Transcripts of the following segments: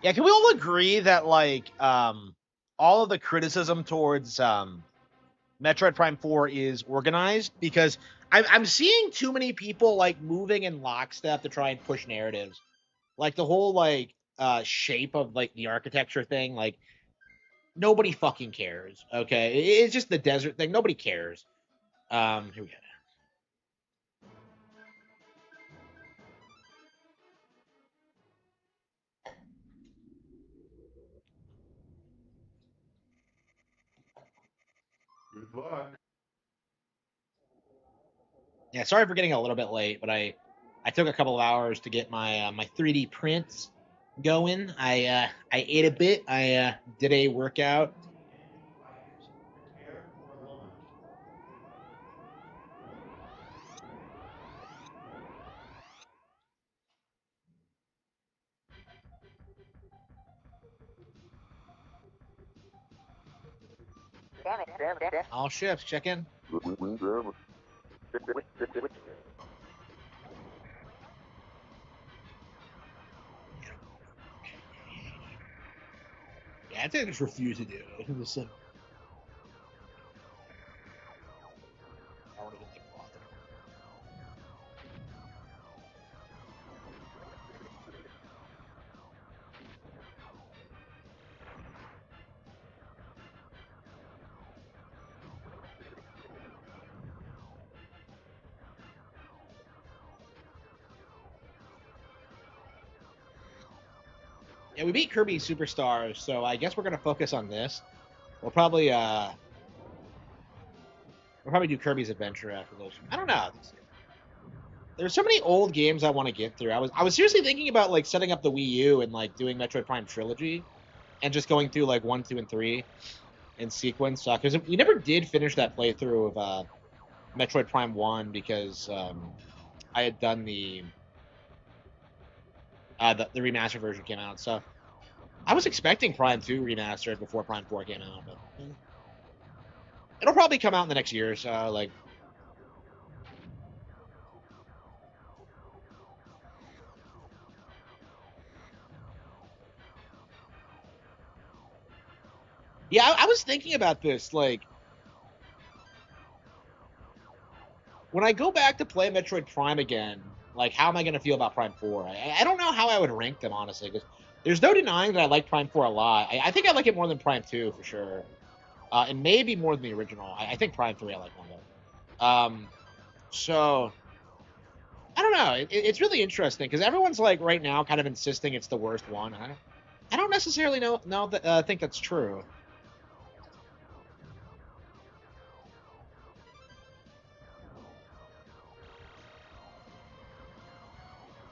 Yeah, can we all agree that like all of the criticism towards Metroid Prime 4 is organized? Because I'm seeing too many people like moving in lockstep to try and push narratives. Like the whole like shape of like the architecture thing, like nobody fucking cares. Okay. It's just the desert thing. Nobody cares. Here we go. Good luck. Yeah, sorry for getting a little bit late, but I took a couple of hours to get my 3D prints going. I ate a bit. I did a workout. Prepare for launch. All ships, check in. Yeah, I think I just refuse to do it. Just, I want to get like bothered. Yeah, we beat Kirby Superstars, so I guess we're gonna focus on this. We'll probably do Kirby's Adventure after this. I don't know. There's so many old games I want to get through. I was seriously thinking about like setting up the Wii U and like doing Metroid Prime Trilogy and just going through like 1, 2, and 3 in sequence. Because we never did finish that playthrough of Metroid Prime 1 because I had done the remastered version came out. So I was expecting Prime 2 remastered before Prime 4 came out, but it'll probably come out in the next year or so. Like, yeah, I was thinking about this. Like, when I go back to play Metroid Prime again, like, how am I going to feel about Prime 4? I don't know how I would rank them, honestly, because there's no denying that I like Prime 4 a lot. I think I like it more than Prime 2 for sure. And maybe more than the original. I think Prime 3 I like more though. So I don't know. It's really interesting because everyone's like right now kind of insisting it's the worst one. I don't necessarily know that think that's true.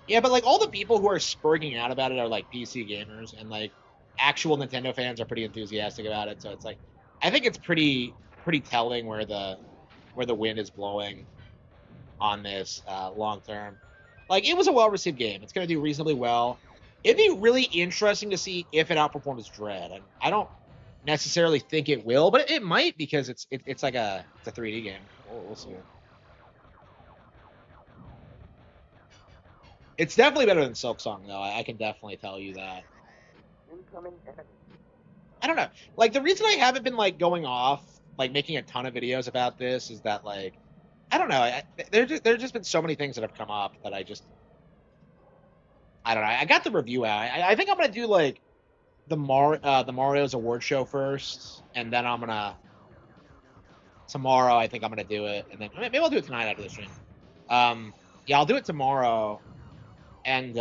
Yeah, but like all the people who are spurging out about it are like PC gamers and like actual Nintendo fans are pretty enthusiastic about it. So it's like I think it's pretty telling where the wind is blowing on this long term. Like it was a well received game. It's going to do reasonably well. It'd be really interesting to see if it outperforms Dread. And I don't necessarily think it will, but it might because it's like it's a 3D game. We'll see. It's definitely better than Silk Song though. I can definitely tell you that. I don't know. Like the reason I haven't been like going off, like making a ton of videos about this, is that like I don't know. There's just been so many things that have come up that I don't know. I got the review out. I think I'm gonna do like the Mario's award show first, and then I'm gonna tomorrow. I think I'm gonna do it, and then maybe I'll do it tonight after the stream. Yeah, I'll do it tomorrow, and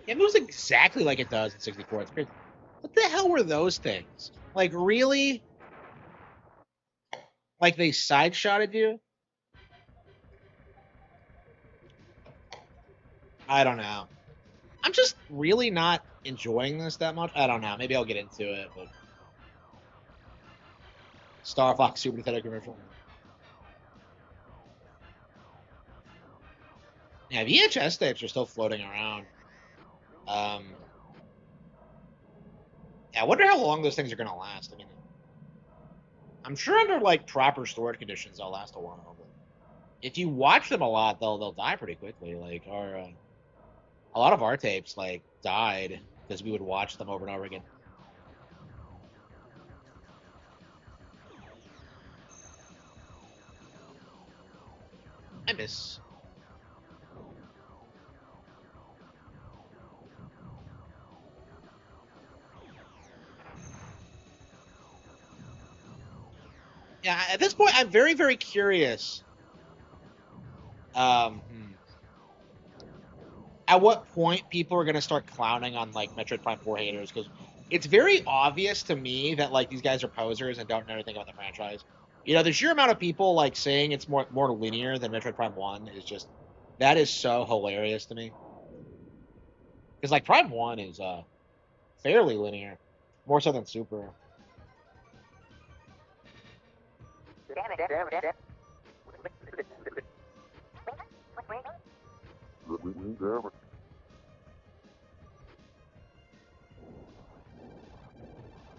it moves exactly like it does in 64. It's crazy. What the hell were those things? Like really? Like they side shotted you? I don't know. I'm just really not enjoying this that much. I don't know. Maybe I'll get into it, but Star Fox Super Nintendo commercial. Yeah, VHS tapes are still floating around. Um, yeah, I wonder how long those things are gonna last. I mean, I'm sure under like proper storage conditions they'll last a while. But if you watch them a lot, they'll die pretty quickly. Like our a lot of our tapes like died because we would watch them over and over again. I miss. Yeah, at this point, I'm very, very curious. Um, hmm, at what point people are going to start clowning on like Metroid Prime 4 haters, because it's very obvious to me that like these guys are posers and don't know anything about the franchise. You know, the sheer amount of people like saying it's more linear than Metroid Prime 1 is just that is so hilarious to me. Because like Prime 1 is fairly linear, more so than Super.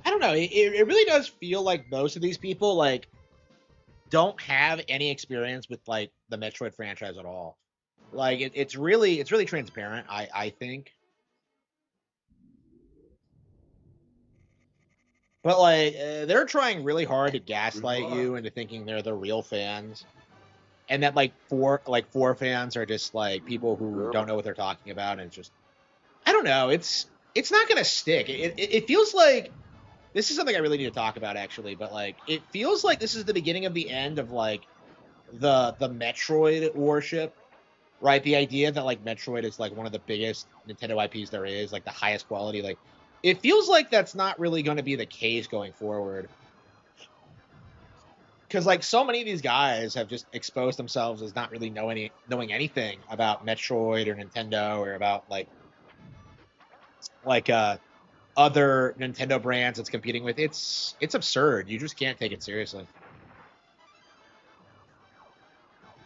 I don't know. It really does feel like most of these people like don't have any experience with like the Metroid franchise at all. Like it's really transparent. I think, but like they're trying really hard to gaslight you into thinking they're the real fans, and that like four fans are just like people who don't know what they're talking about, and it's just I don't know. It's not gonna stick. It feels like this is something I really need to talk about actually, but like it feels like this is the beginning of the end of like the Metroid worship, right? The idea that like Metroid is like one of the biggest Nintendo IPs there is, like the highest quality. Like it feels like that's not really going to be the case going forward, because like so many of these guys have just exposed themselves as not really knowing anything about Metroid or Nintendo or about like other Nintendo brands it's competing with. It's absurd. You just can't take it seriously.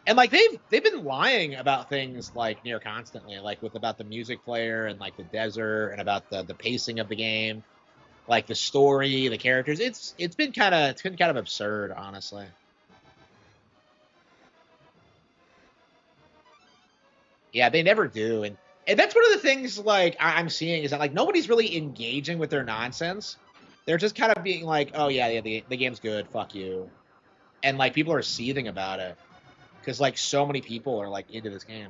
And like they've been lying about things like near constantly, like with about the music player and like the desert and about the pacing of the game, like the story, the characters. It's been kind of absurd, honestly. Yeah, they never do, and that's one of the things like I'm seeing is that like nobody's really engaging with their nonsense. They're just kind of being like, oh yeah, the game's good, fuck you, and like people are seething about it because like so many people are like into this game.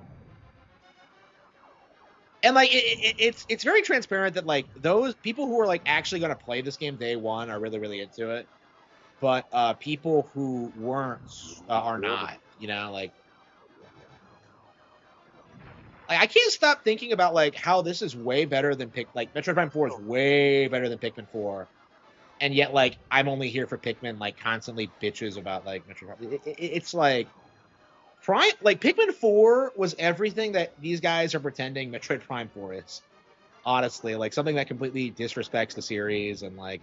And like it's very transparent that like those people who are like actually going to play this game day one are really really into it, but people who weren't are not. You know, like I can't stop thinking about like how this is way better than like Metroid Prime 4 is way better than Pikmin 4, and yet like I'm only here for Pikmin, like constantly bitches about like Metroid Prime. It's Prime, like Pikmin 4 was everything that these guys are pretending Metroid Prime 4 is. Honestly, like something that completely disrespects the series and like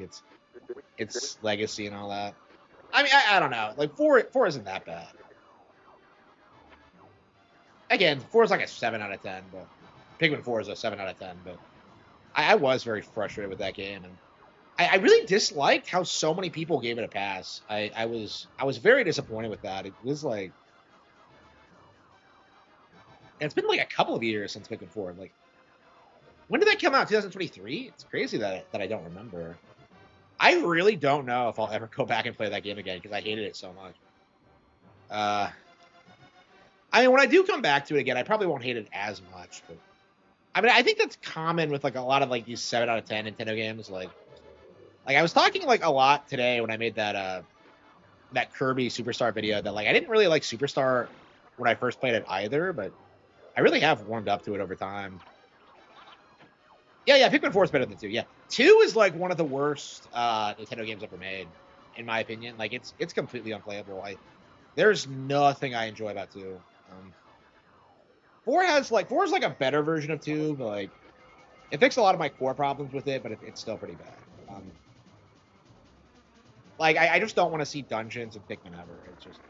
its legacy and all that. I mean, I don't know. Like four isn't that bad. Again, four is like a 7 out of 10, but Pikmin 4 is a 7 out of 10. But I was very frustrated with that game, and I really disliked how so many people gave it a pass. I was very disappointed with that. It was like it's been like a couple of years since Pikmin 4. Like when did that come out? 2023. It's crazy that I don't remember. I really don't know if I'll ever go back and play that game again because I hated it so much. Uh, I mean, when I do come back to it again, I probably won't hate it as much. But I mean, I think that's common with like a lot of like these 7 out of 10 Nintendo games. Like I was talking like a lot today when I made that Kirby Superstar video that like I didn't really like Superstar when I first played it either, but I really have warmed up to it over time. Yeah, Pikmin 4 is better than 2. Yeah. 2 is like one of the worst Nintendo games ever made, in my opinion. Like it's completely unplayable. There's nothing I enjoy about 2. 4 is like a better version of 2, but like It fixed a lot of my core problems with it, but it's still pretty bad. Like I just don't want to see dungeons and Pikmin ever. It's just.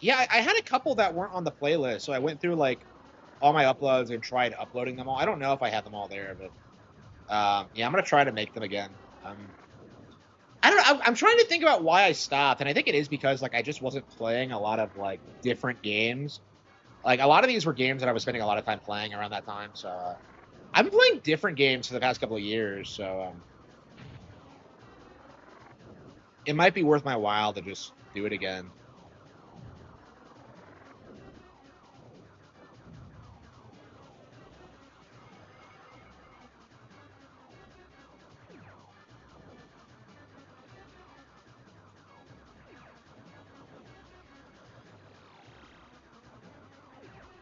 Yeah, I had a couple that weren't on the playlist, so I went through like all my uploads and tried uploading them all. I don't know if I had them all there, but yeah, I'm gonna try to make them again. I don't know. I'm trying to think about why I stopped, and I think it is because like I just wasn't playing a lot of like different games. Like a lot of these were games that I was spending a lot of time playing around that time. So I've been playing different games for the past couple of years. So it might be worth my while to just do it again.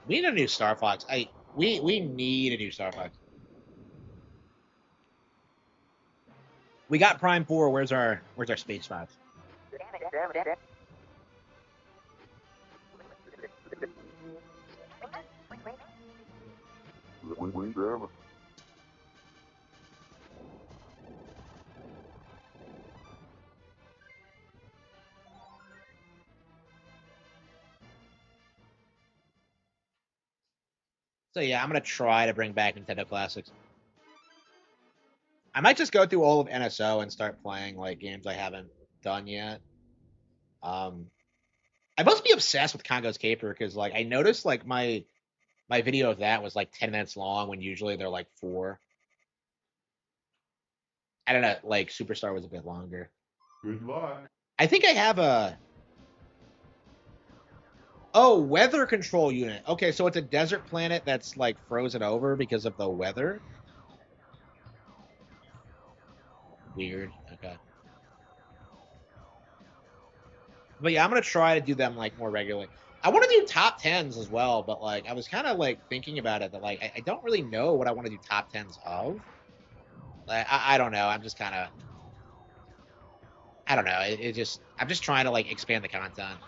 We need a new Star Fox. We need a new Star Fox. We got Prime 4. Where's our Space Fox? So yeah, I'm gonna try to bring back Nintendo Classics. I might just go through all of NSO and start playing like games I haven't done yet. Um, I must be obsessed with Congo's Caper because like I noticed like my video of that was like 10 minutes long when usually they're like 4. I don't know, like Superstar was a bit longer. Good luck. I think I have a weather control unit. Okay, so it's a desert planet that's like frozen over because of the weather. Weird. Okay. But yeah, I'm gonna try to do them like more regularly. I want to do top tens as well, but like I was kind of like thinking about it that like I don't really know what I want to do top tens of. Like I don't know. I'm just kind of I don't know. It just I'm just trying to like expand the content.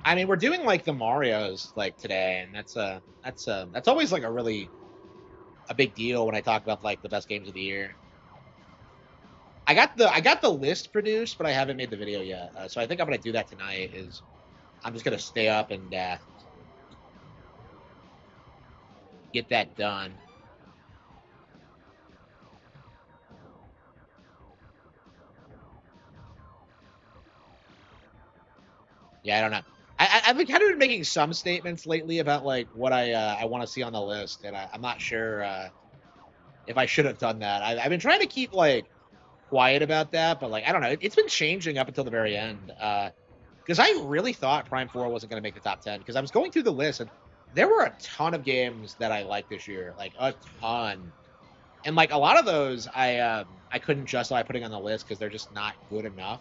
I mean, we're doing like the Mario's like today, and that's always like a big deal when I talk about like the best games of the year. I got the list produced, but I haven't made the video yet. So I think I'm gonna do that tonight. Is I'm just gonna stay up and get that done. Yeah, I don't know. I've been kind of been making some statements lately about like what I want to see on the list, and I'm not sure if I should have done that. I've been trying to keep like quiet about that, but like I don't know. It's been changing up until the very end. Because I really thought Prime 4 wasn't going to make the top 10 because I was going through the list and there were a ton of games that I liked this year, like a ton. And like a lot of those I couldn't justify putting on the list because they're just not good enough.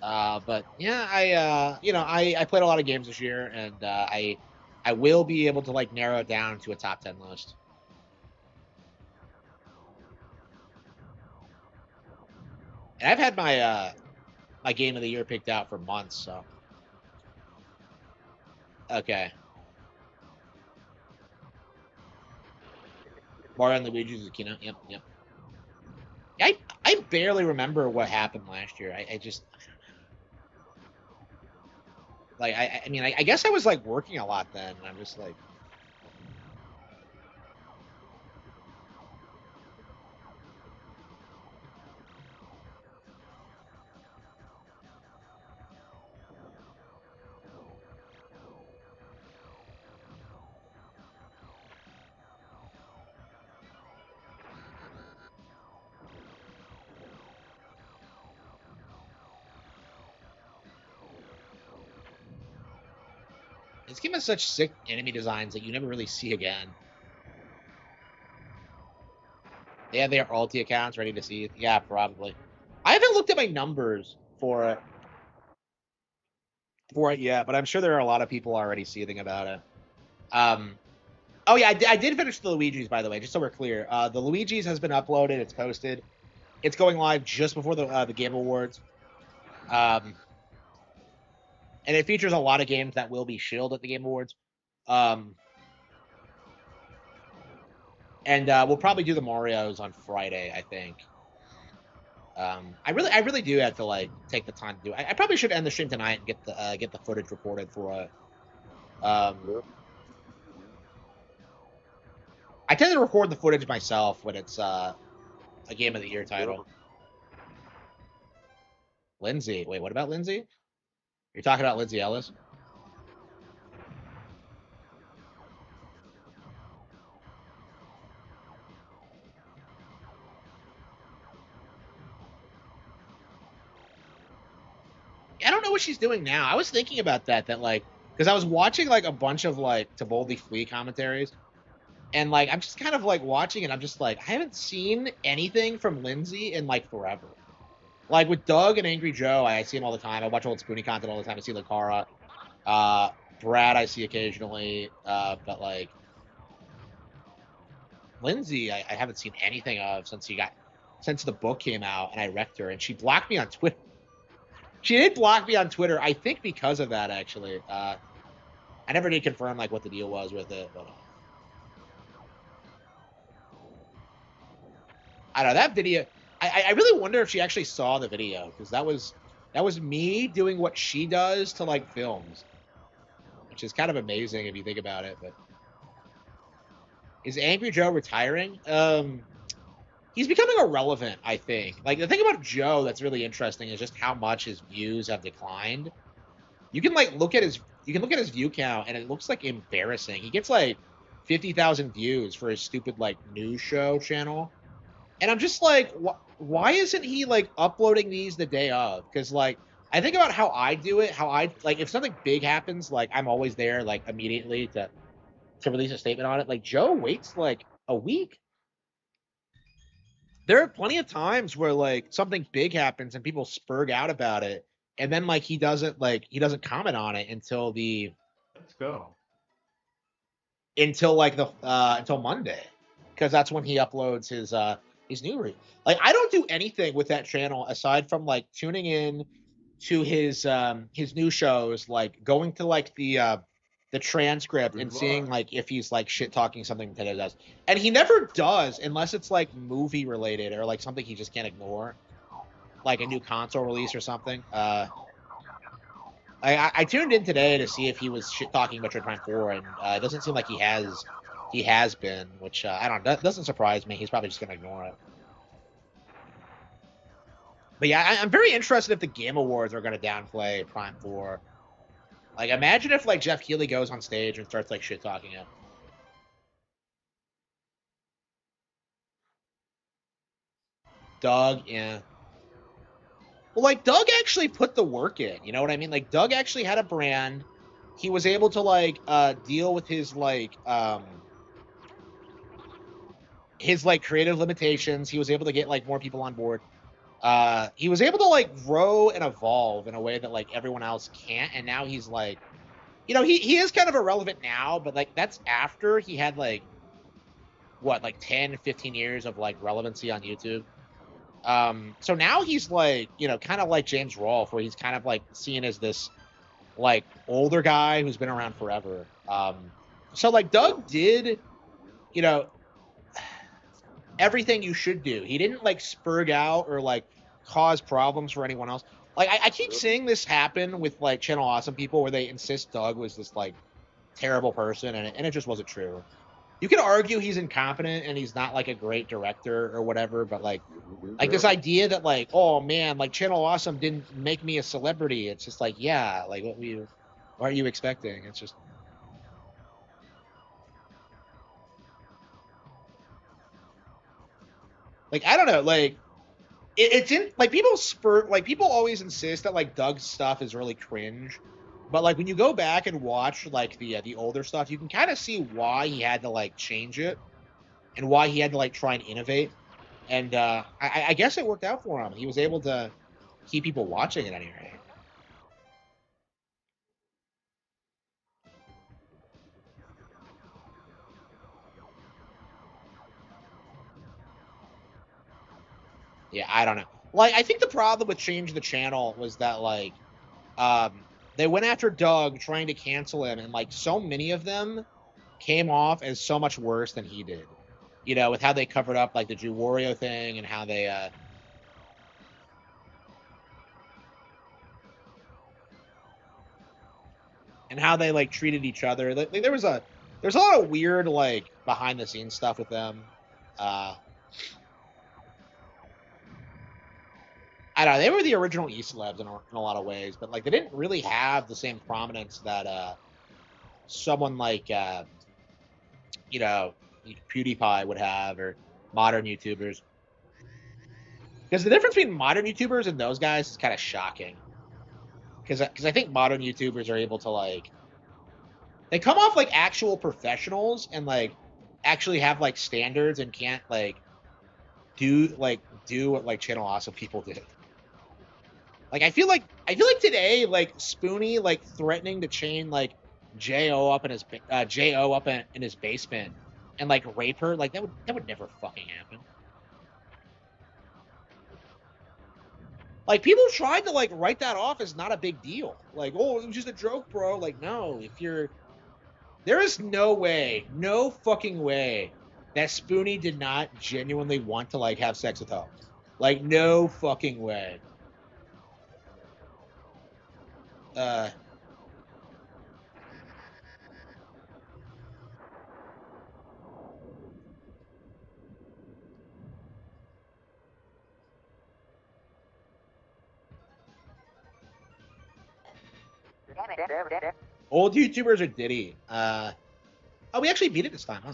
But yeah, I played a lot of games this year and I will be able to like narrow it down to a top 10 list. And I've had my game of the year picked out for months, so okay. Mario and Luigi's Kino. Yep, yep. I barely remember what happened last year. I just like I mean I guess I was like working a lot then, and I'm just like this game has such sick enemy designs that you never really see again. They have their ulti accounts ready to see. Yeah, probably. I haven't looked at my numbers for it yet, but I'm sure there are a lot of people already seething about it. Um, oh yeah, I did finish the Luigi's by the way, just so we're clear. The Luigi's has been uploaded. It's posted. It's going live just before the Game Awards, um, and it features a lot of games that will be shilled at the Game Awards. Um, and we'll probably do the Mario's on Friday, I think. I really do have to like take the time to do it. I probably should end the stream tonight and get the footage recorded for it. I tend to record the footage myself when it's a Game of the Year title. Lindsay, wait, what about Lindsay? You're talking about Lindsay Ellis? I don't know what she's doing now. I was thinking about that like, because I was watching like a bunch of like To Boldly Flee commentaries, and like I'm just kind of like watching, and I'm just like, I haven't seen anything from Lindsay in like forever. Like with Doug and Angry Joe, I see him all the time. I watch old Spoonie content all the time. I see Lakara. Brad, I see occasionally. But like Lindsay, I haven't seen anything of since the book came out, and I wrecked her, and she blocked me on Twitter. She did block me on Twitter, I think because of that, actually. I never did confirm like what the deal was with it, but I don't know that video. I really wonder if she actually saw the video, because that was me doing what she does to like films, which is kind of amazing if you think about it. But is Angry Joe retiring? He's becoming irrelevant, I think. Like the thing about Joe that's really interesting is just how much his views have declined. You can like look at his view count, and it looks like embarrassing. He gets like 50,000 views for his stupid like news show channel, and I'm just like, why isn't he like uploading these the day of? Because like I think about how I do it, how I like if something big happens, like I'm always there like immediately to release a statement on it. Like Joe waits like a week. There are plenty of times where like something big happens and people spurg out about it, and then like he doesn't comment on it Let's go. until Monday, because that's when he uploads his new like I don't do anything with that channel aside from like tuning in to his new shows, like going to like the transcript and seeing like if he's like shit talking something Nintendo does, and he never does unless it's like movie related or like something he just can't ignore, like a new console release or something. I tuned in today to see if he was shit talking Metroid Prime 4, and it doesn't seem like he has. He has been, which I don't. That doesn't surprise me. He's probably just gonna ignore it. But yeah, I'm very interested if the Game Awards are gonna downplay Prime 4. Like, imagine if like Jeff Keighley goes on stage and starts like shit talking it. Doug, yeah. Well, like Doug actually put the work in. You know what I mean? Like Doug actually had a brand. He was able to like deal with his like creative limitations. He was able to get like more people on board. He was able to like grow and evolve in a way that like everyone else can't. And now he's like, he is kind of irrelevant now, but like that's after he had like what, like 10, 15 years of like relevancy on YouTube. So now he's like, kind of like James Rolfe, where he's kind of like seen as this like older guy who's been around forever. So like Doug did, you know, everything you should do. He didn't like spurg out or like cause problems for anyone else. Like I keep seeing this happen with like Channel Awesome people, where they insist Doug was this like terrible person, and it just wasn't true. You can argue he's incompetent and he's not like a great director or whatever, but like this idea that like, oh man, like Channel Awesome didn't make me a celebrity. It's just like, yeah, like what are you expecting? It's just like, I don't know, like it's in like people always insist that like Doug's stuff is really cringe, but like when you go back and watch like the older stuff, you can kind of see why he had to like change it and why he had to like try and innovate. And I guess it worked out for him. He was able to keep people watching at any rate. Yeah, I don't know. Like, I think the problem with changing the channel was that like, um, they went after Doug trying to cancel him, and like so many of them came off as so much worse than he did. You know, with how they covered up like the Drew Wario thing and how they like treated each other. Like, there's a lot of weird like behind the scenes stuff with them. Uh, I don't know. They were the original E celebs in a lot of ways, but like they didn't really have the same prominence that someone like you know PewDiePie would have, or modern YouTubers. Because the difference between modern YouTubers and those guys is kind of shocking. Because I think modern YouTubers are able to like, they come off like actual professionals and like actually have like standards and can't like do what like Channel Awesome people did. Like I feel like today like Spoonie like threatening to chain like Jo up in his Jo up in his basement and like rape her, like that would never fucking happen. Like people tried to like write that off as not a big deal. Like, oh, it was just a joke, bro. Like, no, if you're there is no way, no fucking way that Spoonie did not genuinely want to like have sex with her. Like, no fucking way. Uh Old YouTubers are Diddy. Oh, we actually beat it this time, huh?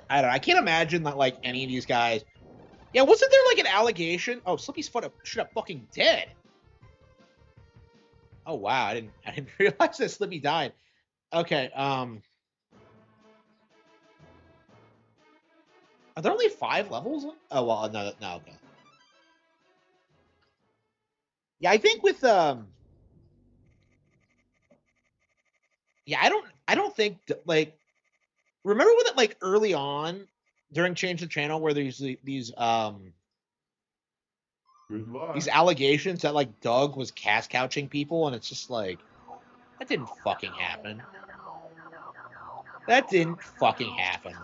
I don't know. I can't imagine that like any of these guys. Yeah, wasn't there like an allegation? Oh, Slippy's straight up fucking dead. Oh wow, I didn't realize that Slippy died. Okay, are there only 5 levels? Oh well, no, no, okay. Yeah, I think with yeah, I don't think like, remember when it like early on during Change the Channel where there's these allegations that like Doug was cast couching people, and it's just like that didn't fucking happen. That didn't fucking happen.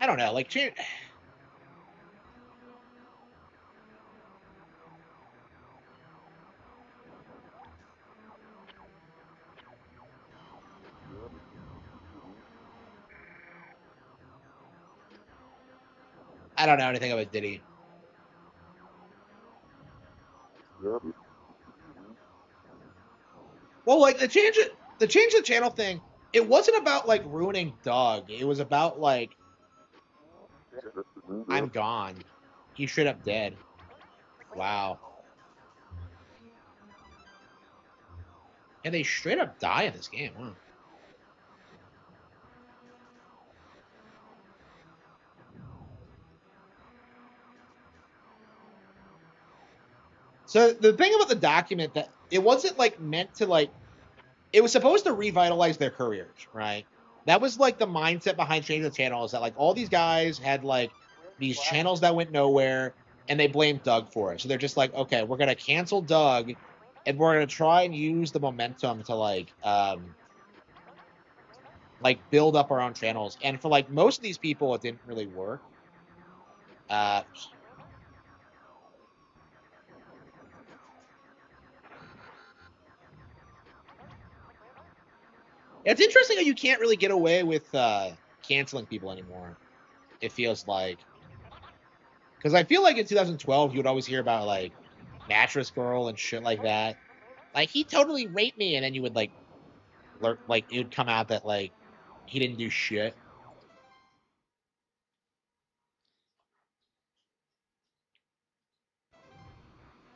I don't know, like I don't know anything about Diddy. Well, like the change the channel thing, it wasn't about like ruining Doug. It was about like, I'm gone. He's straight up dead. Wow. And they straight up die in this game. Wow. So the thing about the document, that it wasn't like meant to like, it was supposed to revitalize their careers, right? That was like the mindset behind changing the channel, is that like all these guys had like these channels that went nowhere, and they blamed Doug for it. So they're just like, okay, we're gonna cancel Doug, and we're gonna try and use the momentum to like build up our own channels. And for like most of these people, it didn't really work. Uh, it's interesting how you can't really get away with canceling people anymore. It feels like, because I feel like in 2012 you would always hear about like Mattress Girl and shit like that. Like, he totally raped me, and then you would like like it would come out that like he didn't do shit.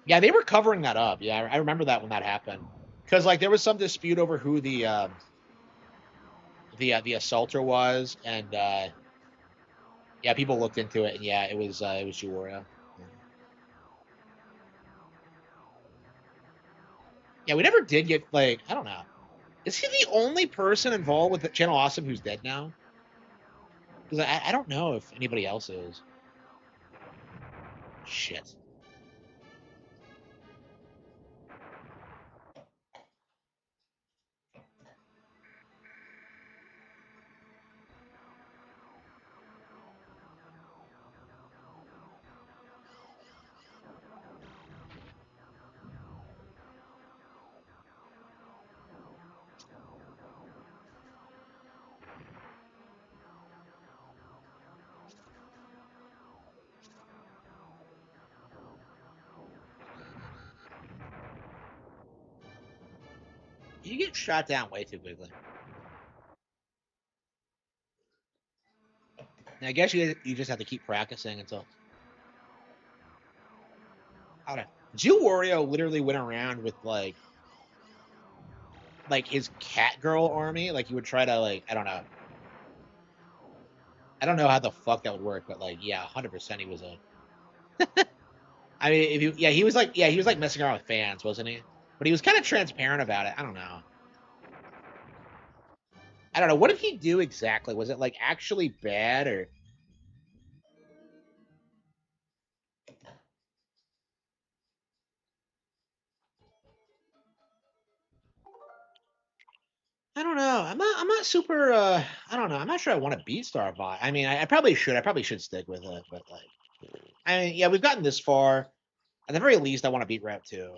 Yeah, they were covering that up. Yeah, I remember that when that happened, because like there was some dispute over who the assaulter was, and yeah, people looked into it, and yeah, it was Juwaria. Yeah, we never did get like I don't know. Is he the only person involved with the Channel Awesome who's dead now? Because I don't know if anybody else is. Shit. You get shot down way too quickly. Now, I guess you just have to keep practicing until. I don't know. Jew Wario literally went around with like his cat girl army. Like he would try to like I don't know. I don't know how the fuck that would work, but like yeah, 100% he was a. I mean, if you he was like messing around with fans, wasn't he? But he was kind of transparent about it. I don't know. I don't know. What did he do exactly? Was it like actually bad or? I don't know. I'm not super. I don't know. I'm not sure I want to beat Starbot. I mean, I probably should. I probably should stick with it. But like, I mean, yeah, we've gotten this far. At the very least, I want to beat Route 2,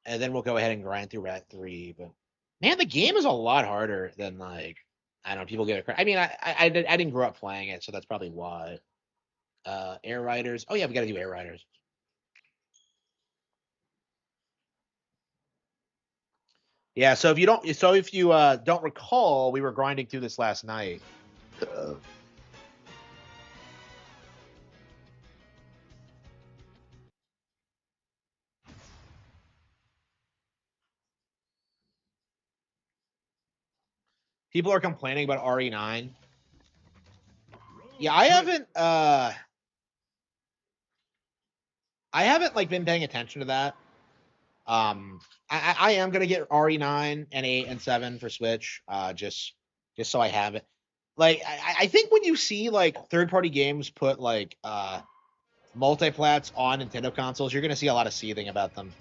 and then we'll go ahead and grind through Route 3. But man, the game is a lot harder than like I don't know. People get it. I mean, I didn't grow up playing it, so that's probably why. Air Riders. Oh yeah, we got to do Air Riders. Yeah. So if you don't recall, we were grinding through this last night. People are complaining about RE9. Yeah, I haven't like been paying attention to that. I am gonna get RE9 and 8 and 7 for Switch. Just so I have it. Like I think when you see like third party games put like multiplats on Nintendo consoles, you're gonna see a lot of seething about them.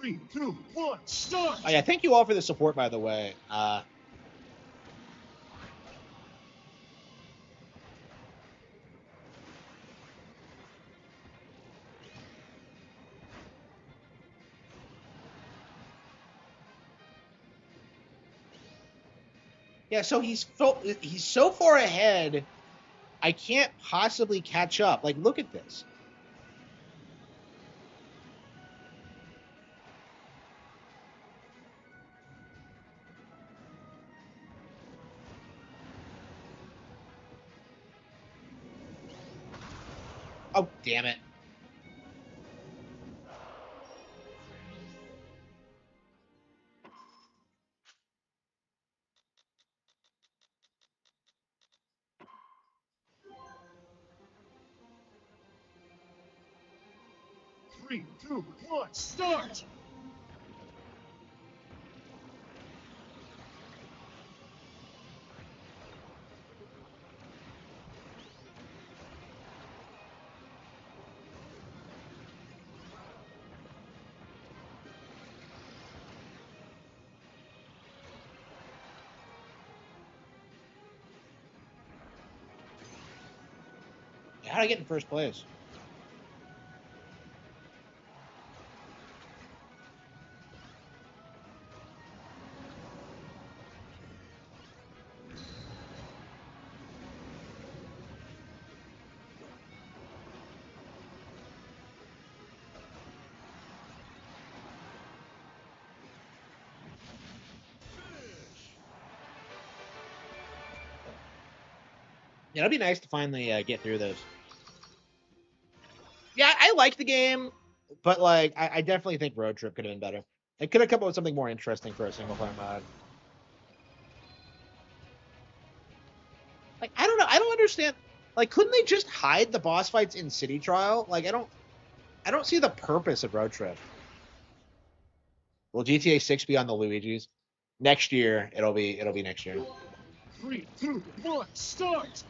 Three, two, one, start! Oh yeah, thank you all for the support by the way. Yeah, so he's so far ahead. I can't possibly catch up. Like, look at this. Oh, damn it. Three, two, one, start! How did I get in first place? Yeah, it'd be nice to finally get through those. Yeah, I like the game, but like I definitely think Road Trip could have been better. It could have come up with something more interesting for a single player mod. Like I don't know, I don't understand. Like, couldn't they just hide the boss fights in City Trial? Like I don't see the purpose of Road Trip. Will GTA 6 be on the Luigi's? Next year, it'll be next year. 3, 2, 1, start!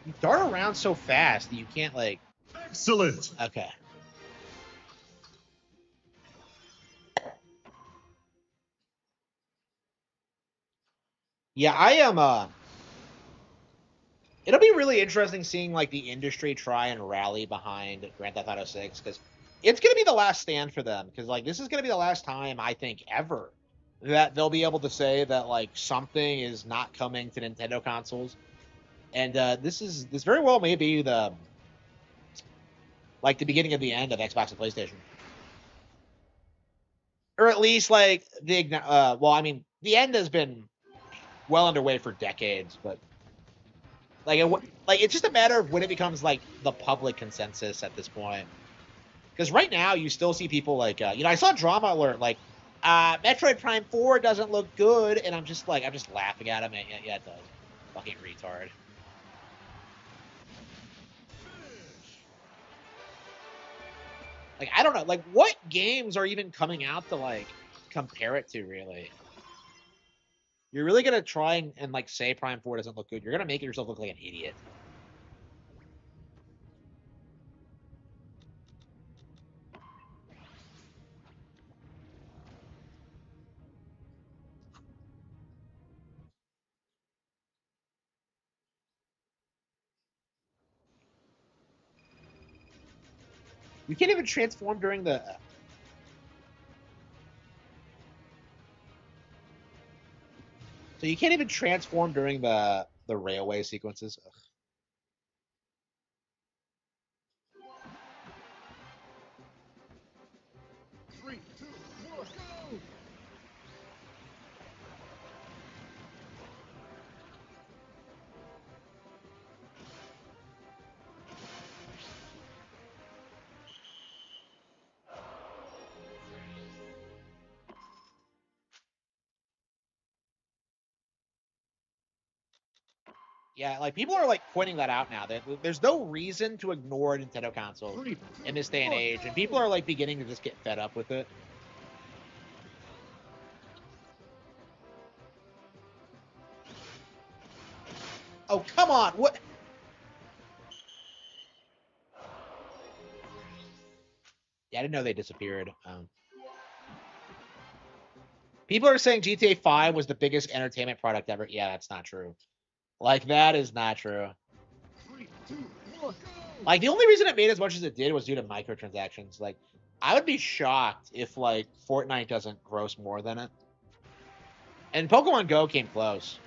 You dart around so fast that you can't like. Excellent! Okay. Yeah, I am. It'll be really interesting seeing like the industry try and rally behind Grand Theft Auto 6 because it's gonna be the last stand for them. Because like this is gonna be the last time I think ever that they'll be able to say that like something is not coming to Nintendo consoles. And this very well may be the like the beginning of the end of Xbox and PlayStation, or at least like the well, I mean, the end has been well underway for decades, but like like it's just a matter of when it becomes like the public consensus at this point. Because right now you still see people like I saw Drama Alert like Metroid Prime 4 doesn't look good, and I'm just laughing at him. Yeah, it does. Fucking retard. Like I don't know, like what games are even coming out to like compare it to really? You're really gonna try and like say Prime 4 doesn't look good. You're gonna make yourself look like an idiot. You can't even transform during the. So you can't even transform during the railway sequences. Ugh. 3, 2, 1, go! Yeah, like people are like pointing that out now. There's no reason to ignore Nintendo consoles 3, 2, in this day and 1, age, and people go! are like beginning to just get fed up with it. Oh come on! What? Yeah, I didn't know they disappeared. People are saying GTA 5 was the biggest entertainment product ever. Yeah, that's not true. Like that is not true. 3, 2, 1, go! Like the only reason it made as much as it did was due to microtransactions. Like I would be shocked if like Fortnite doesn't gross more than it. And Pokemon Go came close.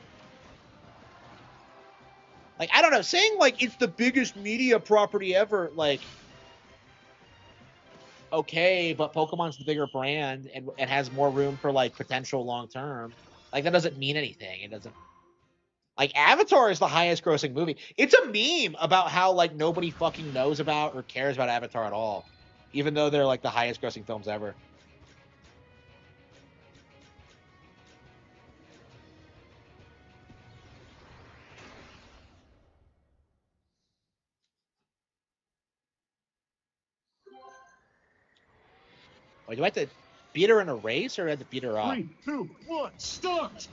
Like I don't know, saying like it's the biggest media property ever, like okay, but Pokemon's the bigger brand and it has more room for like potential long term. Like that doesn't mean anything. It doesn't. Like Avatar is the highest grossing movie. It's a meme about how like nobody fucking knows about or cares about Avatar at all, even though they're like the highest grossing films ever. Like, do I have to beat her in a race or do I have to beat her up? 3, 2, 1, start!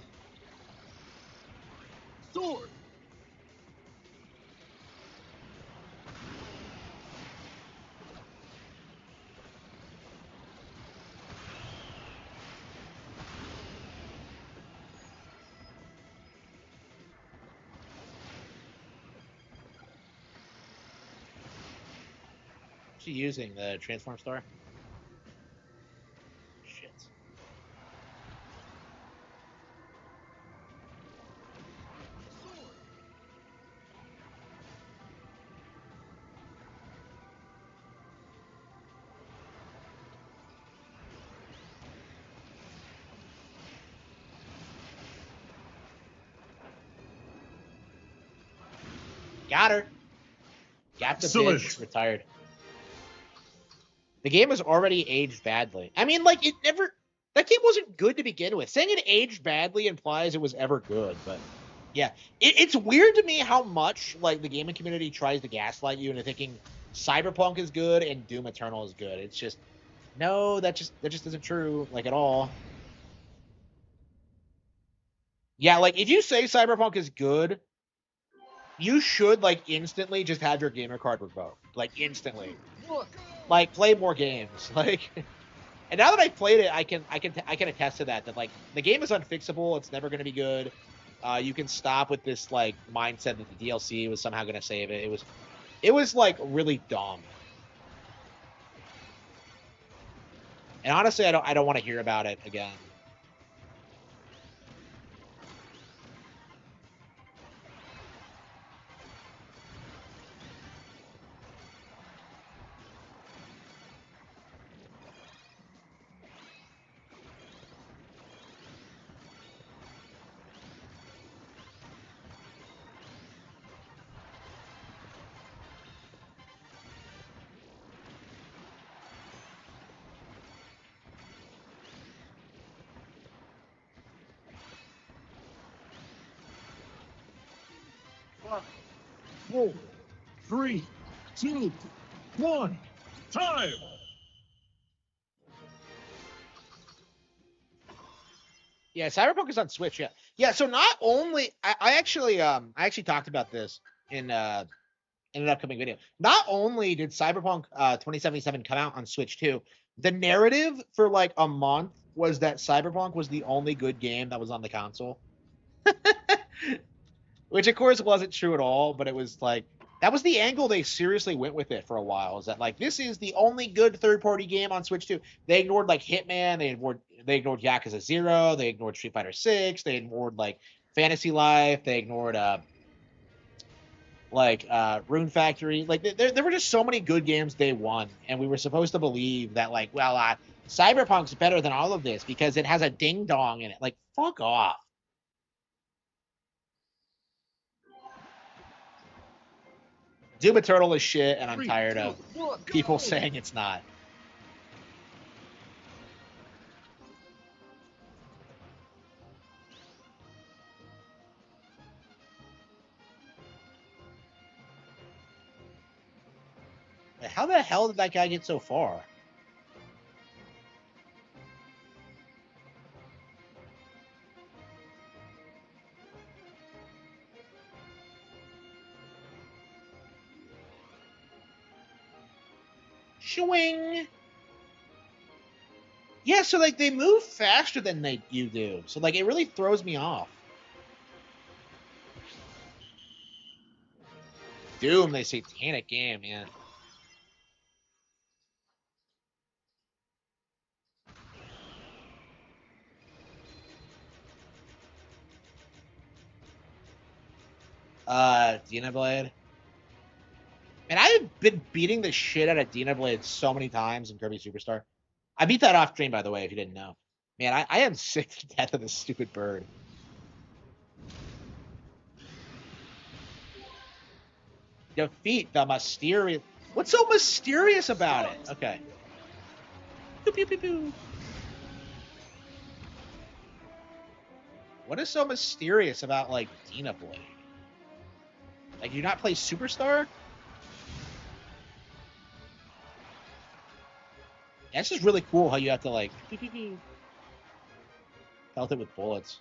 Sword! she using? The transform star? Shit. Sword. Got her. Got the Excellent. bitch. Retired. The game has already aged badly. I mean, like, it never. That game wasn't good to begin with. Saying it aged badly implies it was ever good, but yeah. It's weird to me how much, like, the gaming community tries to gaslight you into thinking Cyberpunk is good and Doom Eternal is good. It's just, no, that just isn't true, like, at all. Yeah, like, if you say Cyberpunk is good, you should, like, instantly just have your gamer card revoked. Like, instantly. One. Like, play more games. Like, and now that I've played it, I can attest to that. That, like, the game is unfixable. It's never going to be good. You can stop with this, like, mindset that the DLC was somehow going to save it. It was like really dumb. And honestly, I don't want to hear about it again. Five, four, three, two, one. Time. Yeah, Cyberpunk is on Switch. Yeah, yeah. So not only I actually talked about this in an upcoming video. Not only did Cyberpunk 2077 come out on Switch 2, the narrative for like a month was that Cyberpunk was the only good game that was on the console, which of course wasn't true at all. But it was like that was the angle they seriously went with it for a while. Is that like this is the only good third party game on Switch 2? They ignored like Hitman, they ignored Yakuza 0, they ignored Street Fighter 6, they ignored like Fantasy Life, they ignored Rune Factory. Like there were just so many good games day one, and we were supposed to believe that like, well, Cyberpunk's better than all of this because it has a ding dong in it. Like, fuck off. Doom Eternal is shit, and I'm Three, tired two, of one. people Go. saying it's not. How the hell did that guy get so far? Shwing. Yeah, so like they move faster than you do. So like it really throws me off. Doom, they satanic game, man. Dina Blade. And I've been beating the shit out of Dina Blade so many times in Kirby Superstar. I beat that off stream, by the way, if you didn't know. Man, I am sick to death of this stupid bird. Defeat the mysterious. What's so mysterious about it? Okay. Pew, pew, pew, pew. What is so mysterious about like Dina Blade? Like, do you not play Superstar? Yeah, it's just really cool how you have to like pew, pew, pew, pelt it with bullets.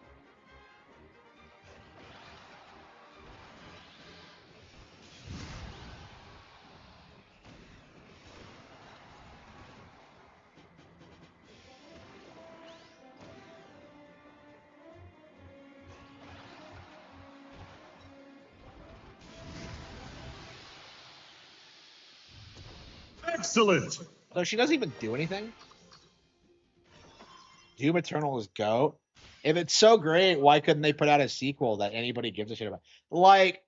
Excellent. So she doesn't even do anything? Doom Eternal is GOAT. If it's so great, why couldn't they put out a sequel that anybody gives a shit about? Like,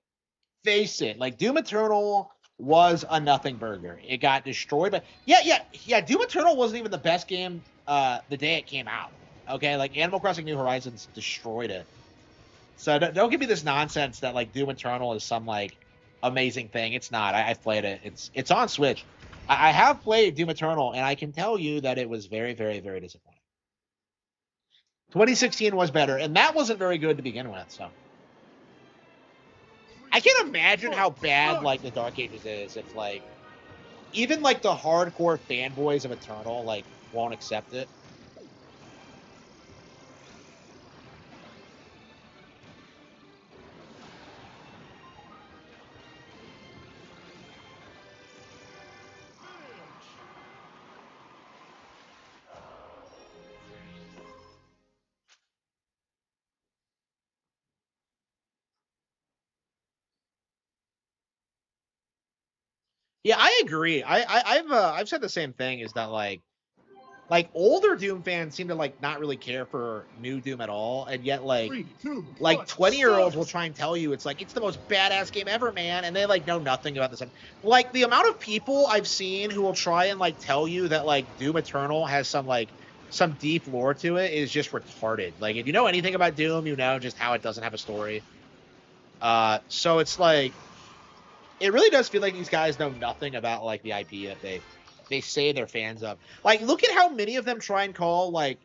face it, like Doom Eternal was a nothing burger. It got destroyed, but yeah. Doom Eternal wasn't even the best game the day it came out. Okay, like Animal Crossing New Horizons destroyed it. So don't give me this nonsense that like Doom Eternal is some like amazing thing. It's not. I've played it. It's on Switch. I have played Doom Eternal, and I can tell you that it was very, very, very disappointing. 2016 was better, and that wasn't very good to begin with. So I can't imagine how bad like the Dark Ages is if like even like the hardcore fanboys of Eternal like won't accept it. Yeah, I agree. I've said the same thing. Is that like older Doom fans seem to like not really care for new Doom at all, and yet like 3, 2, like 1, 20-year-olds will start. try and tell you it's the most badass game ever, man, and they like know nothing about this. Like the amount of people I've seen who will try and like tell you that like Doom Eternal has some deep lore to it is just retarded. Like if you know anything about Doom, you know just how it doesn't have a story. So it's like it really does feel like these guys know nothing about like the IP that they say they're fans of. Like, look at how many of them try and call like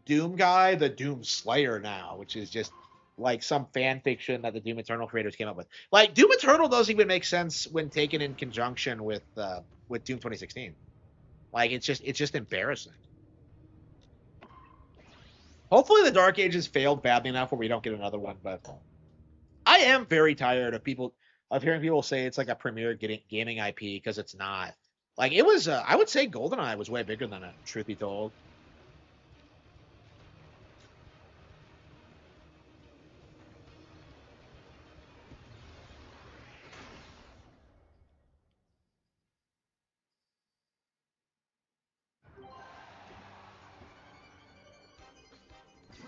Doom guy the Doom Slayer now, which is just like some fan fiction that the Doom Eternal creators came up with. Like, Doom Eternal doesn't even make sense when taken in conjunction with Doom 2016. Like, it's just embarrassing. Hopefully, the Dark Ages failed badly enough where we don't get another one, but I am very tired of hearing people say it's like a premier gaming IP because it's not. Like it was, I would say GoldenEye was way bigger than it. Truth be told.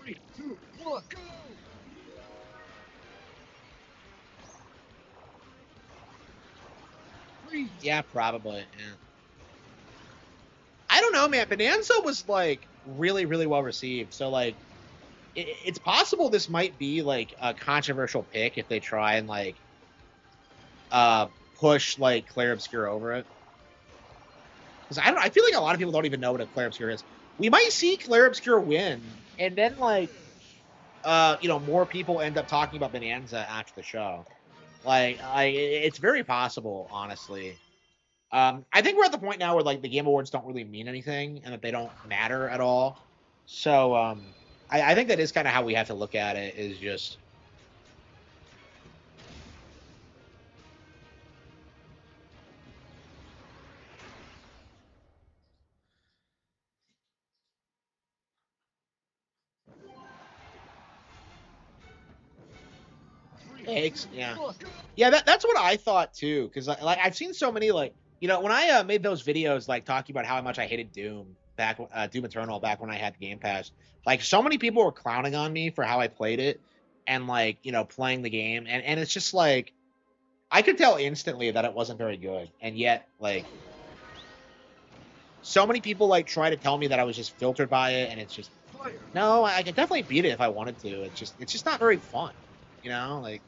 3, 2, 1, go. Freeze. Yeah, probably. Yeah. I don't know, man. Bonanza was like really, really well received. So like, it's possible this might be like a controversial pick if they try and like uh push like Clair Obscur over it. Because I feel like a lot of people don't even know what a Clair Obscur is. We might see Clair Obscur win, and then like more people end up talking about Bonanza after the show. It's very possible, honestly. I think we're at the point now where like the Game Awards don't really mean anything and that they don't matter at all. So I think that is kind of how we have to look at it. Is just eggs, yeah. Yeah, that's what I thought too. Because like I've seen so many like when I made those videos like talking about how much I hated Doom back Doom Eternal back when I had Game Pass. Like so many people were clowning on me for how I played it and like playing the game and it's just like I could tell instantly that it wasn't very good and yet like so many people like try to tell me that I was just filtered by it and it's just no I could definitely beat it if I wanted to. It's just not very fun, like.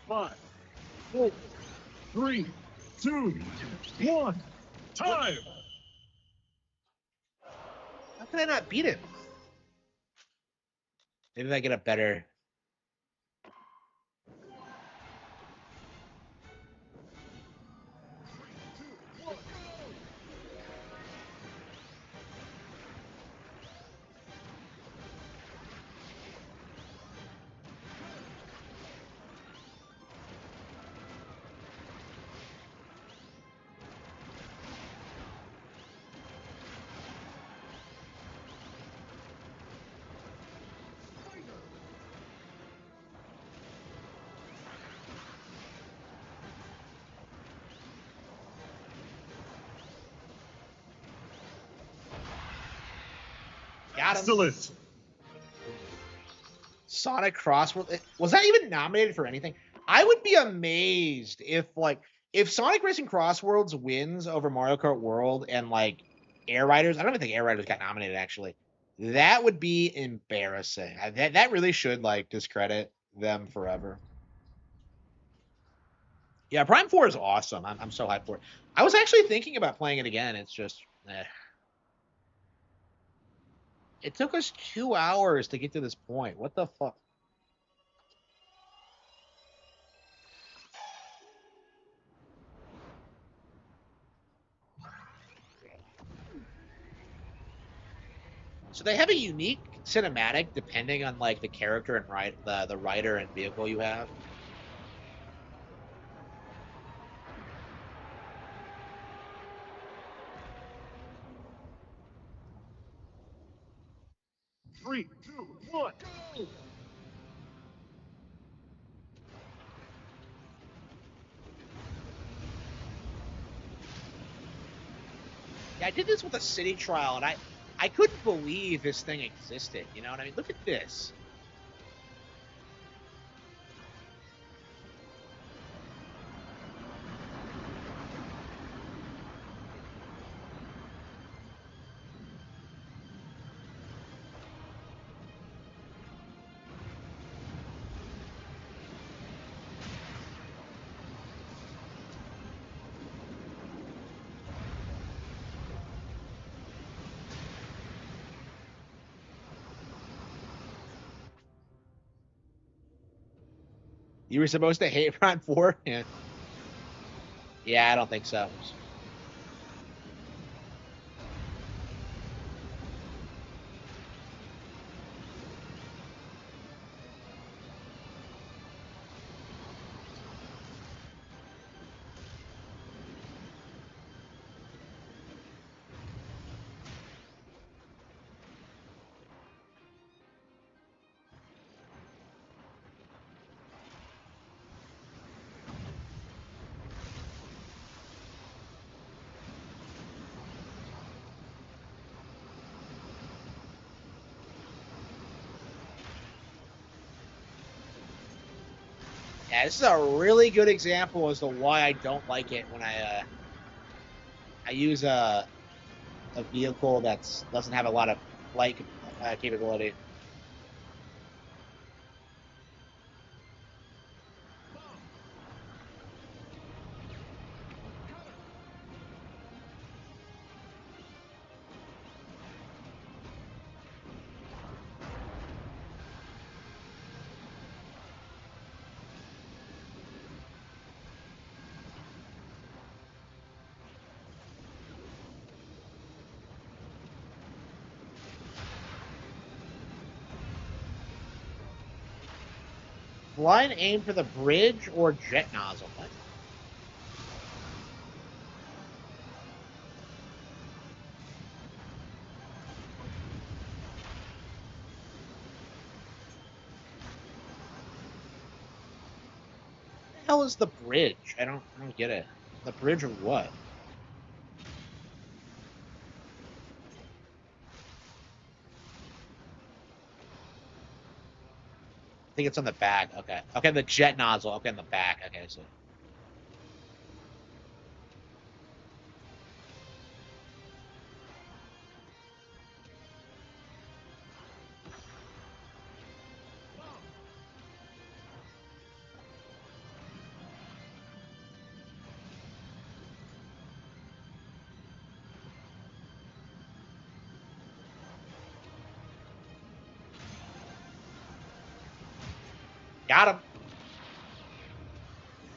Five, four, 3, 2, 1, time. How can I not beat him? Maybe if I get a better. Got him. Excellent. Sonic Crossworld. Was that even nominated for anything? I would be amazed if Sonic Racing Crossworlds wins over Mario Kart World and like Air Riders. I don't even think Air Riders got nominated actually. That would be embarrassing. That really should like discredit them forever. Yeah, Prime 4 is awesome. I'm so hyped for it. I was actually thinking about playing it again. It's just it took us 2 hours to get to this point. What the fuck? So they have a unique cinematic depending on like the character and the rider and vehicle you have. Three, two, one, go! Yeah, I did this with a city trial and I couldn't believe this thing existed. You know what I mean? Look at this. You were supposed to hate Prime 4? Yeah. Yeah, I don't think so. Yeah, this is a really good example as to why I don't like it when I use a vehicle that's doesn't have a lot of flight capability. Blind aim for the bridge or jet nozzle? What? The hell is the bridge? I don't get it. The bridge or what? I think it's on the back. Okay. Okay, the jet nozzle. Okay, in the back. Okay, so Got him.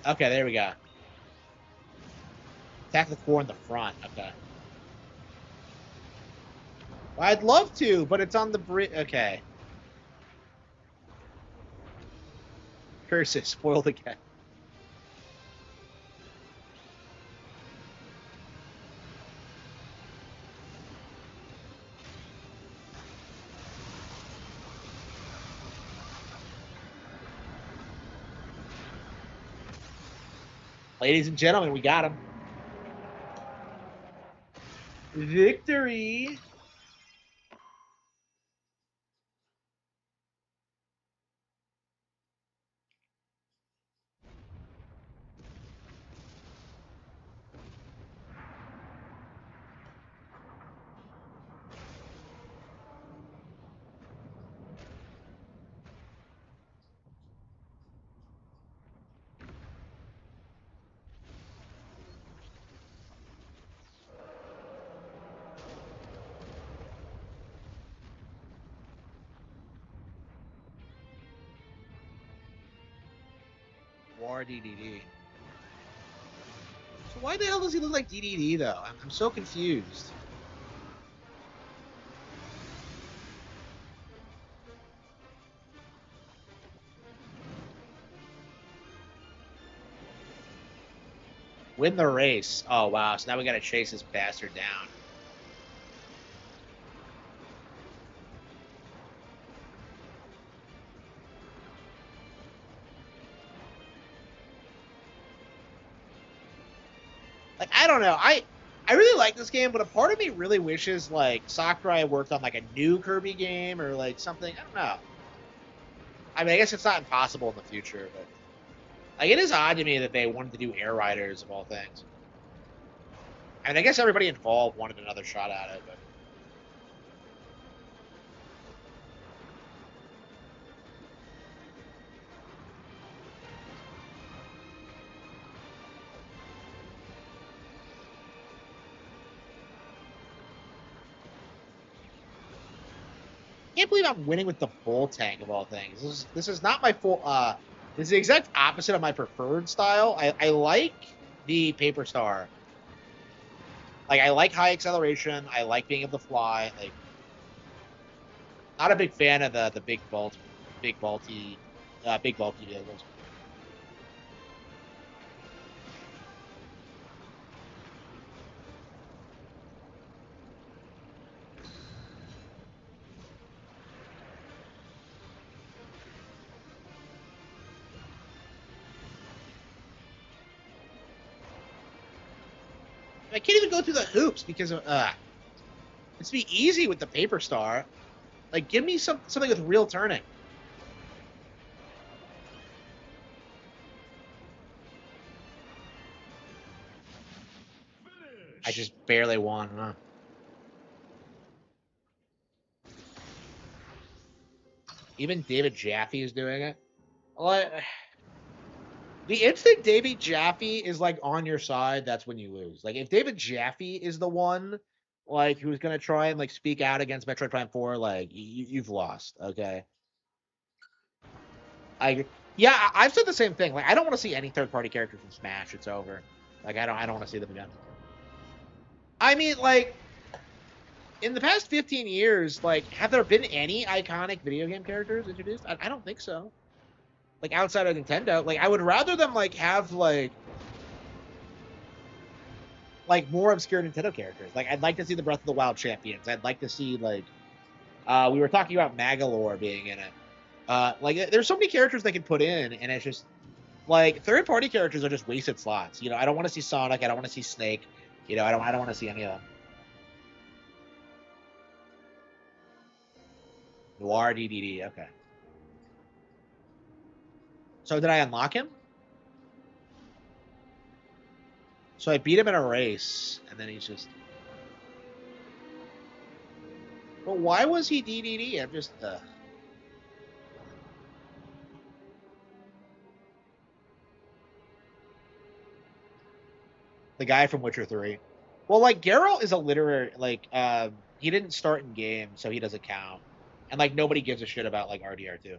Okay, there we go. Attack the core in the front. Okay. Well, I'd love to, but it's on the bridge. Okay. Curses. Spoiled again. Ladies and gentlemen, we got him. Victory. War DDD. So why the hell does he look like DDD though? I'm so confused. Win the race. Oh wow! So now we gotta chase this bastard down. Like I don't know. I really like this game, but a part of me really wishes like Sakurai worked on like a new Kirby game or like something. I don't know. I mean, I guess it's not impossible in the future, but like it is odd to me that they wanted to do Air Riders of all things. I mean, I guess everybody involved wanted another shot at it, but I can't believe I'm winning with the bull tank of all things. This is not my full. This is the exact opposite of my preferred style. I like the paper star. Like I like high acceleration. I like being able to fly. Like not a big fan of the big bulky vehicles. I can't even go through the hoops because of it's be easy with the paper star. Like give me something with real turning. I just barely won. Huh? Even David Jaffe is doing it. Well, the instant David Jaffe is like on your side, that's when you lose. Like if David Jaffe is the one like who's gonna try and like speak out against Metroid Prime 4, like you've lost. Okay. I yeah, I've said the same thing. Like I don't want to see any third party characters from Smash. It's over. Like I don't want to see them again. I mean, like in the past 15 years, like have there been any iconic video game characters introduced? I don't think so. Like outside of Nintendo, like I would rather them like have like more obscure Nintendo characters. Like I'd like to see the Breath of the Wild champions. I'd like to see like we were talking about Magalore being in it. Like there's so many characters they could put in, and it's just like third party characters are just wasted slots. You know, I don't want to see Sonic. I don't want to see Snake. You know, I don't want to see any of them. Noir DDD. Okay. So did I unlock him? So I beat him in a race, and then he's just. But why was he DDD? I'm just. The guy from Witcher 3. Well, like Geralt is a literary like he didn't start in game, so he doesn't count. And like nobody gives a shit about like RDR2.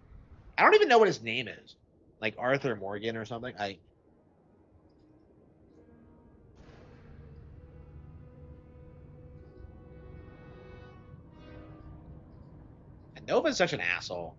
I don't even know what his name is. like Arthur Morgan or something. And Nova's such an asshole.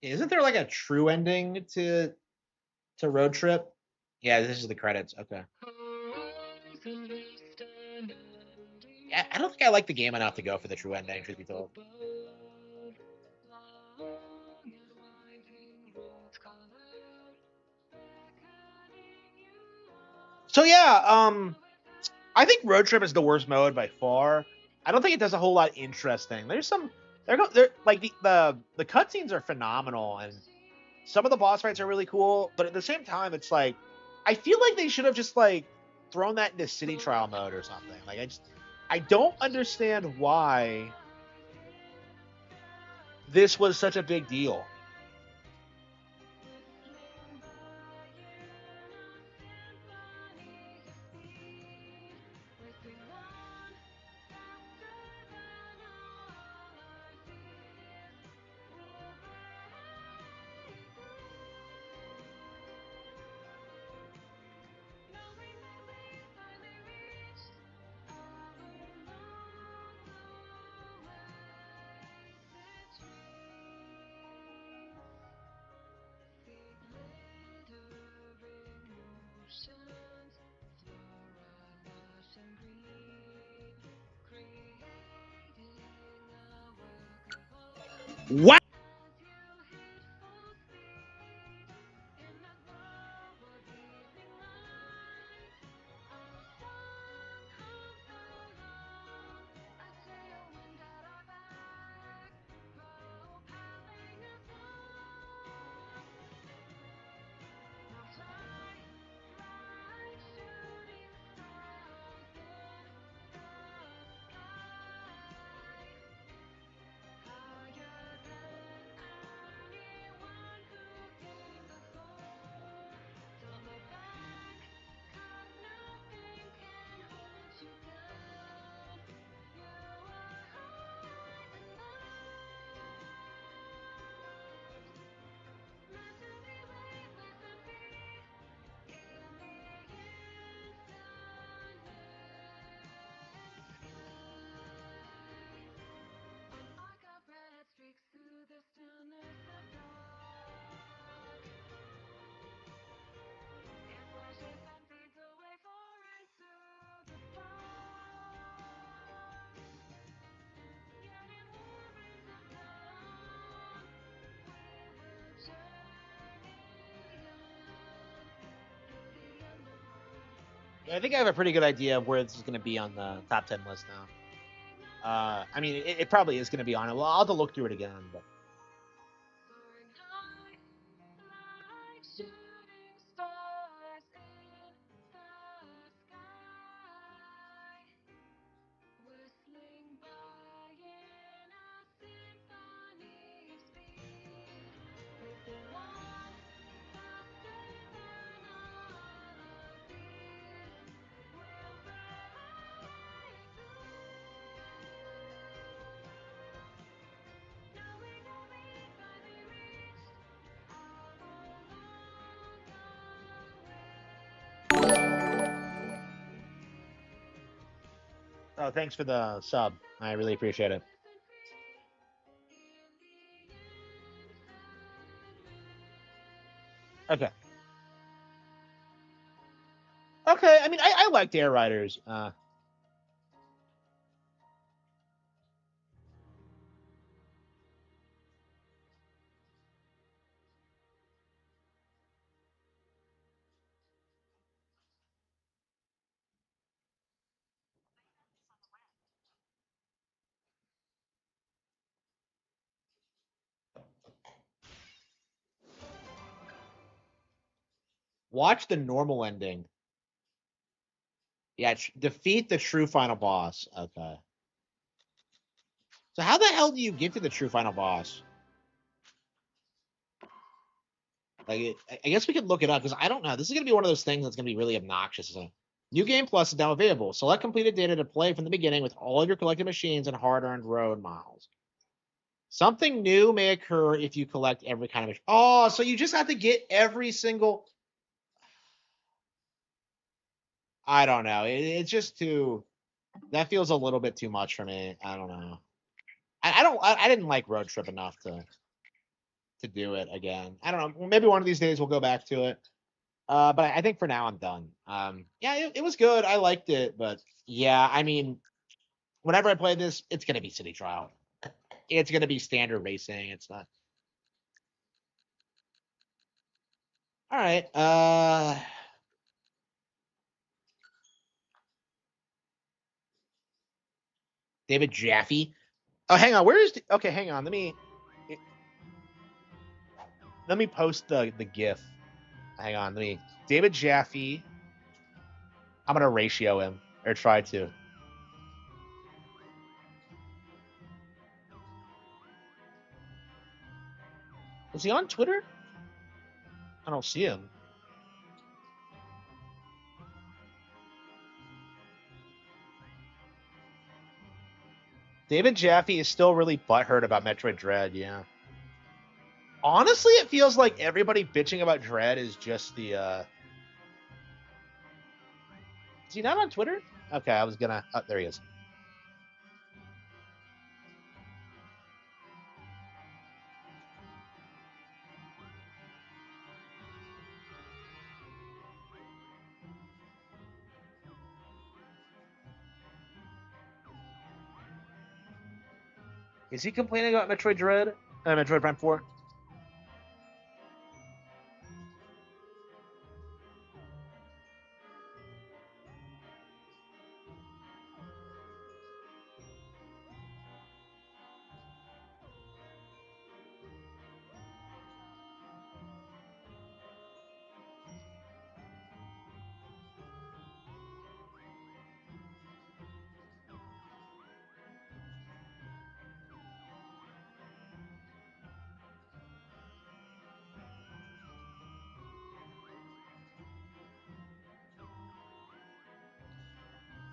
Isn't there like a true ending to Road Trip? Yeah, this is the credits. Okay. Yeah, I don't think I like the game enough to go for the true ending, truth be told. So yeah, I think Road Trip is the worst mode by far. I don't think it does a whole lot interesting. There's some they're like the cutscenes are phenomenal and some of the boss fights are really cool, but at the same time it's like I feel like they should have just like thrown that into city trial mode or something. Like I don't understand why this was such a big deal. Wow. I think I have a pretty good idea of where this is going to be on the top 10 list now. I mean, it probably is going to be on it. Well, I'll have to look through it again. But oh, thanks for the sub. I really appreciate it. Okay. Okay. I mean, I liked Air Riders. Watch the normal ending. Yeah, defeat the true final boss. Okay. So how the hell do you get to the true final boss? Like, I guess we could look it up because I don't know. This is gonna be one of those things that's gonna be really obnoxious. So, New Game Plus is now available. Select completed data to play from the beginning with all of your collected machines and hard-earned road miles. Something new may occur if you collect every kind of machine. Oh, so you just have to get every single. I don't know. It's just too. That feels a little bit too much for me. I don't know. I don't. I didn't like Road Trip enough to do it again. I don't know. Maybe one of these days we'll go back to it. But I think for now I'm done. Yeah, it was good. I liked it, but yeah, I mean, whenever I play this, it's gonna be City Trial. It's gonna be standard racing. It's not. All right. David Jaffe. Oh, hang on. Where is? Okay, hang on. Let me post the GIF. Hang on. Let me. David Jaffe. I'm gonna ratio him or try to. Is he on Twitter? I don't see him. David Jaffe is still really butthurt about Metroid Dread. Yeah. Honestly, it feels like everybody bitching about Dread is just the. Is he not on Twitter? Okay, I was gonna. Oh, there he is. Is he complaining about Metroid Dread? Metroid Prime 4?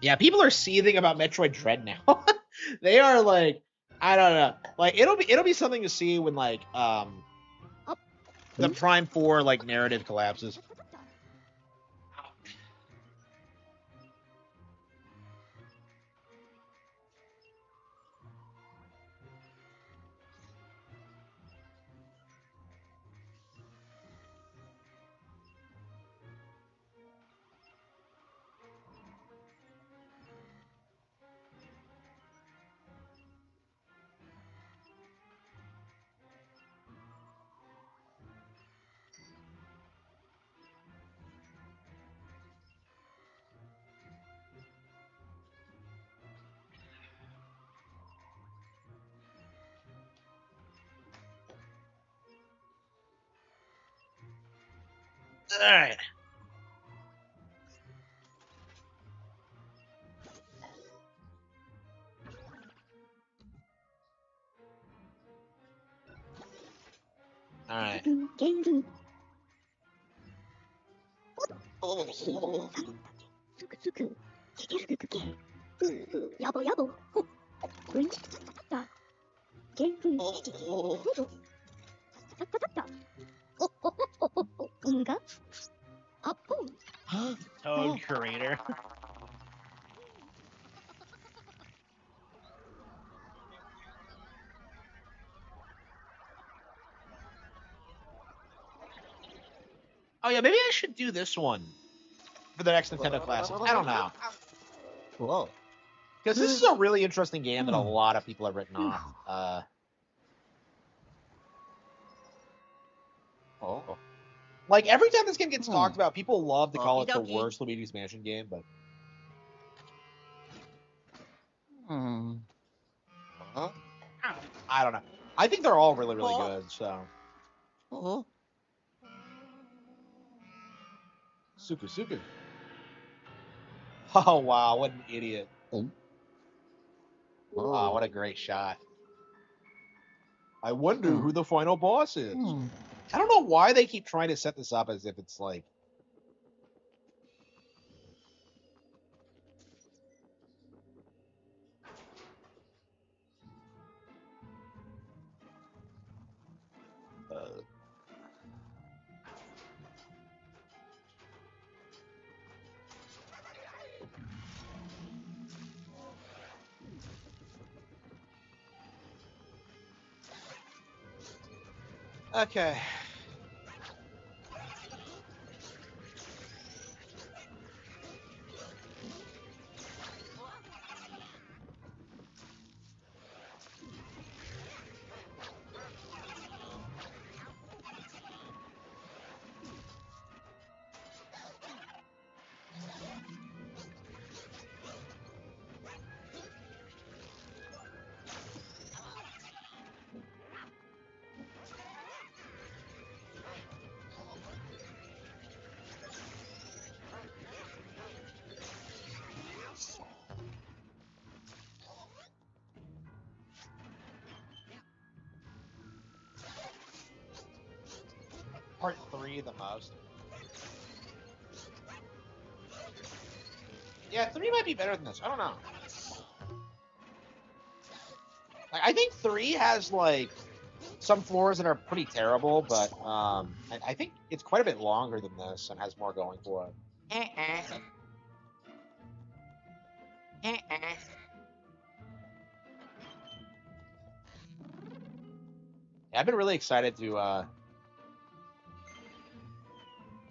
Yeah, people are seething about Metroid Dread now. They are like, I don't know. Like it'll be something to see when like the Prime 4 like narrative collapses. All right. All right. Toad creator. Oh yeah, maybe I should do this one for the next Nintendo Classics. I don't know. Whoa. Because this is a really interesting game that a lot of people have written off. Oh. Like every time this game gets talked about, people love to call it the Okie dokie. worst Luigi's Mansion game, but Huh? I don't know. I think they're all really, really Oh. good. So Oh. Suku Suku. Oh wow, what an idiot! Oh. Oh, what a great shot. I wonder who the final boss is. Hmm. I don't know why they keep trying to set this up as if it's like. Okay. Part 3 the most. Yeah, 3 might be better than this. I don't know. Like, I think 3 has like some floors that are pretty terrible, but I think it's quite a bit longer than this and has more going for it. Yeah, I've been really excited to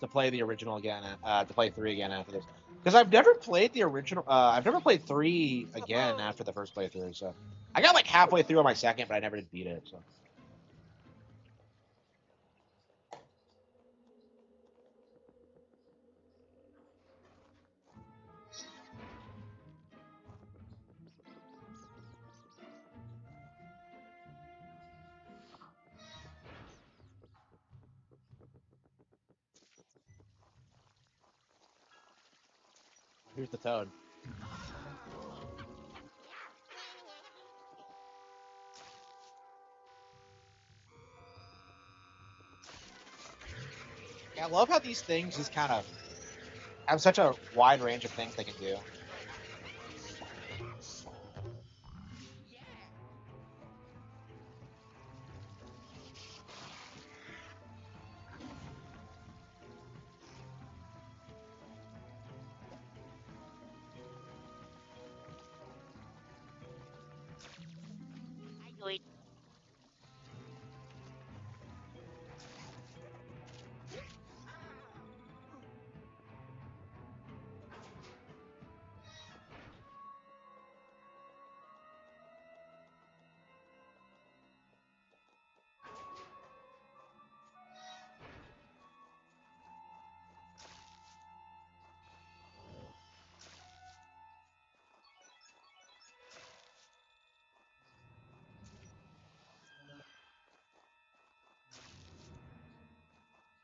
play the original again, to play 3 again after this, because I've never played the original. I've never played 3 again after the first playthrough. So I got like halfway through on my second, but I never did beat it. So. Here's the toad. Yeah, I love how these things just kind of have such a wide range of things they can do.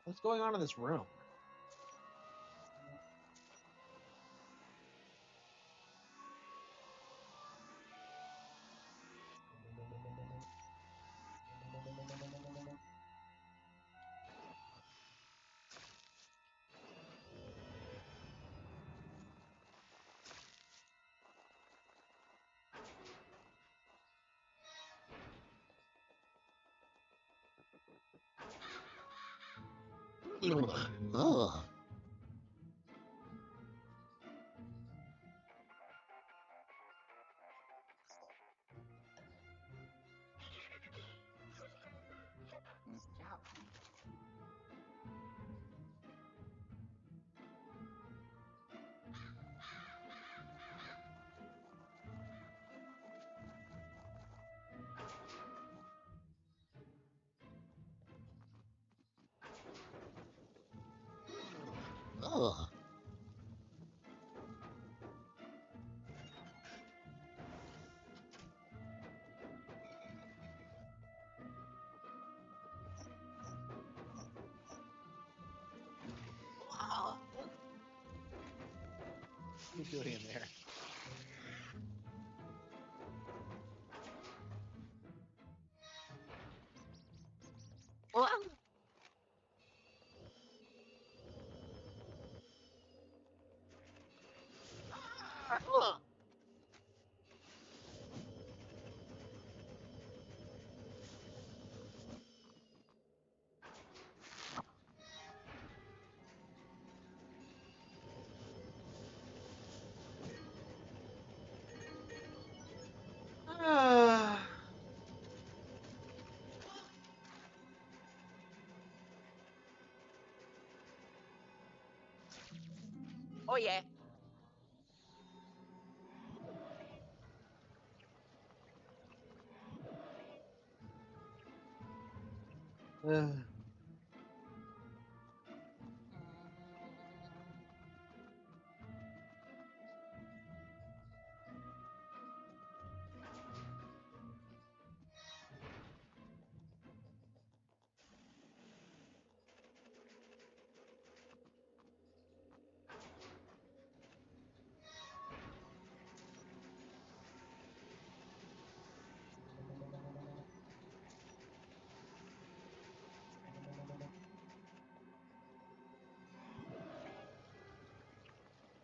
What's going on in this room? Oh. Oh. Who's doing in there? Oh yeah.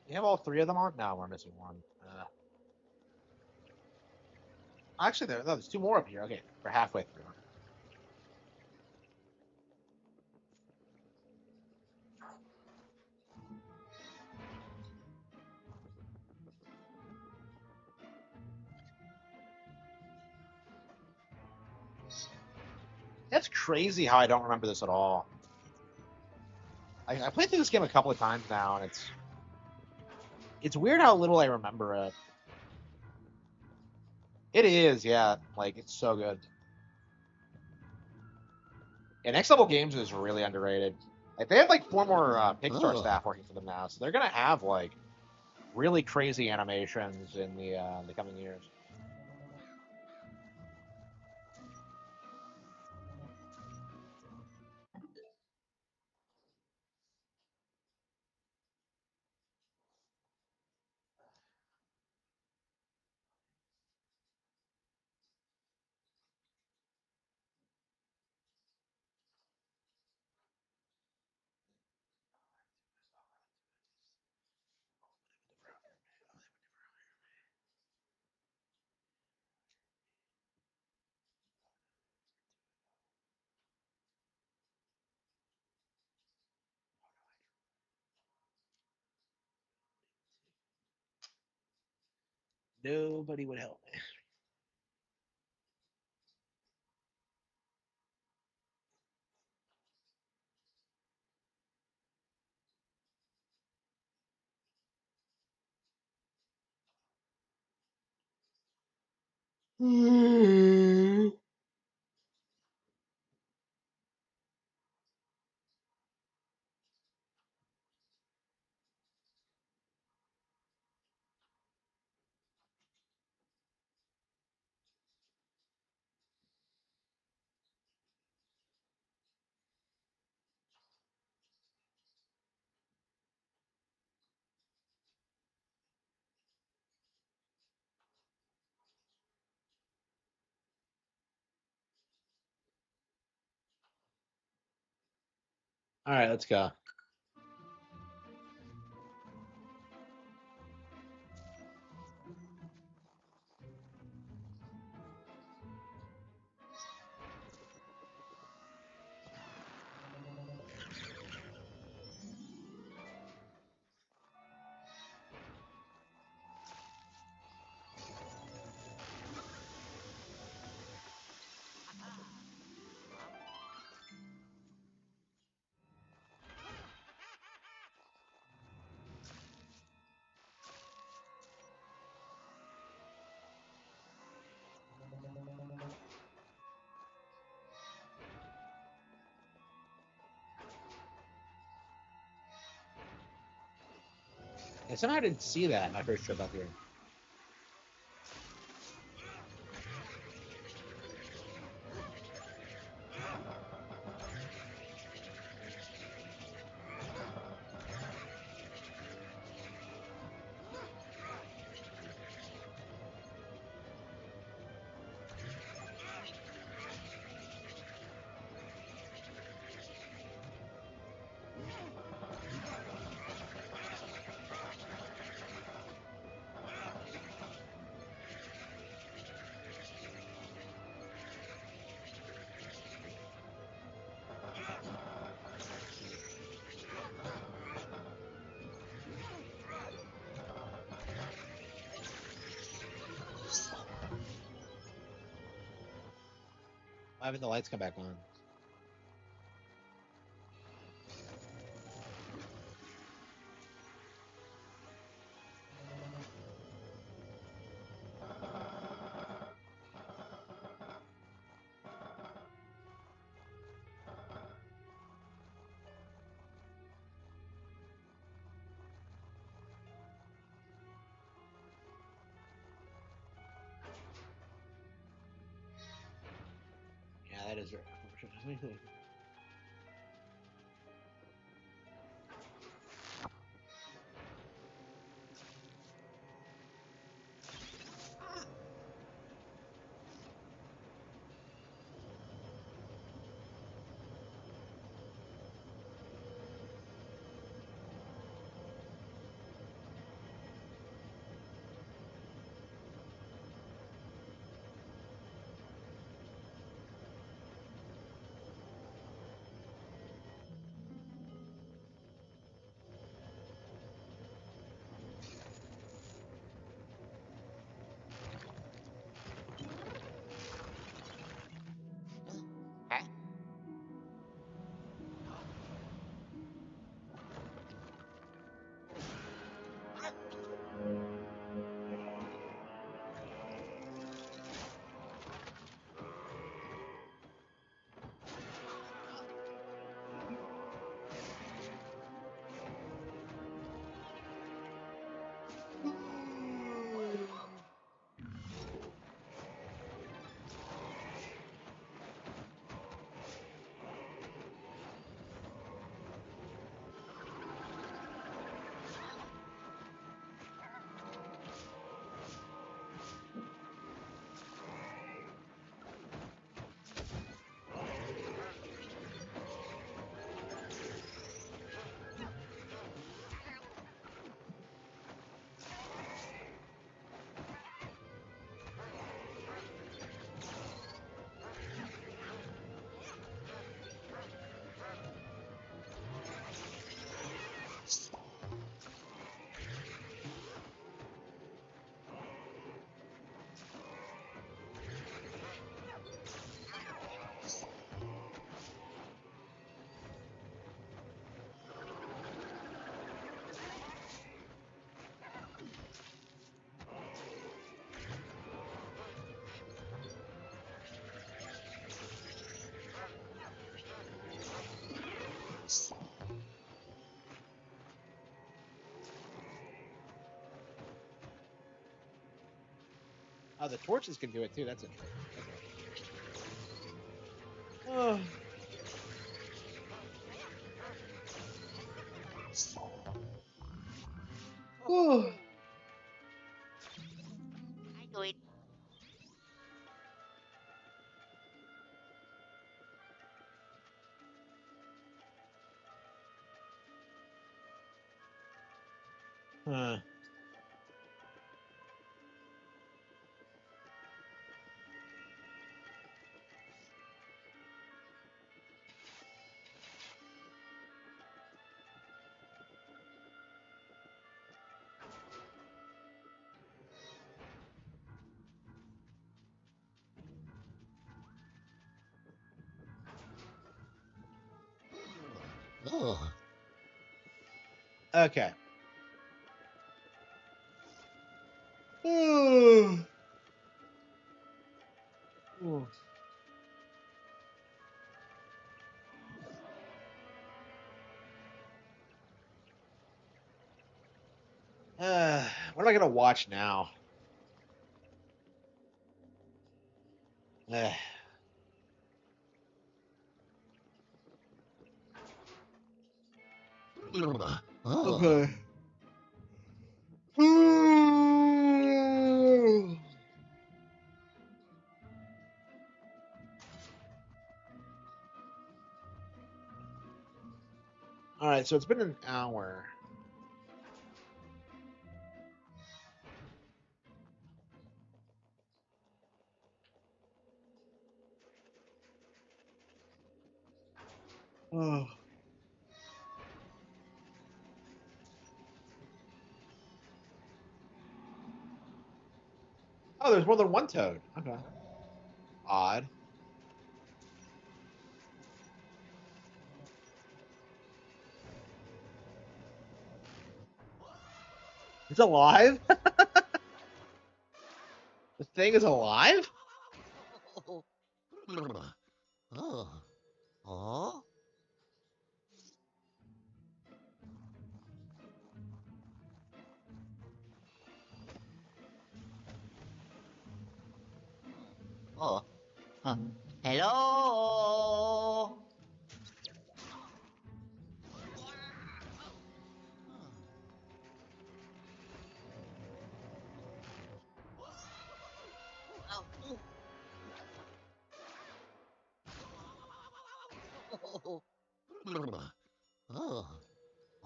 You have all three of them on? No, we're missing one. Actually, there's two more up here. Okay, we're halfway through. That's crazy how I don't remember this at all. I played through this game a couple of times now, and it's weird how little I remember it. It is, yeah. Like it's so good. And Next Level Games is really underrated. Like they have like four more Pixar Oh. staff working for them now, so they're gonna have like really crazy animations in the coming years. Nobody would help me. All right, let's go. And somehow I didn't see that my first trip up here. Why haven't the lights come back on? That is unfortunate. Huh? Oh, the torches can do it too. That's interesting. Okay. Oh. I do it. Huh. Oh. Okay. Ooh. Ooh. What am I gonna watch now? Uh, Oh. okay. All right, so it's been an hour. Oh. Oh, there's more than one toad. Okay. Odd. It's alive? The thing is alive? Oh. Oh. Oh. Oh. Huh. Hello. Oh.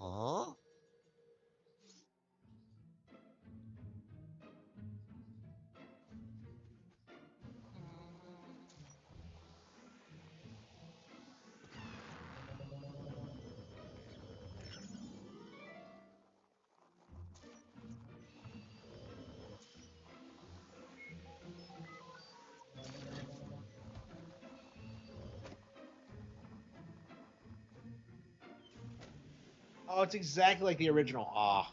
Oh. Oh, it's exactly like the original. Ah.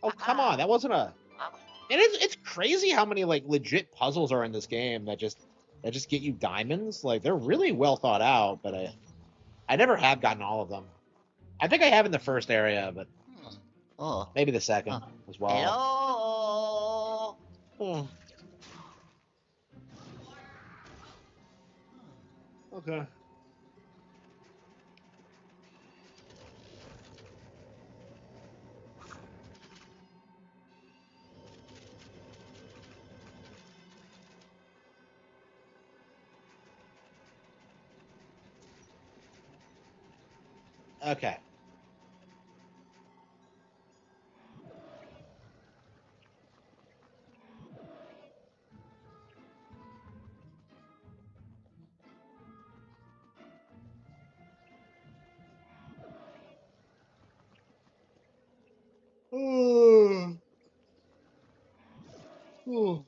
Oh, come on. That wasn't a. And it's crazy how many like legit puzzles are in this game that just get you diamonds. Like they're really well thought out, but I never have gotten all of them. I think I have in the first area, but Oh. maybe the second as well. Hello. Hmm. Okay. Okay. Ooh. Ooh.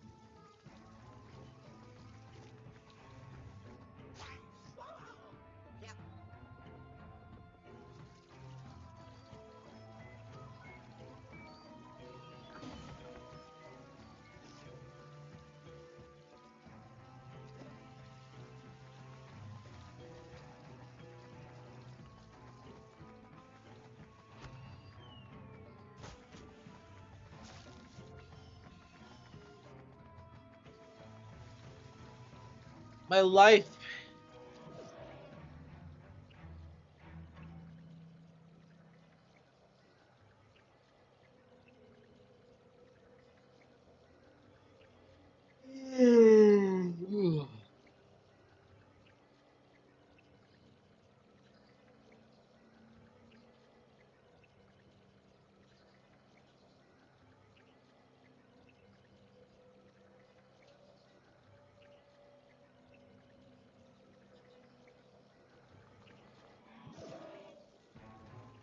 My life.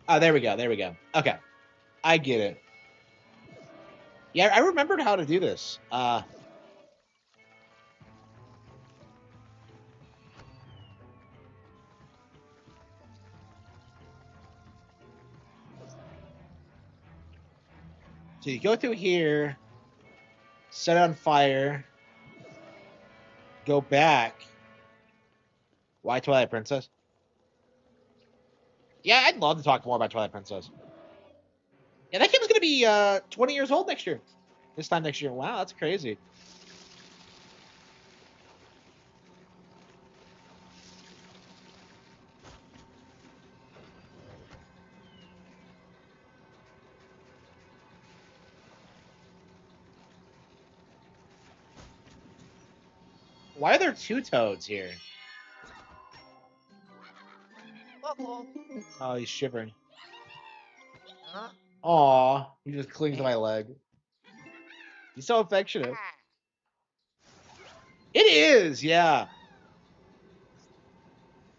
Oh, there we go. There we go. Okay. I get it. Yeah, I remembered how to do this. So you go through here, set on fire, go back. Why Twilight Princess? Yeah, I'd love to talk more about Twilight Princess. Yeah, that game's gonna be 20 years old next year. This time next year. Wow, that's crazy. Why are there two toads here? Uh-oh. Oh, he's shivering. Huh? Aw, he just clings to Hey. my leg. He's so affectionate. Ah. It is, yeah.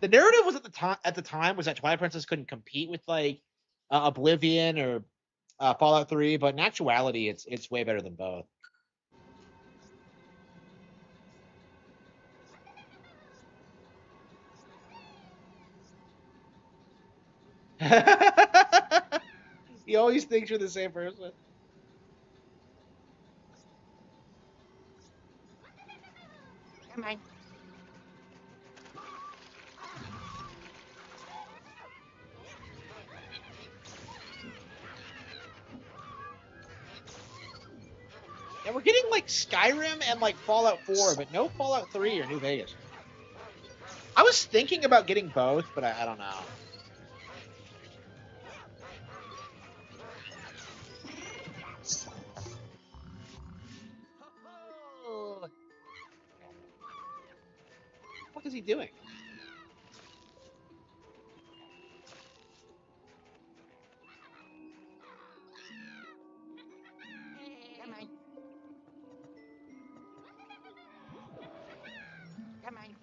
The narrative was at the time was that Twilight Princess couldn't compete with like Oblivion or Fallout 3, but in actuality, it's way better than both. He always thinks you're the same person. Come on. Yeah, we're getting like Skyrim and like Fallout 4, but no Fallout 3 or New Vegas. I was thinking about getting both, but I don't know. Oh. What is he doing? Come on. Come on.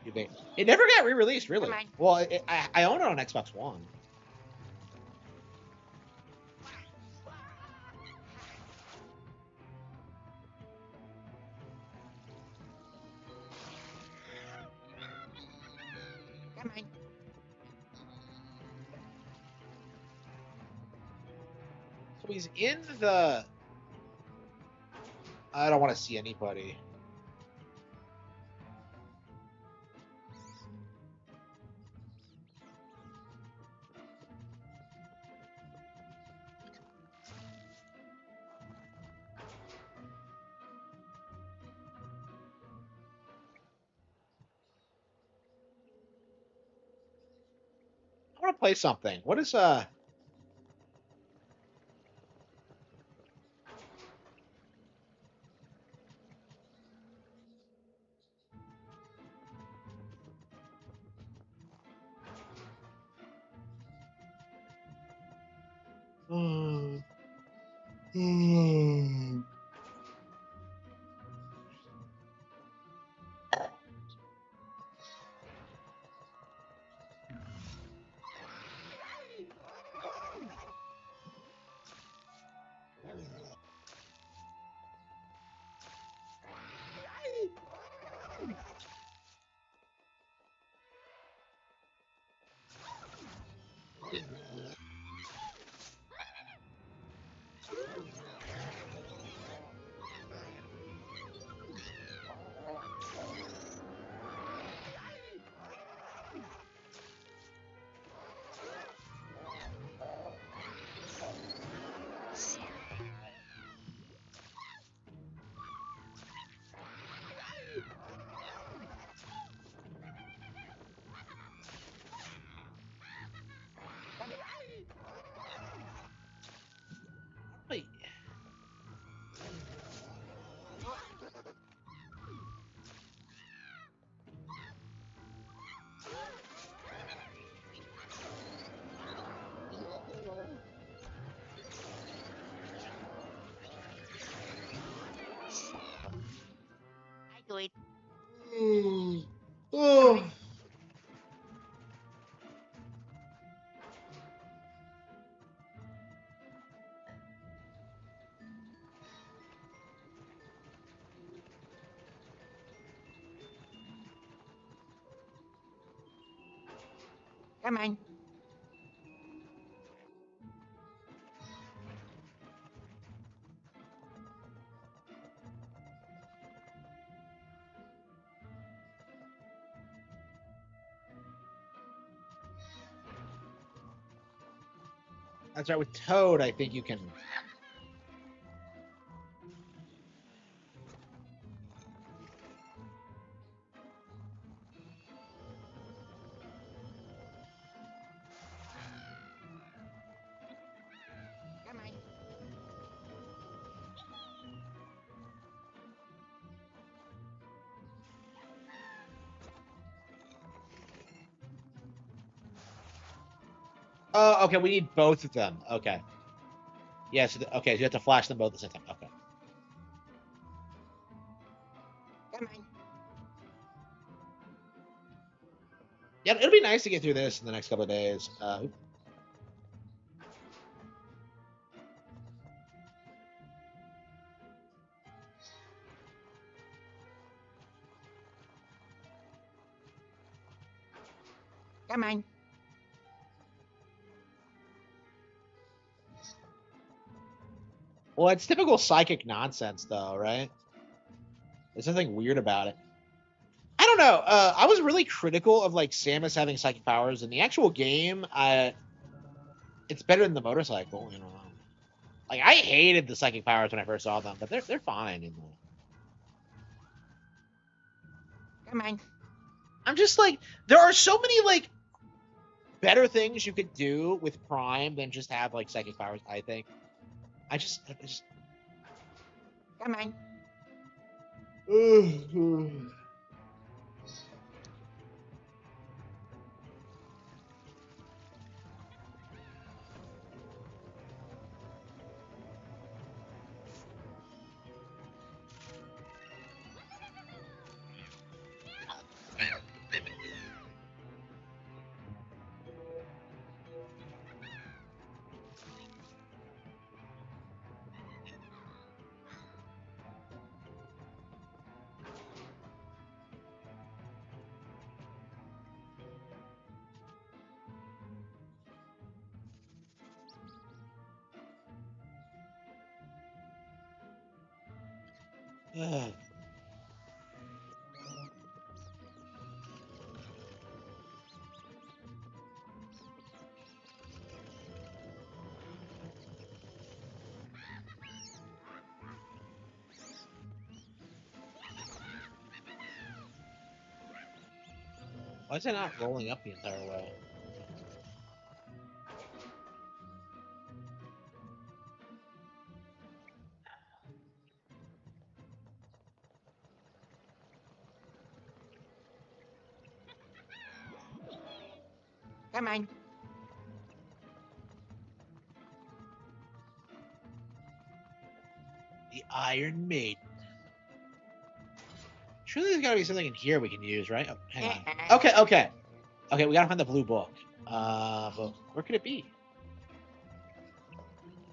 You think it never got re-released, really? Come on. Well, I own it on Xbox One. Come on. So he's in the. I don't want to see anybody. I want to play something. What is wait? I do it. Oh. Come on. That's right. With Toad, I think you can. Come on. Oh, okay. We need both of them. Okay. Yes. Okay. So you have to flash them both at the same time. Okay. Come on. Yeah, it'll be nice to get through this in the next couple of days. Come on. Well, it's typical psychic nonsense, though, right? There's nothing weird about it. I don't know. I was really critical of like Samus having psychic powers in the actual game. It's better than the motorcycle. You know, like I hated the psychic powers when I first saw them, but they're fine in the. Come on. I'm just like there are so many like better things you could do with Prime than just have like psychic powers. I think. I just. Come on. Why is it not rolling up the entire way? Come on. The Iron Maiden. Surely there's got to be something in here we can use, right? Oh, hang on. Okay. We gotta find the blue book. But where could it be?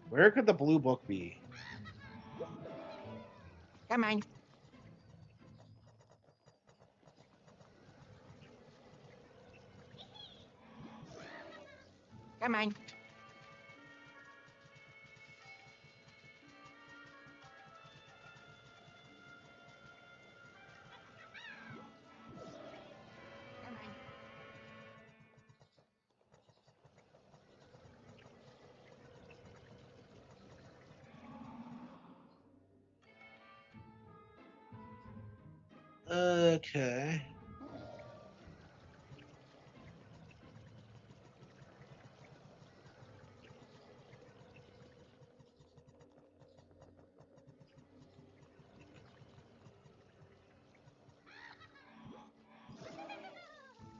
Where could the blue book be? Come on. Come on. Okay.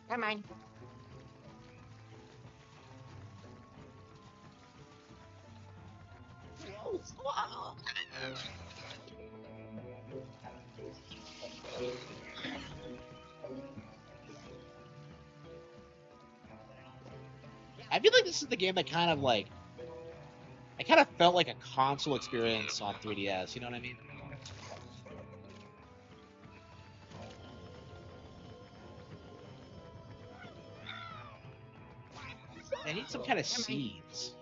Come on. I feel like this is the game that kind of like I kind of felt like a console experience on 3DS. You know what I mean? I need some kind of seeds.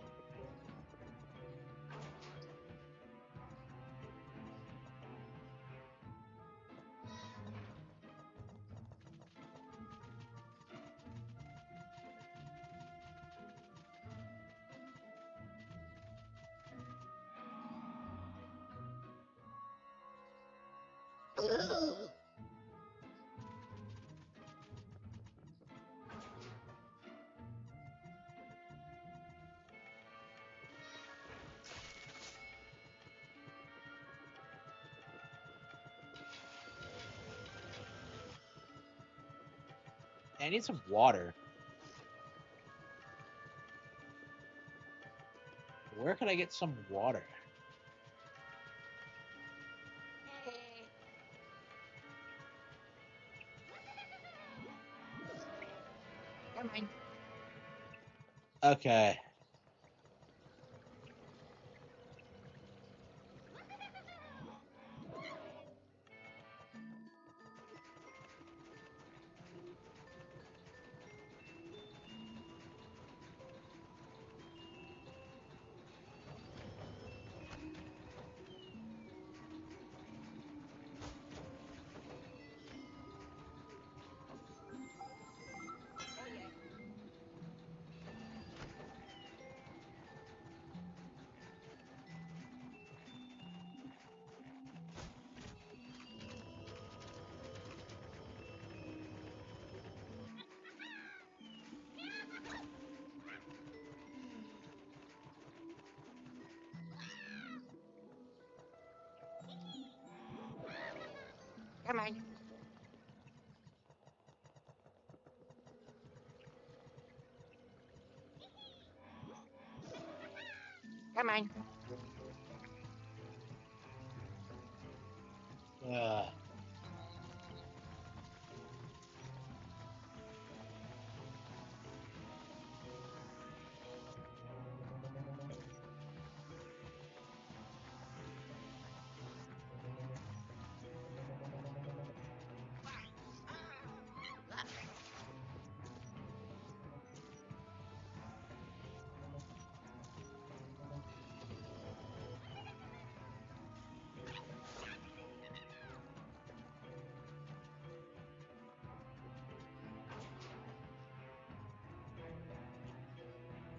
I need some water. Where can I get some water? Come on. Okay. Come on. Come on. Ugh.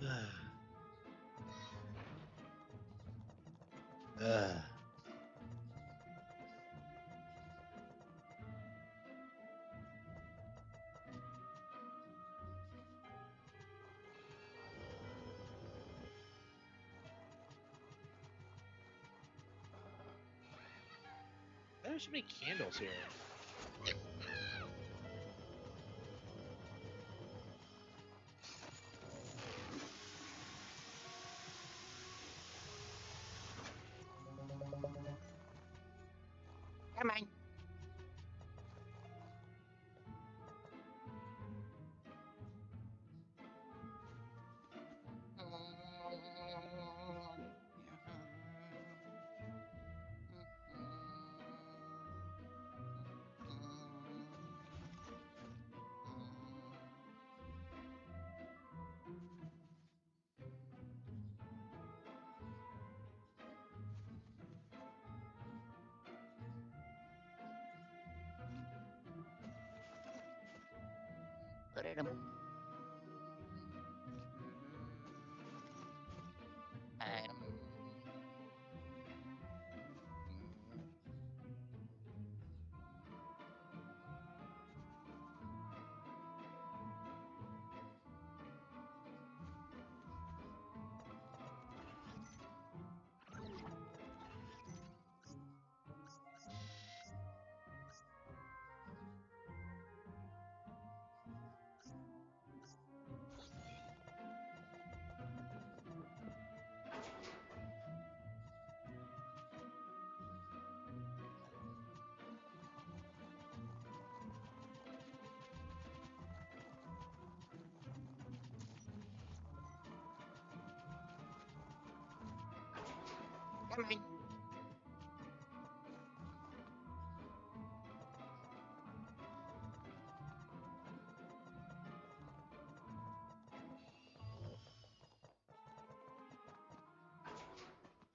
Ugh. Ugh. There's so many candles here. Come on. Put it Come on.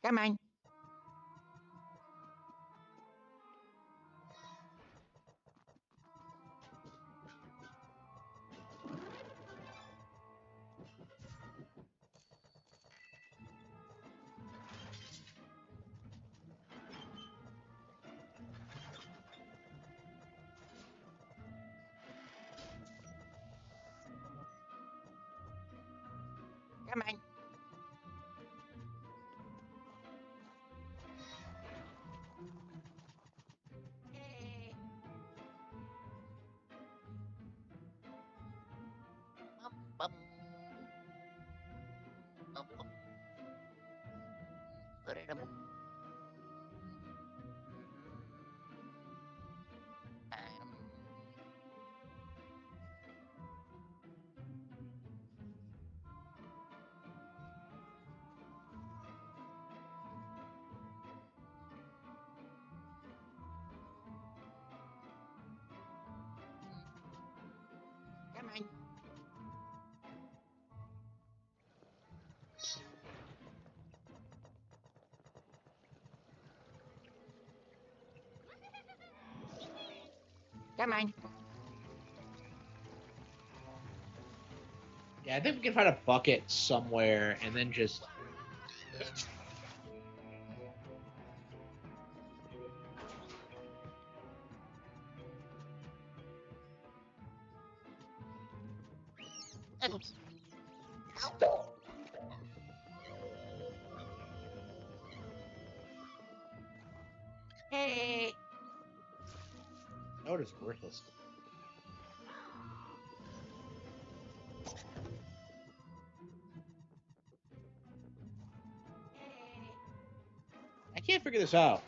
Come on. Come on. Hey. Bum, bum. Put it Come on. Come on. Yeah, I think we can find a bucket somewhere and then just. Oops. Hey. Oh, it is worthless. I can't figure this out.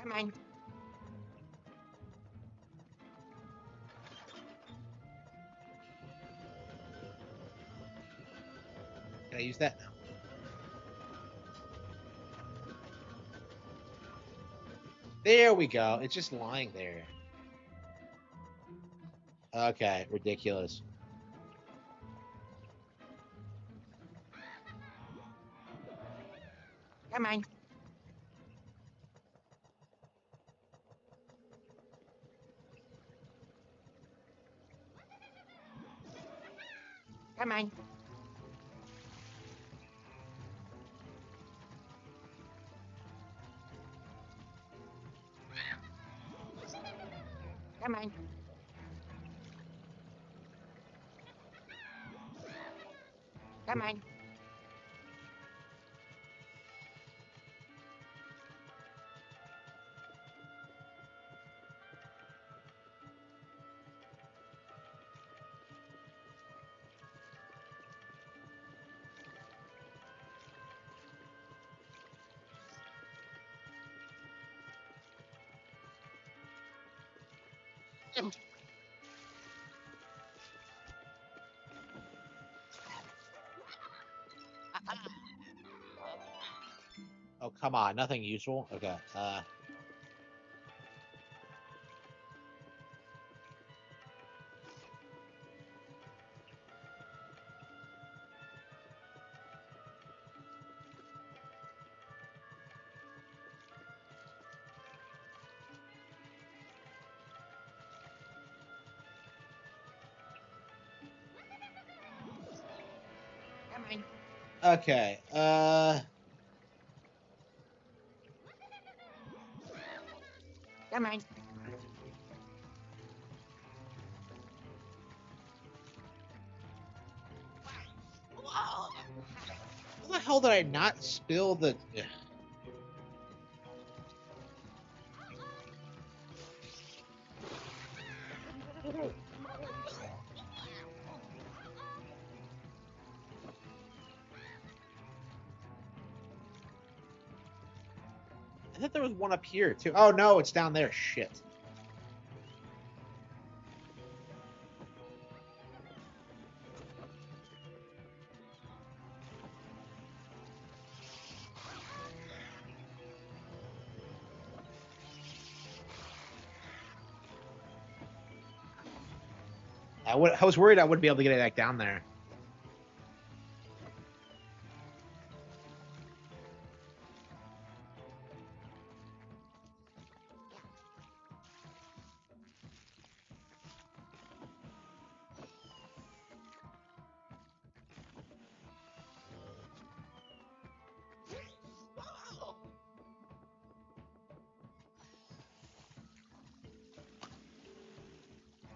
Come on. Can I use that now? There we go. It's just lying there. Okay, ridiculous. Come on. Come on. Come on. Come on. Oh, come on. Nothing useful? Okay. Come on. Okay. Come on. Whoa. How the hell did I not spill the... I thought there was one up here, too. Oh, no, it's down there. Shit. I was worried I wouldn't be able to get it back down there. Whoa.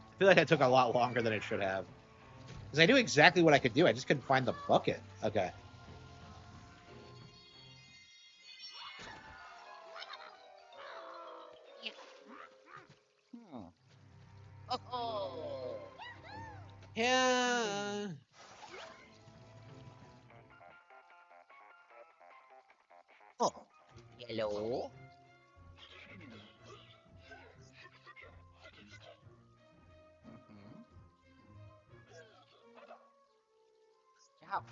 I feel like that took a lot longer than it should have. Because I knew exactly what I could do. I just couldn't find the bucket. Okay. Yeah. Oh. Yeah. Oh. Hello. Ciao.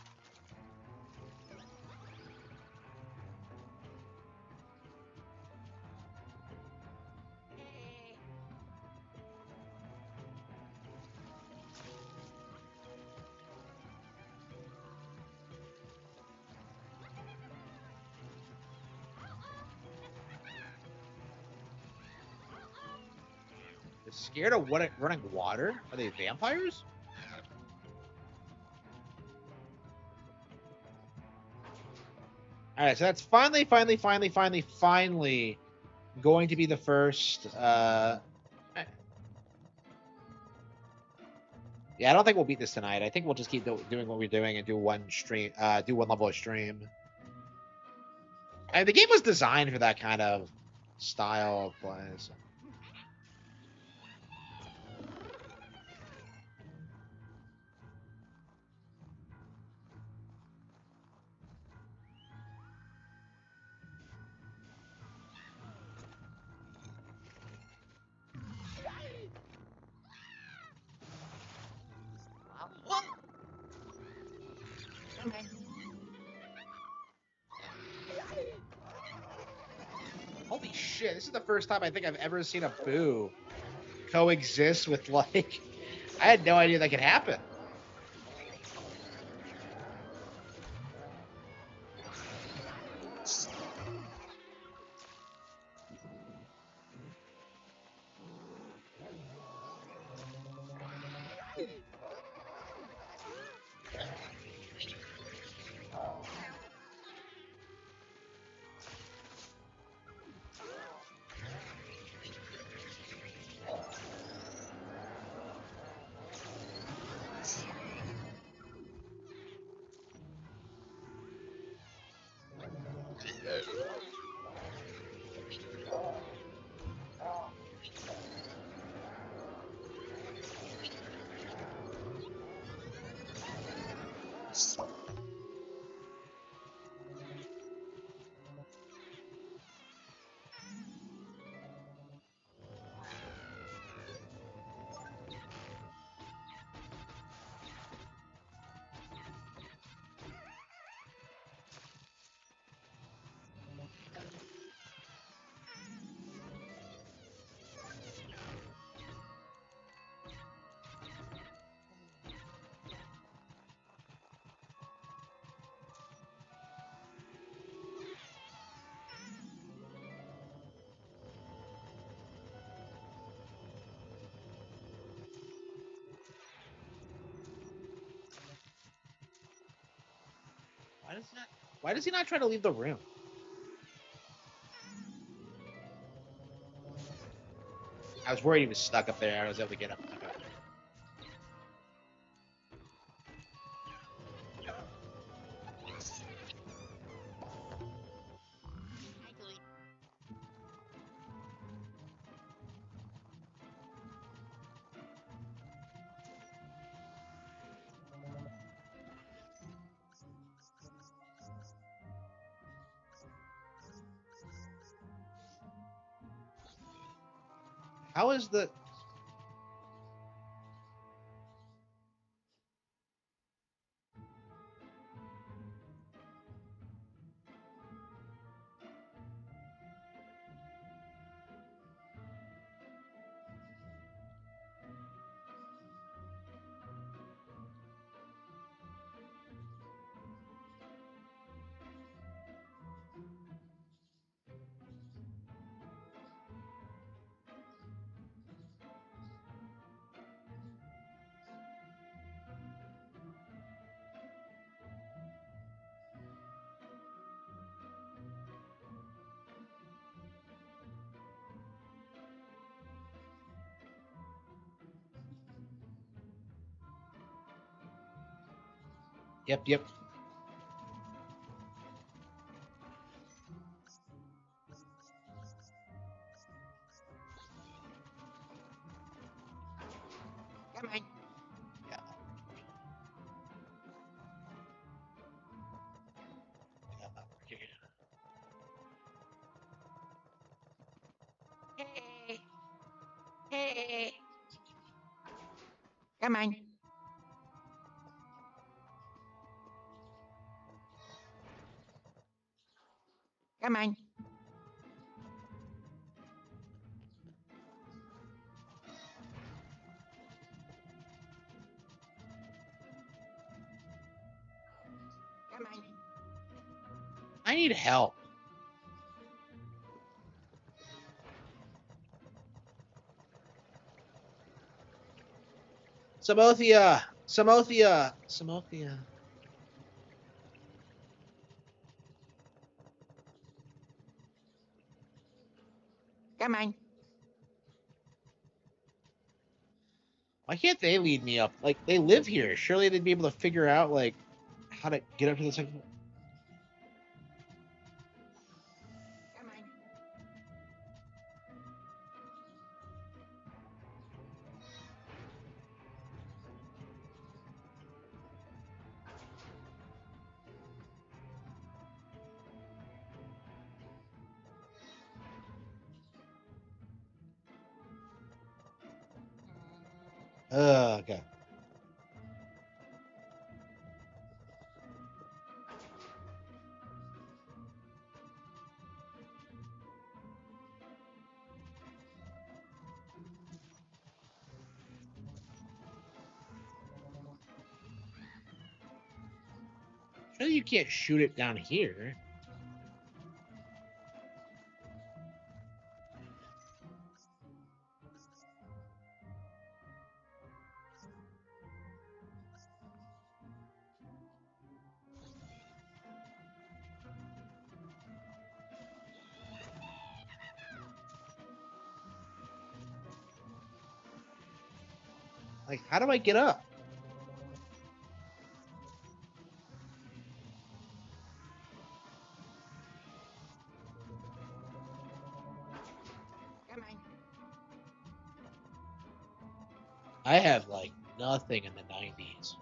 They're scared of what? Running water? Are they vampires? All right, so that's finally going to be the first. Yeah, I don't think we'll beat this tonight. I think we'll just keep doing what we're doing and do one stream, do one level of stream. The game was designed for that kind of style of play. So. Come on. Holy shit! This is the first time I think I've ever seen a boo coexist with like. I had no idea that could happen. Why does he not try to leave the room? I was worried he was stuck up there. I was able to get up. Okay. How is the? Yep. Come on. Yeah. Hey. Hey. Come on. Come on. Come on. I need help. Samothea. Come on. Why can't they lead me up? Like, they live here. Surely they'd be able to figure out, like, how to get up to the second. Come on. Okay. Surely you can't shoot it down here. Like, how do I get up? Come on. I have, like, nothing in the 90s.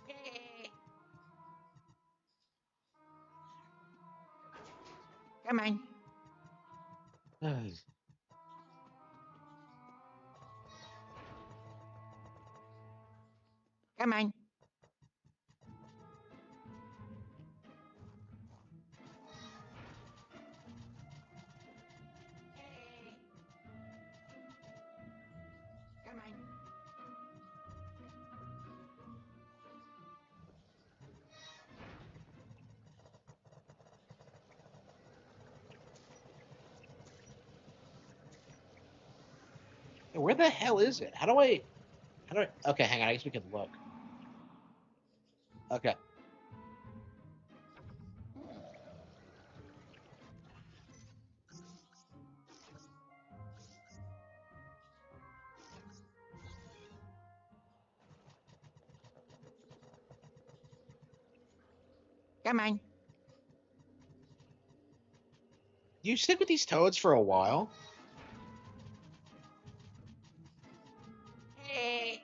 Hey. Come on. Come on. Hey. Come on. Where the hell is it? Okay, hang on. I guess we can look. Okay. Come on. You stick with these toads for a while? Hey.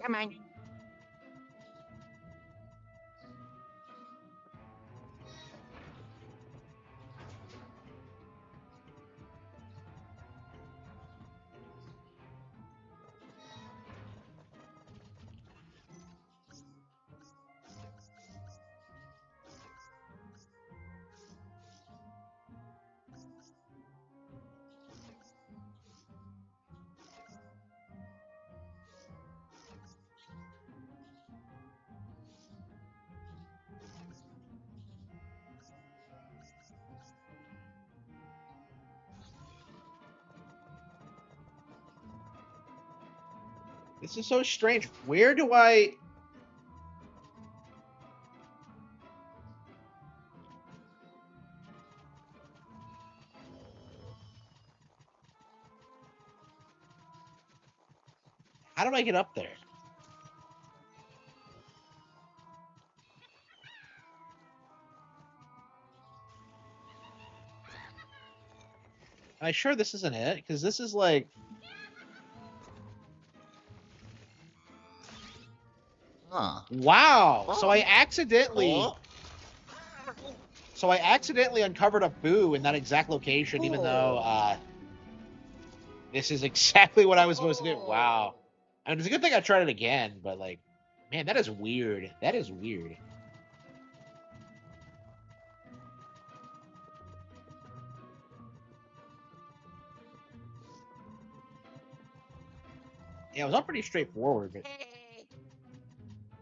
Come on. This is so strange. Where do I... How do I get up there? Am I sure this isn't it? Because this is like... Huh. Wow! So I accidentally... Oh. So I accidentally uncovered a boo in that exact location, even though this is exactly what I was supposed to do. Wow. I mean, it's a good thing I tried it again, but like, man, that is weird. That is weird. Yeah, it was all pretty straightforward, but Hey.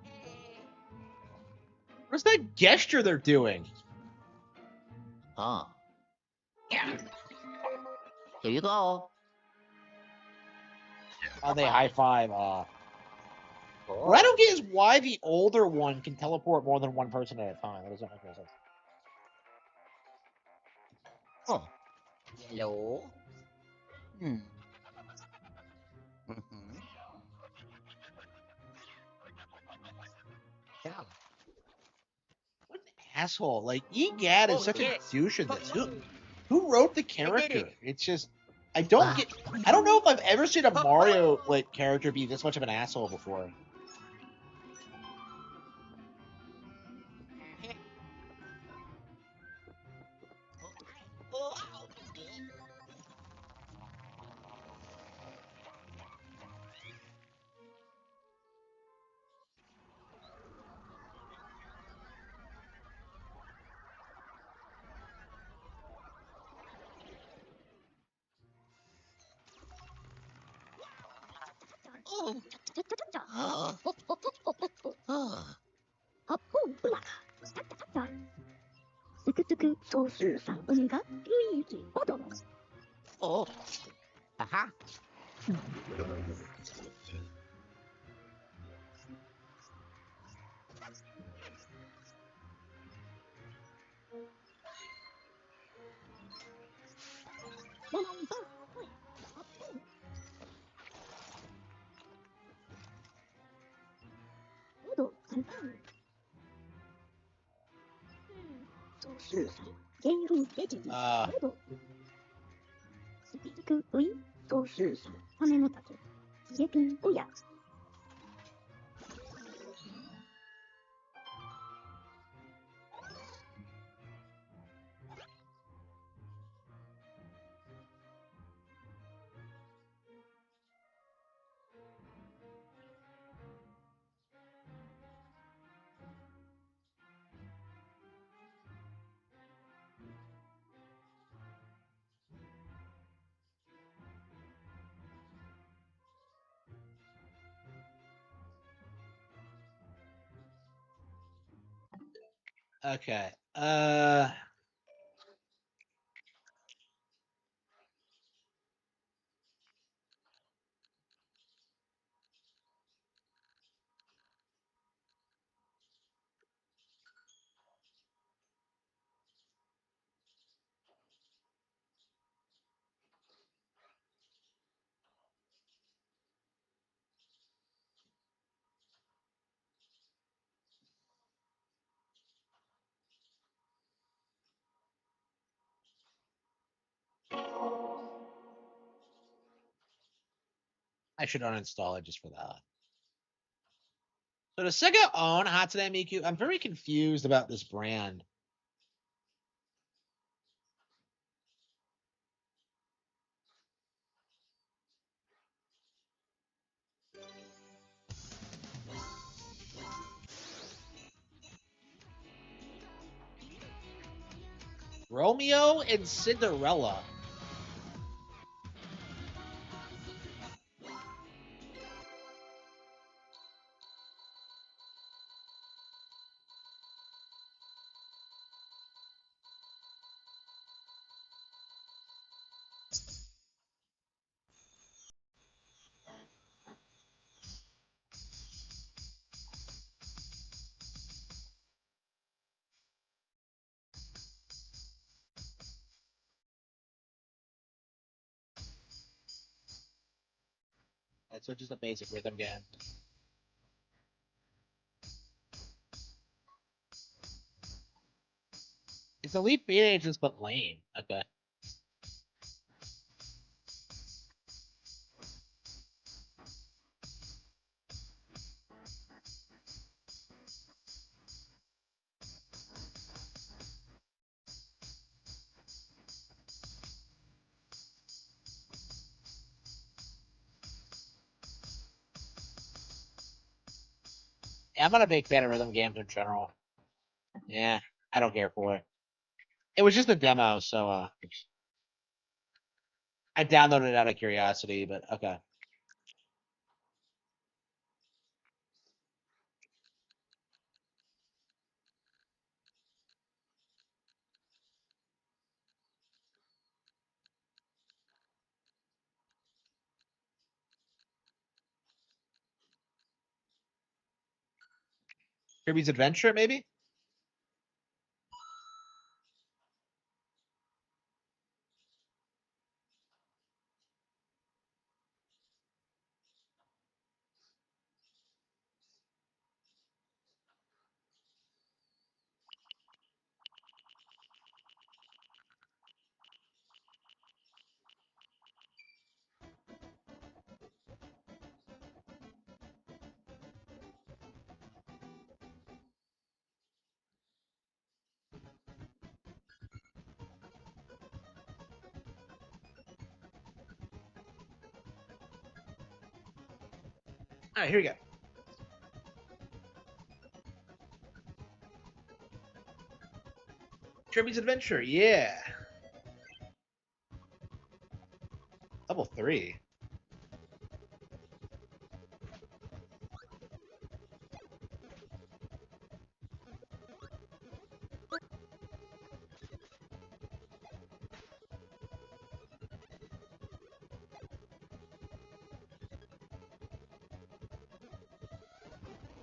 Hey. what's that gesture they're doing? Huh. Yeah. Here you go. Oh, they high five. What I Oh. don't get is why the older one can teleport more than one person at a time. That doesn't make any sense. Oh. Yellow. Hmm. Mm-hmm. Yeah. What an asshole! Like Egad is Oh, such a yes. douche in this. Who wrote the I did character? it. It's just I don't Wow. get. I don't know if I've ever seen a Mario like character be this much of an asshole before. Oh. Oh. Oh. Oh. すくすくソースさんがいいほど Oh. Aha. Okay. I should uninstall it just for that. So does Sega own Hatsune Miku? I'm very confused about this brand. Romeo and Cinderella. So just a basic rhythm game. It's Elite Beat Agents, but lame. Okay. Yeah, I'm not a big fan of rhythm games in general. Yeah, I don't care for it. It was just a demo, so I downloaded it out of curiosity, but okay. Kirby's Adventure, maybe? All right, here we go. Kirby's Adventure, yeah. Level 3.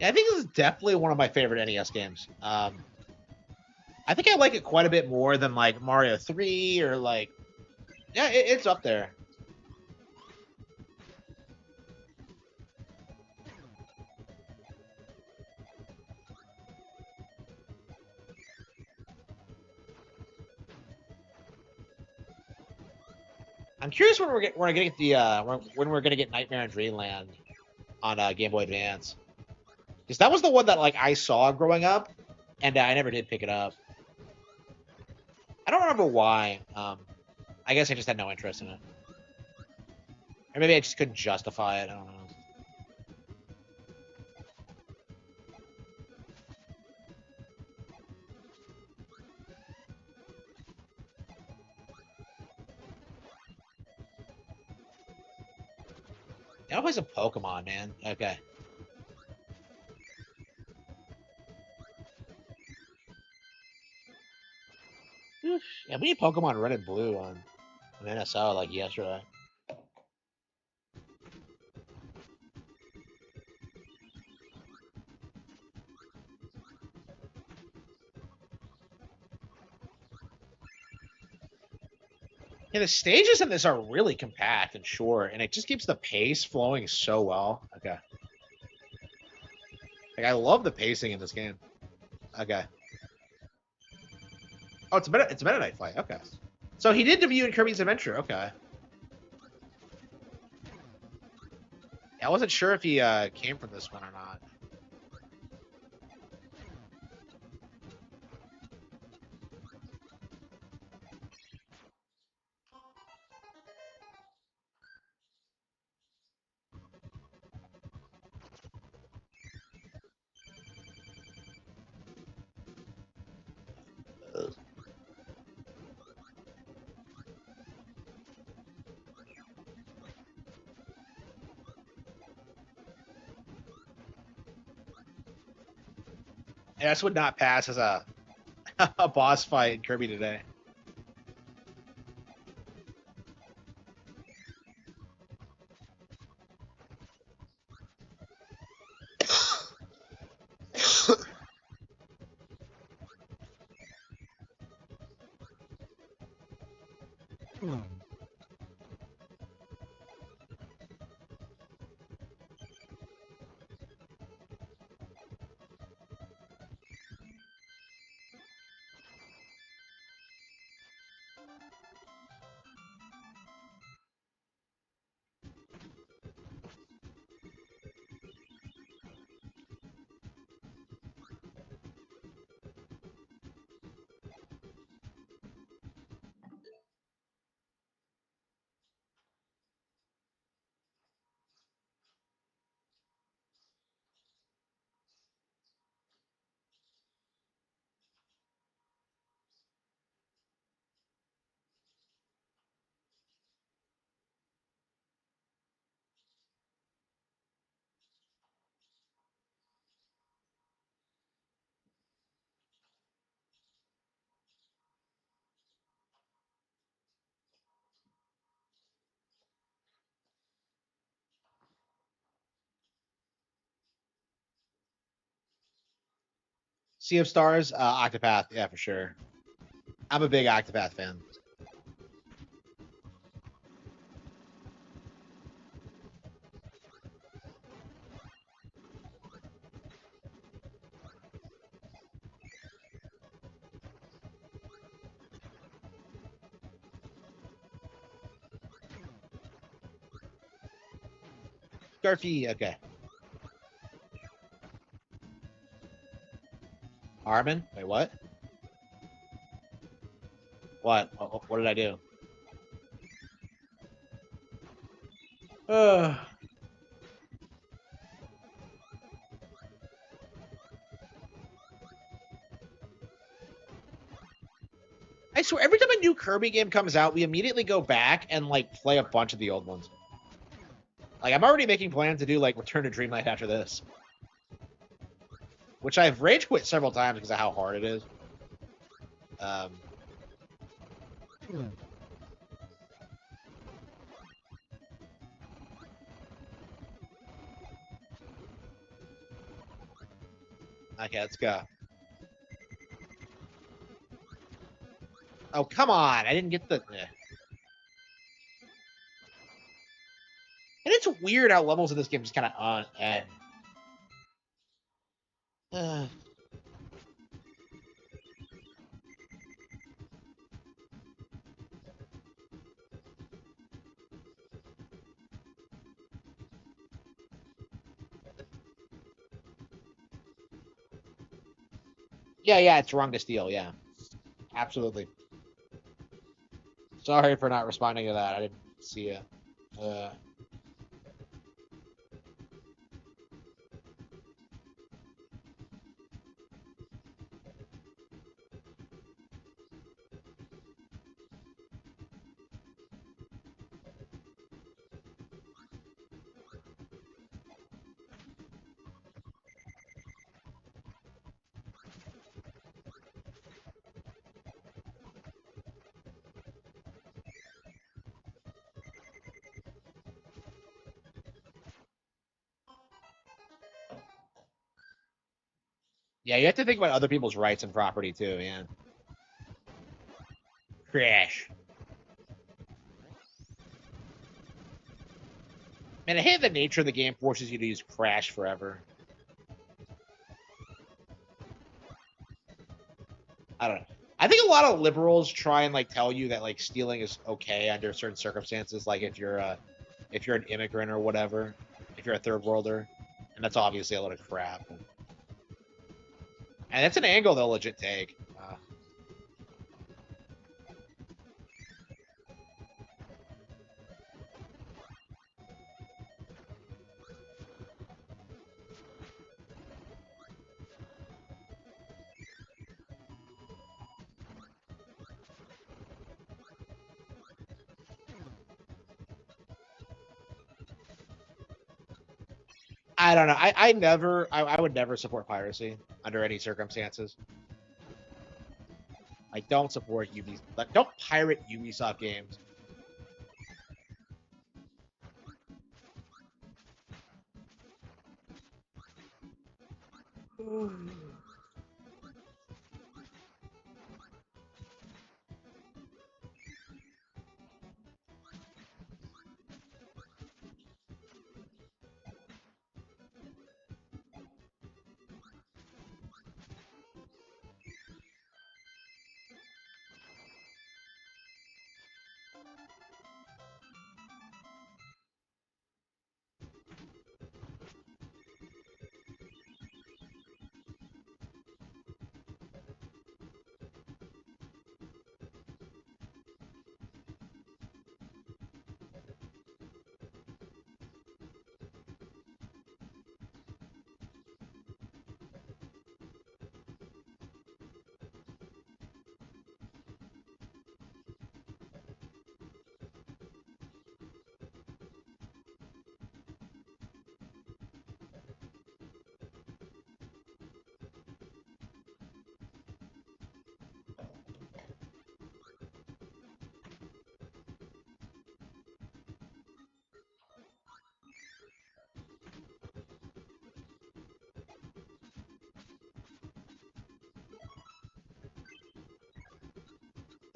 Yeah, I think this is definitely one of my favorite NES games. I think I like it quite a bit more than like Mario 3 or like, yeah, it's up there. I'm curious when we're gonna get the when we're gonna get Nightmare in Dreamland on Game Boy Advance, because that was the one that like I saw growing up, and I never did pick it up. I don't remember why. I guess I just had no interest in it, or maybe I just couldn't justify it. I don't know. I want to play some Pokemon, man. Okay. Yeah, we need Pokemon Red and Blue on NSO like yesterday. Yeah, the stages in this are really compact and short, and it just keeps the pace flowing so well. Okay. Like I love the pacing in this game. Okay. Oh, it's a Meta Knight fight. Okay. So he did debut in Kirby's Adventure. Okay. Yeah, I wasn't sure if he came from this one or not. Yeah, this would not pass as a a boss fight in Kirby today. Sea of Stars, Octopath, yeah, for sure. I'm a big Octopath fan. Scarfy, okay. Harman? Wait, what? What? What did I do? Uh, I swear, every time a new Kirby game comes out, we immediately go back and like play a bunch of the old ones. Like I'm already making plans to do like Return to Dreamlight after this, which I've rage quit several times because of how hard it is. Um, okay, let's go. Oh come on! I didn't get the. And it's weird how levels in this game just kind of on end. Yeah, it's wrong to steal. Yeah, absolutely. Sorry for not responding to that. I didn't see it. Uh, yeah, you have to think about other people's rights and property too. Yeah. Crash. Man, I hate the nature of the game forces you to use Crash forever. I don't know. I think a lot of liberals try and like tell you that like stealing is okay under certain circumstances, like if you're an immigrant or whatever, if you're a third worlder, and that's obviously a lot of crap. And that's an angle they'll legit take. I don't know. I would never support piracy under any circumstances. I don't support Ubisoft. Like, don't pirate Ubisoft games.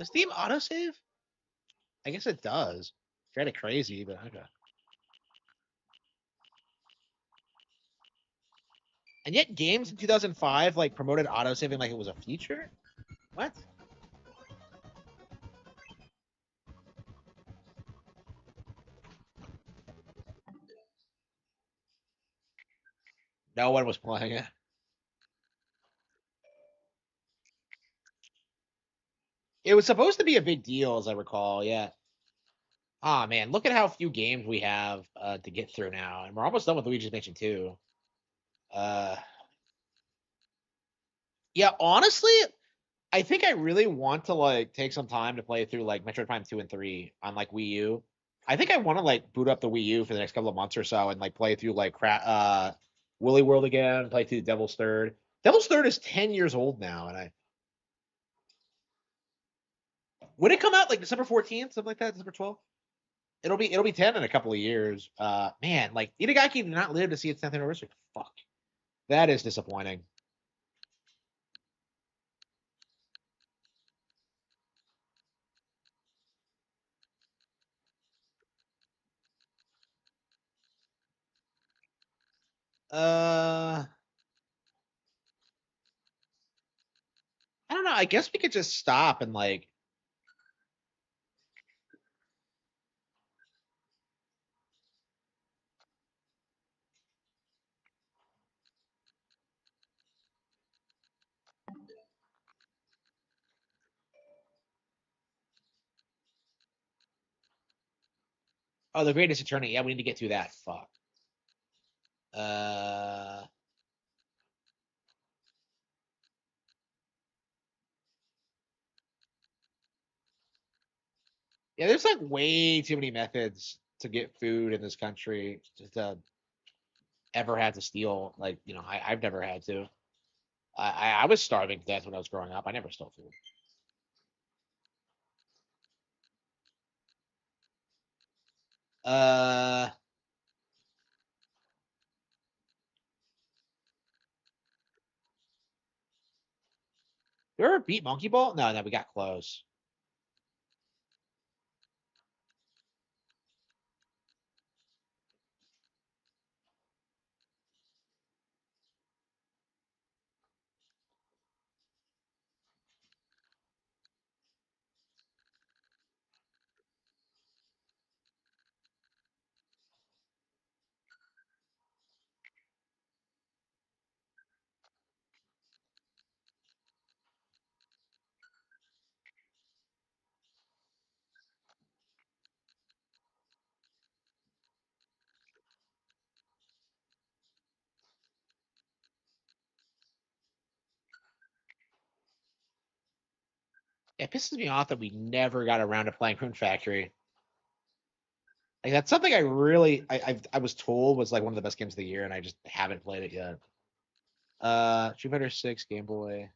Does Steam autosave? I guess it does. Kind of crazy, but okay. And yet, games in 2005 like promoted autosaving like it was a feature. What? No one was playing it. It was supposed to be a big deal, as I recall. Yeah. Ah, man, look at how few games we have to get through now, and we're almost done with Luigi's Mansion 2. Uh, yeah, honestly, I think I really want to like take some time to play through like Metroid Prime 2 and 3 on like Wii U. I think I want to like boot up the Wii U for the next couple of months or so and like play through like Woolly World again, play through Devil's Third. Devil's Third is 10 years old now, and I would it come out like December 14th, something like that, December 12th? It'll be 10 in a couple of years. Man, like Itagaki did not live to see its 10th anniversary. Fuck. That is disappointing. Uh I don't know. I guess we could just stop and like oh the greatest eternity. Yeah, we need to get through that. Fuck. Uh yeah, there's like way too many methods to get food in this country just to ever had to steal. Like, I've never had to. I was starving to death when I was growing up. I never stole food. Uh you ever beat Monkey Ball? No, no, we got close. It pisses me off that we never got around to playing Prune Factory. Like that's something I really I was told was like one of the best games of the year, and I just haven't played it yet. Street Fighter 6 Game Boy.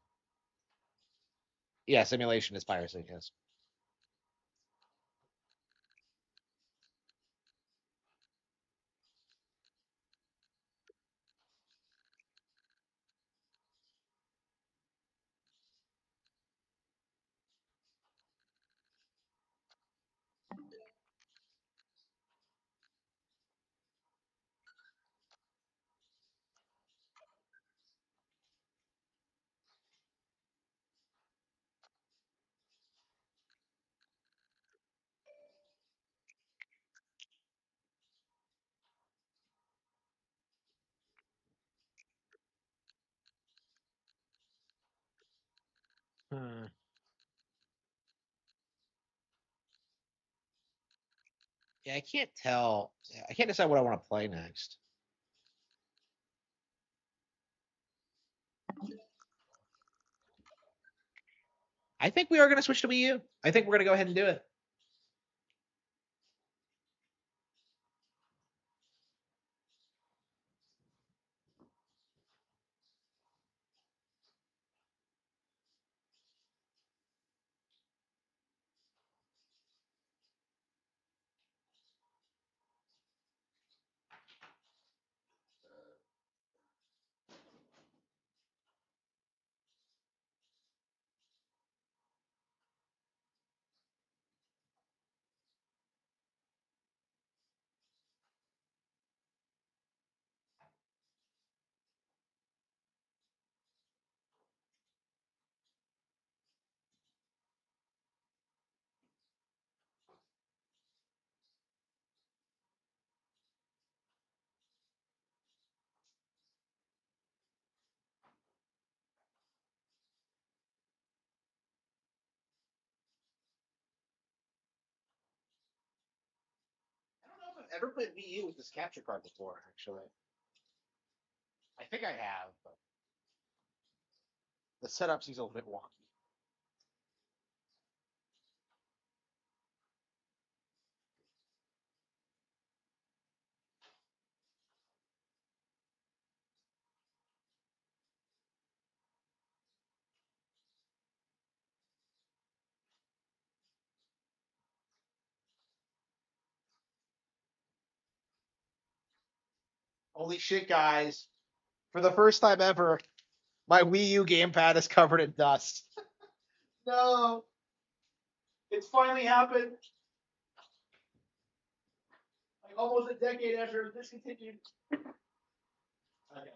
Yeah, simulation is piracy. Yes. Hmm. Yeah, I can't tell. I can't decide what I want to play next. I think we are going to switch to Wii U. I think we're going to go ahead and do it. ever played Wii U with this capture card before, actually. I think I have, but the setup seems a little bit wonky. Holy shit, guys. For the first time ever, my Wii U gamepad is covered in dust. No. It's finally happened. Like almost a decade after it was discontinued. Okay.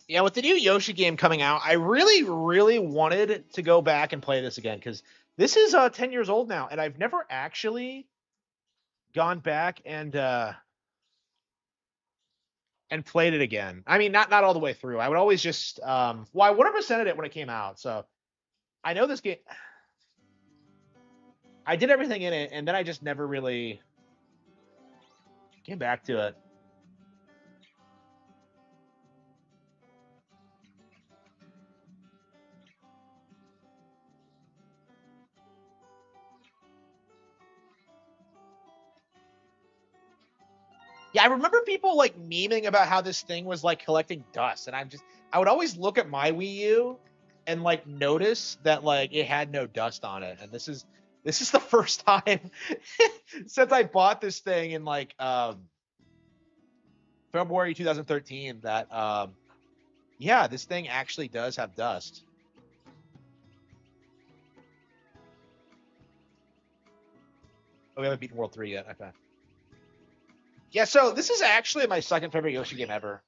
Yeah, with the new Yoshi game coming out, I really, really wanted to go back and play this again because this is 10 years old now, and I've never actually gone back and played it again. I mean, not all the way through. I would always just well, I would have presented it when it came out, so I know this game. I did everything in it, and then I just never really came back to it. Yeah, I remember people like memeing about how this thing was like collecting dust, and I would always look at my Wii U and like notice that like it had no dust on it, and this is the first time since I bought this thing in like February 2013 that yeah, this thing actually does have dust. Oh, we haven't beaten World 3 yet. Okay. Yeah, so this is actually my second favorite Yoshi game ever.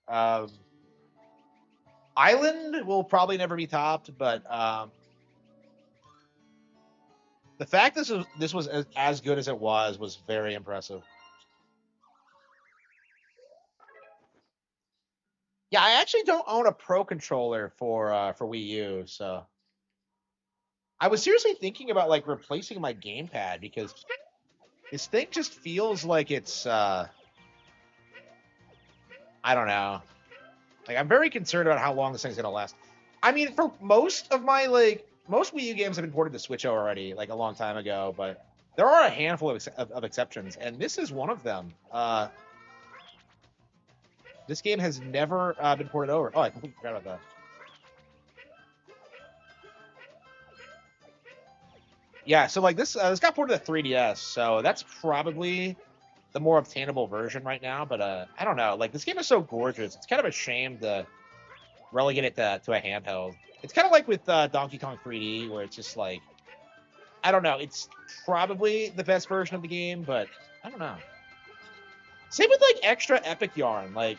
Island will probably never be topped, but the fact this was as good as it was very impressive. Yeah, I actually don't own a Pro controller for Wii U, so I was seriously thinking about like replacing my gamepad because this thing just feels like it's I don't know. Like I'm very concerned about how long this thing's gonna last. I mean, for most of my like most Wii U games have been ported to Switch already, like a long time ago, but there are a handful of exceptions, and this is one of them. This game has never been ported over. Oh, I completely forgot about that. Yeah, so like this got ported to 3DS, so that's probably the more obtainable version right now. But I don't know. Like this game is so gorgeous. It's kind of a shame to relegate it to a handheld. It's kind of like with Donkey Kong 3D, where it's just like I don't know. It's probably the best version of the game, but I don't know. Same with like Extra Epic Yarn. Like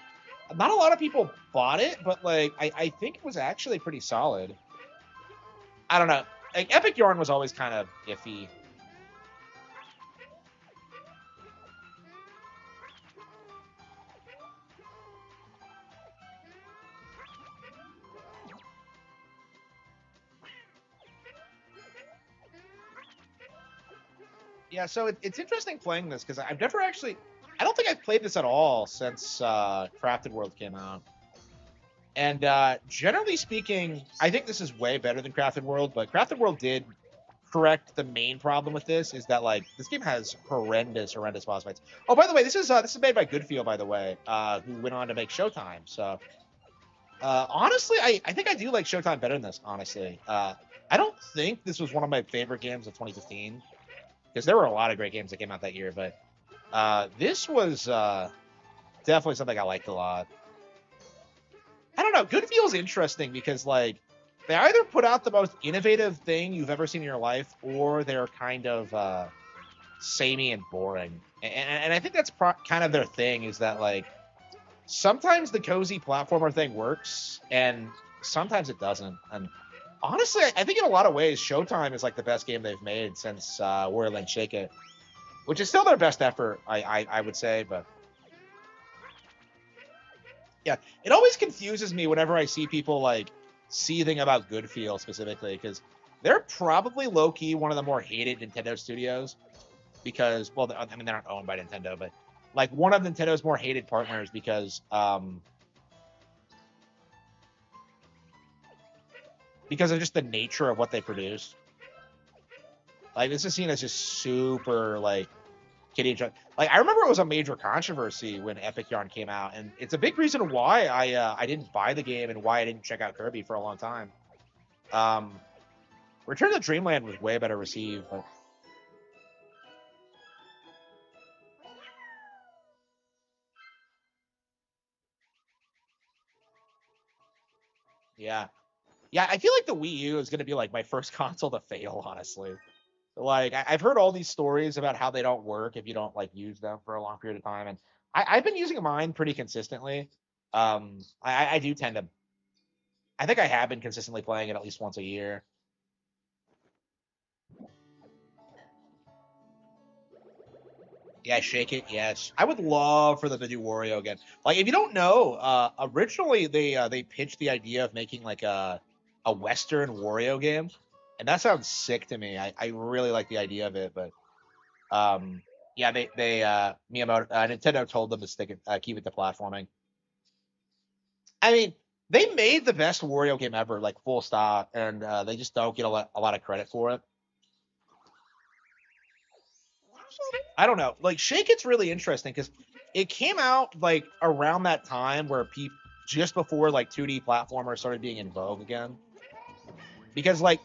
not a lot of people bought it, but like I think it was actually pretty solid. I don't know. Like Epic Yarn was always kind of iffy. Yeah, so it's interesting playing this because I've never actually. I don't think I've played this at all since Crafted World came out. And generally speaking, I think this is way better than Crafted World. But Crafted World did correct the main problem with this is that like this game has horrendous boss fights. Oh, by the way, this is made by Goodfeel, by the way, who went on to make Showtime. So honestly, I think I do like Showtime better than this. Honestly, I don't think this was one of my favorite games of 2015 because there were a lot of great games that came out that year, but this was definitely something I liked a lot. I don't know. Good feels interesting because like they either put out the most innovative thing you've ever seen in your life, or they're kind of samey and boring. And I think that's kind of their thing, is that like sometimes the cozy platformer thing works and sometimes it doesn't. And honestly, I think in a lot of ways, Showtime is like the best game they've made since Warrior Lane Shake It, which is still their best effort, I would say. But yeah, it always confuses me whenever I see people like seething about Goodfeel specifically, because they're probably low key one of the more hated Nintendo studios. Because, well, I mean, they're not owned by Nintendo, but like one of Nintendo's more hated partners because of just the nature of what they produce. Like, this is seen as just super like kiddie joke. Like, I remember it was a major controversy when Epic Yarn came out, and it's a big reason why I didn't buy the game and why I didn't check out Kirby for a long time. Return to Dreamland was way better received, but yeah. Yeah, I feel like the Wii U is going to be like my first console to fail, honestly. Like, I've heard all these stories about how they don't work if you don't like use them for a long period of time, and I've been using mine pretty consistently. I do tend to. I think I have been consistently playing it at least once a year. Yeah, Shake It. Yes, I would love for them to do Wario again. Like, if you don't know, originally they pitched the idea of making like a Western Wario game, and that sounds sick to me. I really like the idea of it, but yeah, they Miyamoto Nintendo told them to stick it, keep it to platforming. I mean, they made the best Wario game ever, like full stop, and they just don't get a lot of credit for it. I don't know. Like, Shake It's really interesting because it came out like around that time where people just before like 2D platformers started being in vogue again. Because New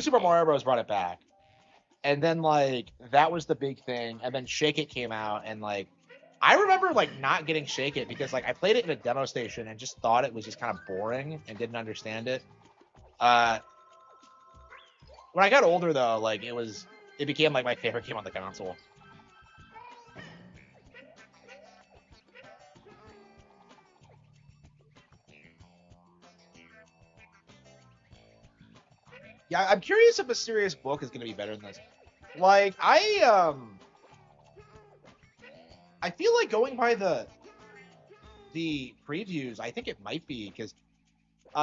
Super Mario Bros. Brought it back, and then like that was the big thing, and then Shake It came out, and like I remember like not getting Shake It because like I played it in a demo station and just thought it was just kind of boring and didn't understand it. Uh, when I got older though, like it became like my favorite game on the console. Yeah, I'm curious if Mysterious Book is going to be better than this. Like I feel like going by the previews, I think it might be because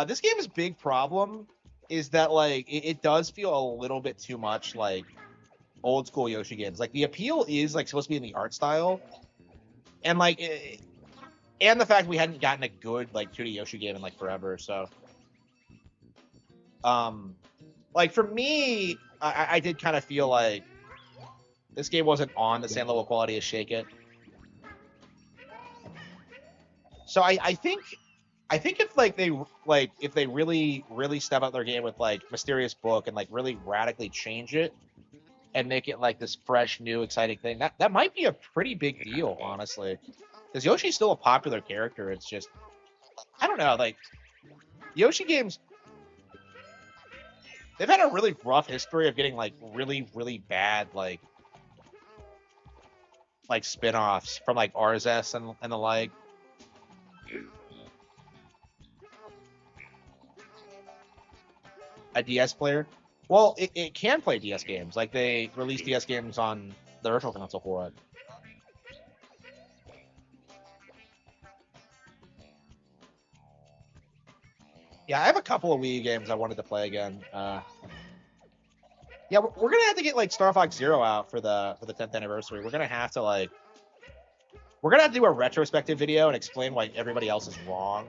this game's big problem is that like it does feel a little bit too much like old school Yoshi games. Like the appeal is like supposed to be in the art style, and and the fact we hadn't gotten a good like 2D Yoshi game in like forever. So, um, like for me, I did kind of feel like this game wasn't on the same level of quality as Shake It. So I think if they really step up their game with like Mysterious Book and like really radically change it and make it like this fresh, new, exciting thing, that might be a pretty big deal, honestly. Because Yoshi's still a popular character. It's just I don't know, like Yoshi games, they've had a really rough history of getting like really bad like spin-offs from like RSS and the like. A DS player. Well, it can play DS games. Like they released DS games on the Virtual Console for it. Yeah, I have a couple of Wii games I wanted to play again. Yeah, we're gonna have to get like Star Fox Zero out for the 10th anniversary. We're gonna have to do a retrospective video and explain why everybody else is wrong.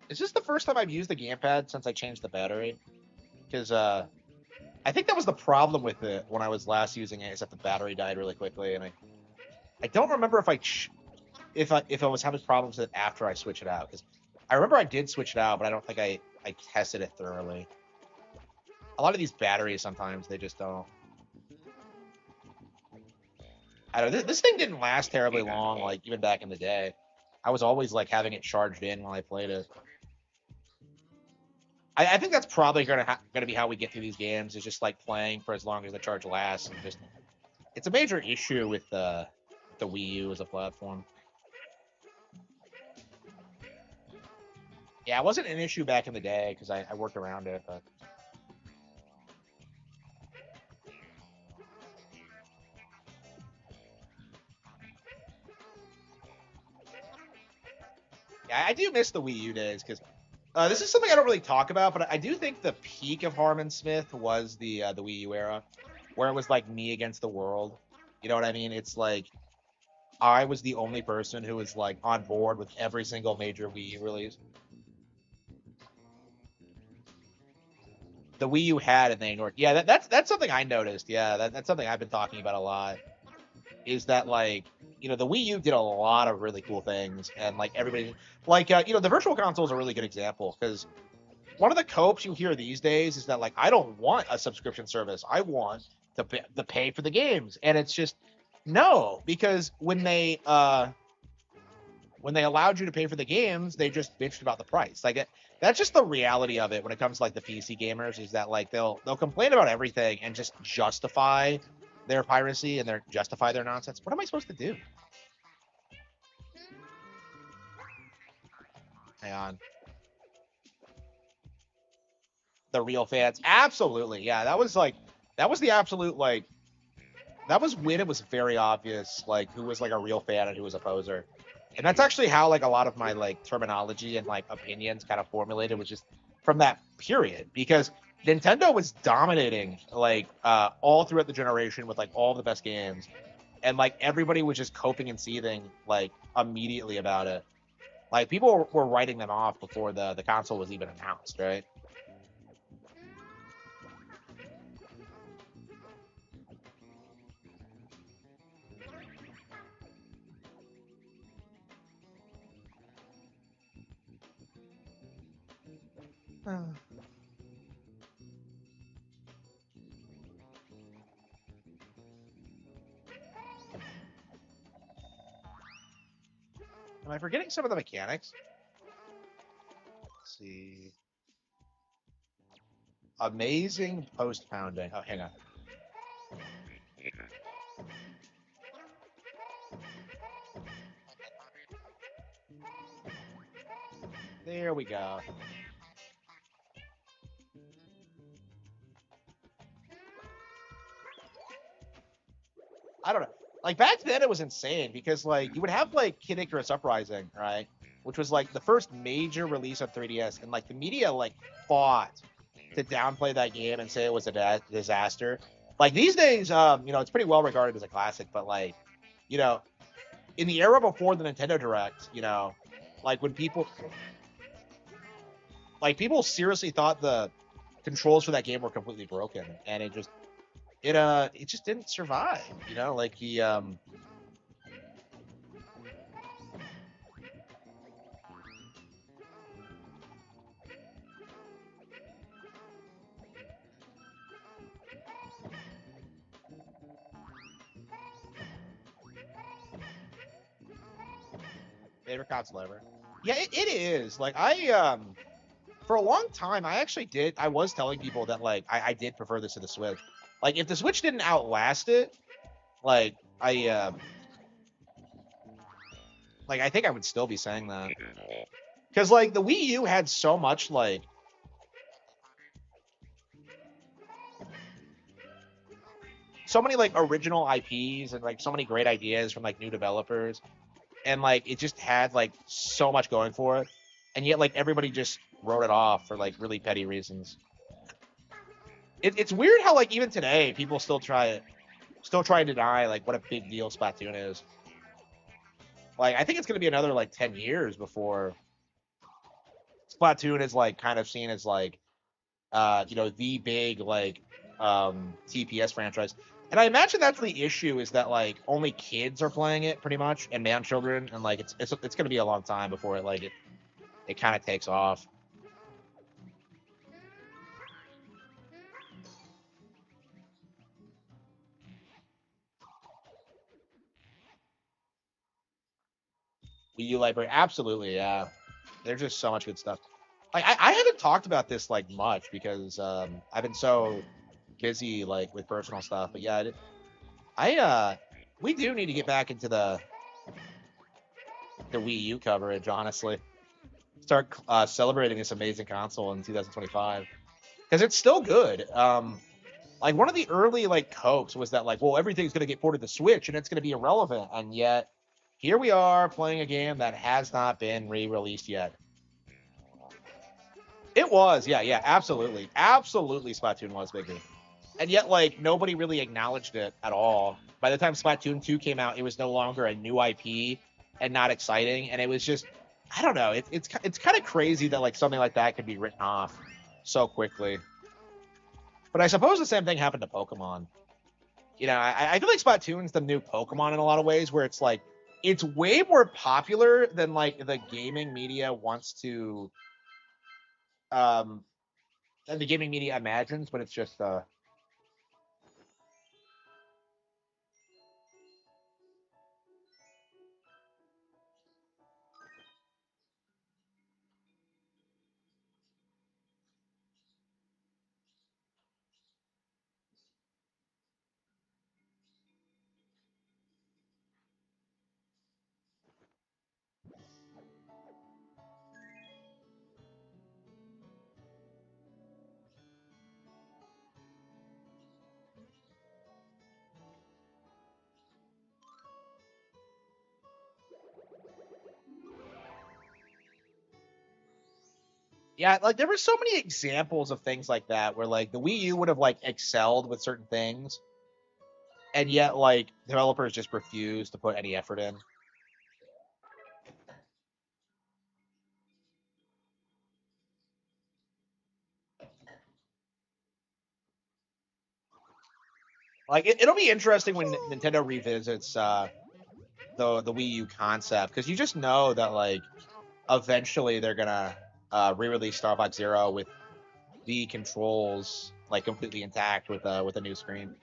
Is this the first time I've used the gamepad since I changed the battery? Because I think that was the problem with it when I was last using it, is that the battery died really quickly, and I don't remember if I was having problems with it after I switched it out. Because I remember I did switch it out, but I don't think I tested it thoroughly. A lot of these batteries sometimes they just don't. I don't know. This thing didn't last terribly long. Like even back in the day, I was always like having it charged in while I played it. I think that's probably gonna be how we get through these games. Is just like playing for as long as the charge lasts, and just it's a major issue with the Wii U as a platform. Yeah, it wasn't an issue back in the day because I worked around it, but yeah, I do miss the Wii U days because this is something I don't really talk about, but I do think the peak of Harman Smith was the Wii U era, where it was like me against the world. You know what I mean? It's like I was the only person who was like on board with every single major Wii U release. The Wii U had and they ignored. Yeah, that's something I noticed. Yeah, that's something I've been talking about a lot. Is that like the Wii U did a lot of really cool things, and like everybody like the Virtual Console is a really good example because one of the copes you hear these days is that like I don't want a subscription service. I want to pay for the games, and it's just no because when they allowed you to pay for the games, they just bitched about the price. Like that's just the reality of it when it comes to like the PC gamers is that like they'll complain about everything and just justify their piracy and justify their nonsense. What am I supposed to do? Hang on. The real fans. Absolutely. Yeah, that was the absolute like that was when it was very obvious like who was like a real fan and who was a poser. And that's actually how like a lot of my like terminology and like opinions kind of formulated was just from that period because Nintendo was dominating like all throughout the generation with like all the best games and like everybody was just coping and seething like immediately about it. Like people were writing them off before the console was even announced, right? Am I forgetting some of the mechanics? Let's see. Amazing post pounding. Oh, hang on. There we go. I don't know. Like back then, it was insane because like you would have like Kid Icarus Uprising, right? Which was like the first major release on 3DS, and like the media like fought to downplay that game and say it was a disaster. Like these days, it's pretty well regarded as a classic, but like, you know, in the era before the Nintendo Direct, like when people seriously thought the controls for that game were completely broken, and it just didn't survive. Like the favorite console ever. Yeah, it is. Like for a long time I was telling people that like I did prefer this to the Switch. Like if the Switch didn't outlast it, like I think I would still be saying that. Because like the Wii U had so much like so many like original IPs and like so many great ideas from like new developers. And like it just had like so much going for it. And yet like everybody just wrote it off for like really petty reasons. It's weird how like even today people still try and deny like what a big deal Splatoon is. Like I think it's gonna be another like 10 years before Splatoon is like kind of seen as like the big like TPS franchise. And I imagine that's the issue is that like only kids are playing it pretty much and man children and like it's gonna be a long time before it kind of takes off. Wii U library, absolutely, yeah. There's just so much good stuff. Like I haven't talked about this like much because I've been so busy like with personal stuff. But yeah, we do need to get back into the Wii U coverage. Honestly, start celebrating this amazing console in 2025 because it's still good. Like one of the early like hopes was that like, well, everything's gonna get ported to Switch and it's gonna be irrelevant, and yet here we are playing a game that has not been re-released yet. It was, yeah, yeah, absolutely, absolutely. Splatoon was bigger, and yet like nobody really acknowledged it at all. By the time Splatoon 2 came out, it was no longer a new IP and not exciting, and it was just, I don't know. It's kind of crazy that like something like that could be written off so quickly. But I suppose the same thing happened to Pokemon. You know, I feel like Splatoon's the new Pokemon in a lot of ways, where it's like it's way more popular than like the gaming media wants to, um, than the gaming media imagines. But it's just, yeah, like there were so many examples of things like that where like the Wii U would have like excelled with certain things, and yet like developers just refuse to put any effort in. Like it'll be interesting when Nintendo revisits the Wii U concept, because you just know that like eventually they're gonna re-release Star Fox Zero with the controls like completely intact with a new screen.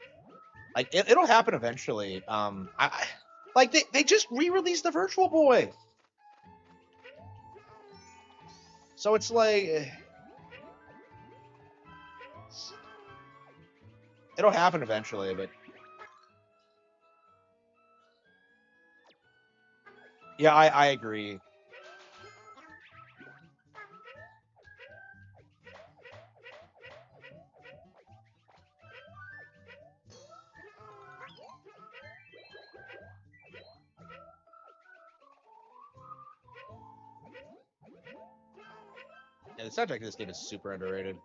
Like it'll happen eventually. Like they just re-released the Virtual Boy, so it's like it'll happen eventually. But yeah, I agree. Yeah, the soundtrack to this game is super underrated.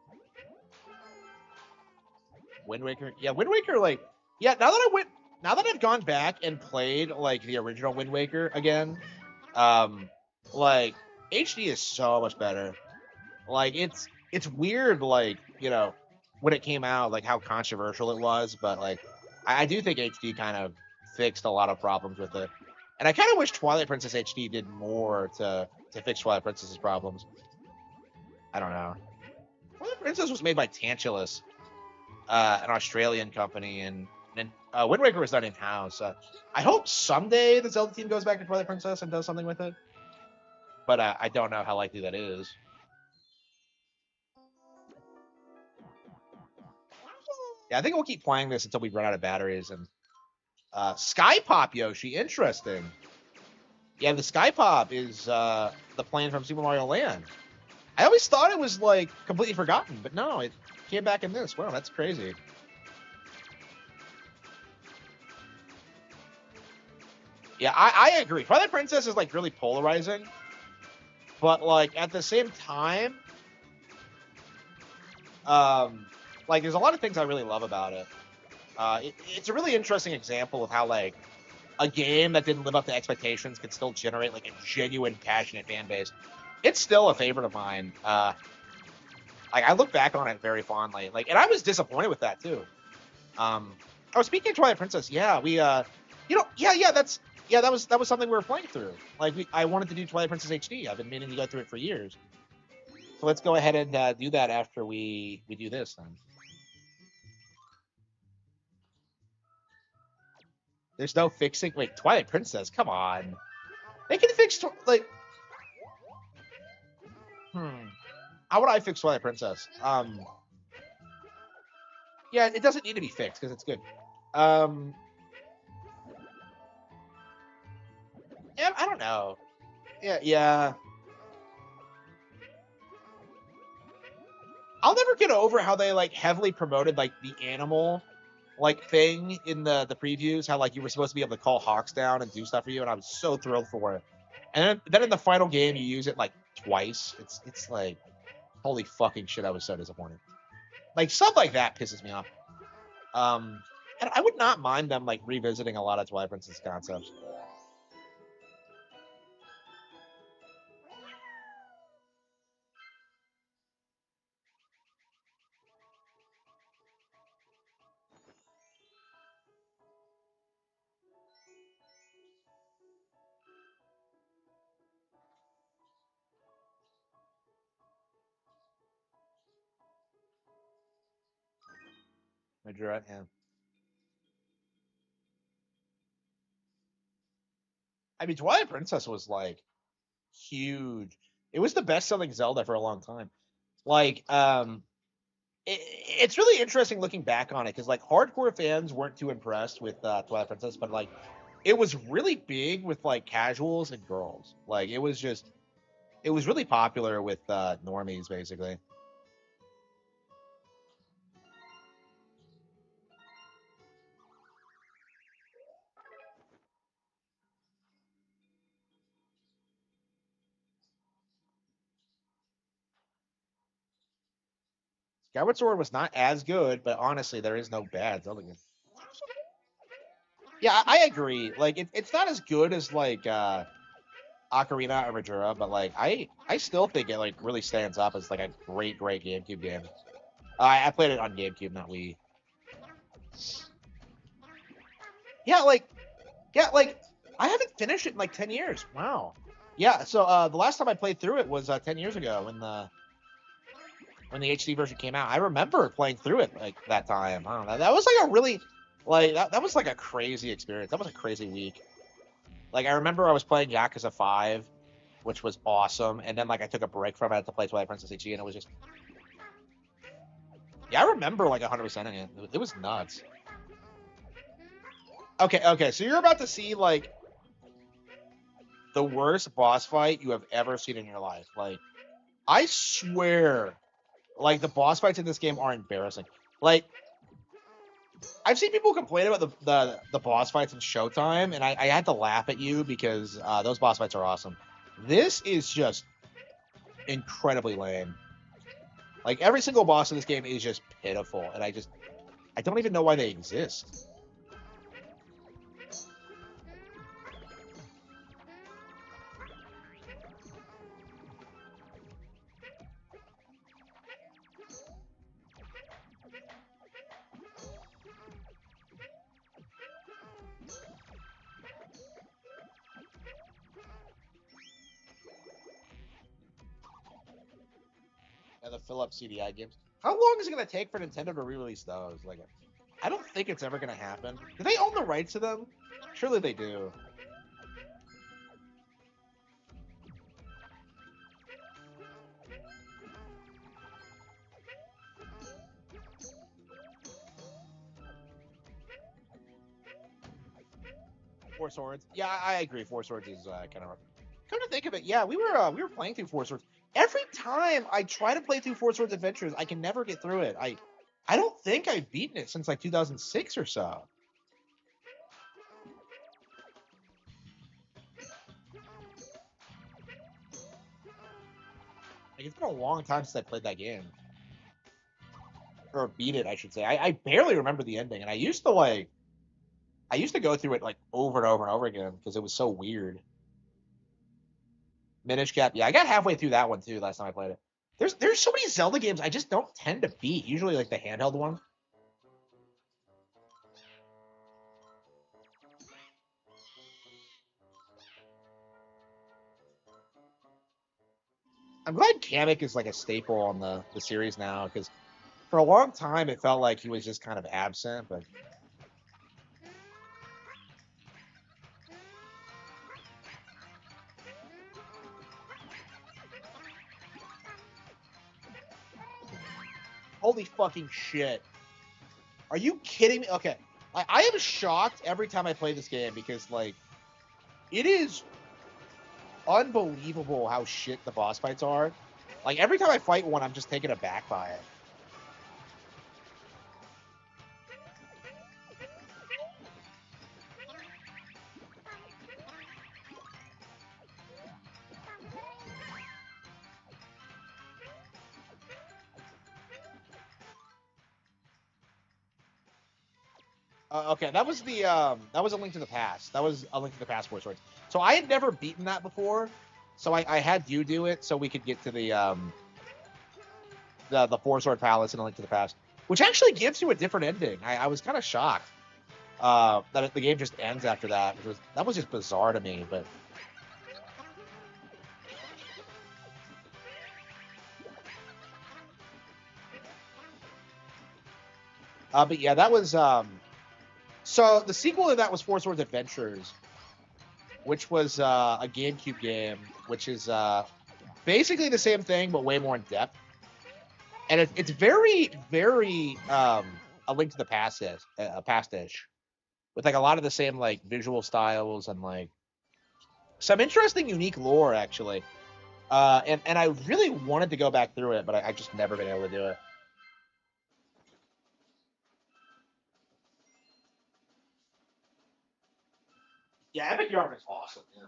Wind Waker, yeah, Wind Waker, like yeah. Now that I've gone back and played like the original Wind Waker again, um, like HD is so much better. Like it's weird, like when it came out, like how controversial it was, but like I do think HD kind of fixed a lot of problems with it, and I kind of wish Twilight Princess HD did more to fix Twilight Princess's problems. I don't know. Twilight Princess was made by Tantalus, an Australian company, and Wind Waker was done in house. I hope someday the Zelda team goes back to Twilight Princess and does something with it, but I don't know how likely that is. Yeah, I think we'll keep playing this until we run out of batteries. And Sky Pop Yoshi, interesting. Yeah, the Sky Pop is the plane from Super Mario Land. I always thought it was like completely forgotten, but no, it came back in this. Wow, that's crazy. Yeah, I agree. Twilight Princess is like really polarizing, but like at the same time, um, like there's a lot of things I really love about it. It's a really interesting example of how like a game that didn't live up to expectations could still generate like a genuine, passionate fan base. It's still a favorite of mine. Like I look back on it very fondly. Like, and I was disappointed with that too. Oh, speaking of Twilight Princess, yeah, that was something we were playing through. Like, I wanted to do Twilight Princess HD. I've been meaning to go through it for years. So let's go ahead and do that after we do this then. There's no fixing. Wait, Twilight Princess, come on. They can fix like. How would I fix Twilight Princess? Yeah, it doesn't need to be fixed because it's good. Yeah, I don't know. Yeah. I'll never get over how they like heavily promoted like the animal like thing in the previews. How like you were supposed to be able to call hawks down and do stuff for you, and I was so thrilled for it. And then in the final game, you use it like twice. It's like holy fucking shit! I was so disappointed. Like stuff like that pisses me off. And I would not mind them like revisiting a lot of Twilight Princess concepts. Majora, yeah. I mean, Twilight Princess was like huge. It was the best-selling Zelda for a long time. Like, it's really interesting looking back on it because like hardcore fans weren't too impressed with Twilight Princess, but like it was really big with like casuals and girls. Like it was really popular with normies basically. Skyward Sword was not as good, but honestly, there is no bad Zelda game. Yeah, I agree. Like it's not as good as like Ocarina or Majora, but like I still think it like really stands up as like a great GameCube game. I played it on GameCube, not Wii. Yeah, like I haven't finished it in like 10 years. Wow. Yeah, so the last time I played through it was 10 years ago when the HD version came out. I remember playing through it like that time. I don't know. That was like a really like that was like a crazy experience. That was a crazy week. Like I remember I was playing Yakuza 5, which was awesome, and then like I took a break from it to play Twilight Princess HD, and it was just yeah, I remember like 100%ing it. It was nuts. Okay, so you're about to see like the worst boss fight you have ever seen in your life. Like I swear, like the boss fights in this game are embarrassing. Like I've seen people complain about the boss fights in Showtime, and I had to laugh at you because those boss fights are awesome. This is just incredibly lame. Like every single boss in this game is just pitiful, and I don't even know why they exist. Yeah, the fill up CDI games. How long is it gonna take for Nintendo to re-release those? Like, I don't think it's ever gonna happen. Do they own the rights to them? Surely they do. Four Swords. Yeah, I agree. Four Swords is kind of rough. Come to think of it, yeah, we were playing through Four Swords. Every time I try to play through Four Swords Adventures, I can never get through it. I don't think I've beaten it since like 2006 or so. Like it's been a long time since I played that game or beat it, I should say. I barely remember the ending, and I used to go through it like over and over and over again because it was so weird. Minish Cap, yeah, I got halfway through that one too last time I played it. There's so many Zelda games I just don't tend to beat. Usually like the handheld one. I'm glad Kamek is like a staple on the series now because for a long time it felt like he was just kind of absent. But Holy fucking shit. Are you kidding me? Okay. I am shocked every time I play this game because, like, it is unbelievable how shit the boss fights are. Like, every time I fight one, I'm just taken aback by it. Okay, that was a Link to the Past. That was a Link to the Past Four Swords. So I had never beaten that before, so I had you do it so we could get to the Four Sword Palace in a Link to the Past, which actually gives you a different ending. I was kind of shocked that the game just ends after that, that was just bizarre to me. But yeah, that was so the sequel to that was Four Swords Adventures, which was a GameCube game, which is basically the same thing but way more in depth, and it's very, very a Link to the Past is a past-ish, with like a lot of the same like visual styles and like some interesting, unique lore actually. And I really wanted to go back through it, but I just never been able to do it. Yeah, Epic Yarn is awesome. Yeah.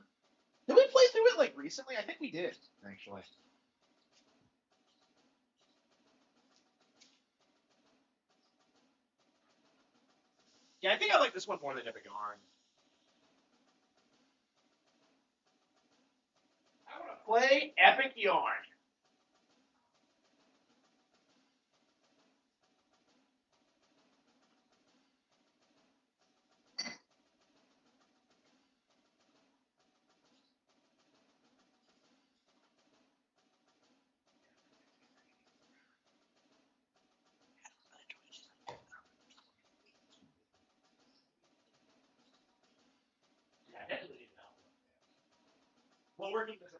Did we play through it like recently? I think we did actually. Yeah, I think I like this one more than Epic Yarn. I want to play Epic Yarn. Yeah, definitely need help. Well, working this out.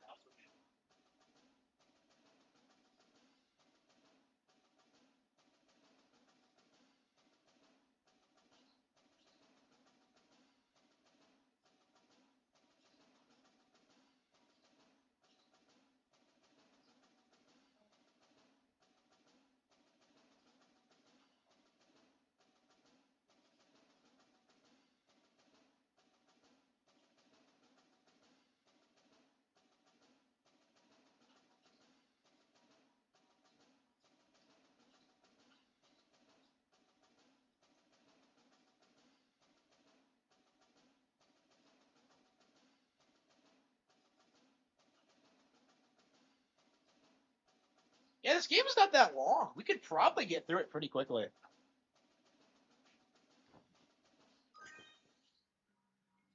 Yeah, this game is not that long. We could probably get through it pretty quickly.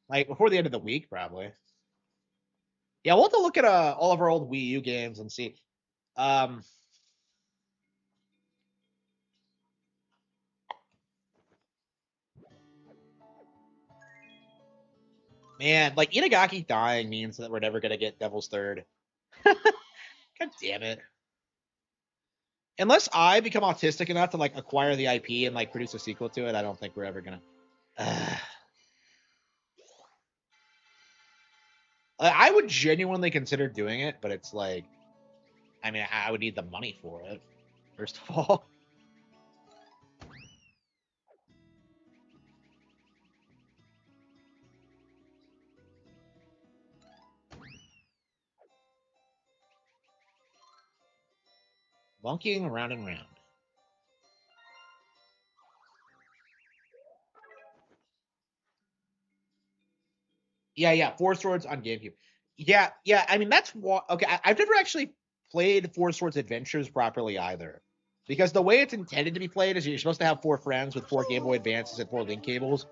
Like before the end of the week, probably. Yeah, we'll have to look at all of our old Wii U games and see. Um, Man, like Itagaki dying means that we're never gonna get Devil's Third. God damn it. Unless I become autistic enough to like acquire the IP and like produce a sequel to it, I don't think we're ever gonna. I would genuinely consider doing it, but it's like, I mean, I would need the money for it. First of all. Monkeying around and round. Yeah. Four Swords on GameCube. Yeah. I mean, that's what. Okay, I've never actually played Four Swords Adventures properly either, because the way it's intended to be played is you're supposed to have four friends with four Game Boy Advances and four link cables,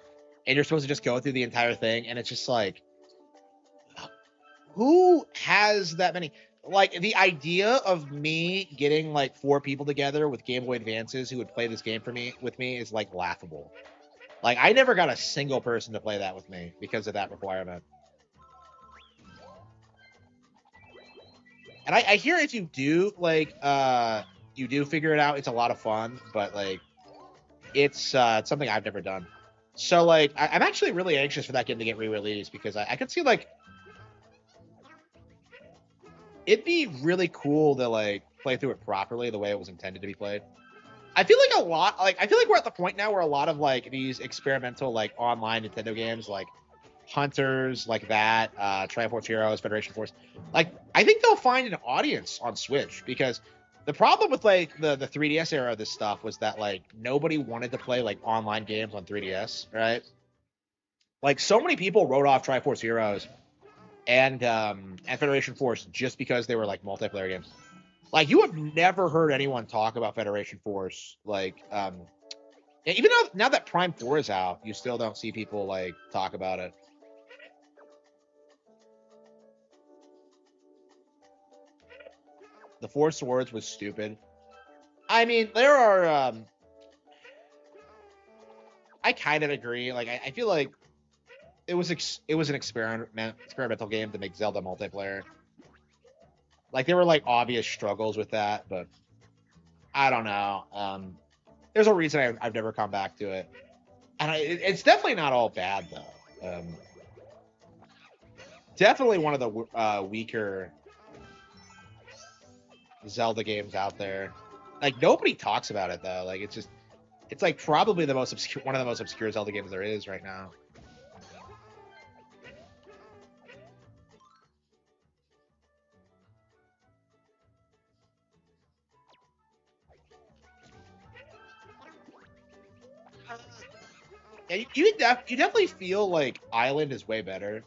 and you're supposed to just go through the entire thing, and it's just like, who has that many? Like the idea of me getting like four people together with Game Boy Advances who would play this game for me with me is like laughable. Like I never got a single person to play that with me because of that requirement. And I hear if you do like you do figure it out. It's a lot of fun, but like it's something I've never done. So like I'm actually really anxious for that game to get re-released because I could see like it'd be really cool to like play through it properly the way it was intended to be played. I feel like I feel like we're at the point now where a lot of like these experimental like online Nintendo games like Hunters like that, Triforce Heroes, Federation Force, like I think they'll find an audience on Switch because the problem with like the 3DS era of this stuff was that like nobody wanted to play like online games on 3DS, right? Like so many people wrote off Triforce Heroes and Federation Force just because they were like multiplayer games. Like you have never heard anyone talk about Federation Force. Like even though now that Prime 4 is out, you still don't see people like talk about it. The Four Swords was stupid. I mean, there are I kind of agree. Like I feel like it was an experimental game to make Zelda multiplayer. Like there were like obvious struggles with that, but I don't know. There's a reason I've never come back to it, and it's definitely not all bad though. Definitely one of the weaker Zelda games out there. Like nobody talks about it though. Like it's like probably the most obscure, one of the most obscure Zelda games there is right now. Yeah, you definitely feel like Island is way better.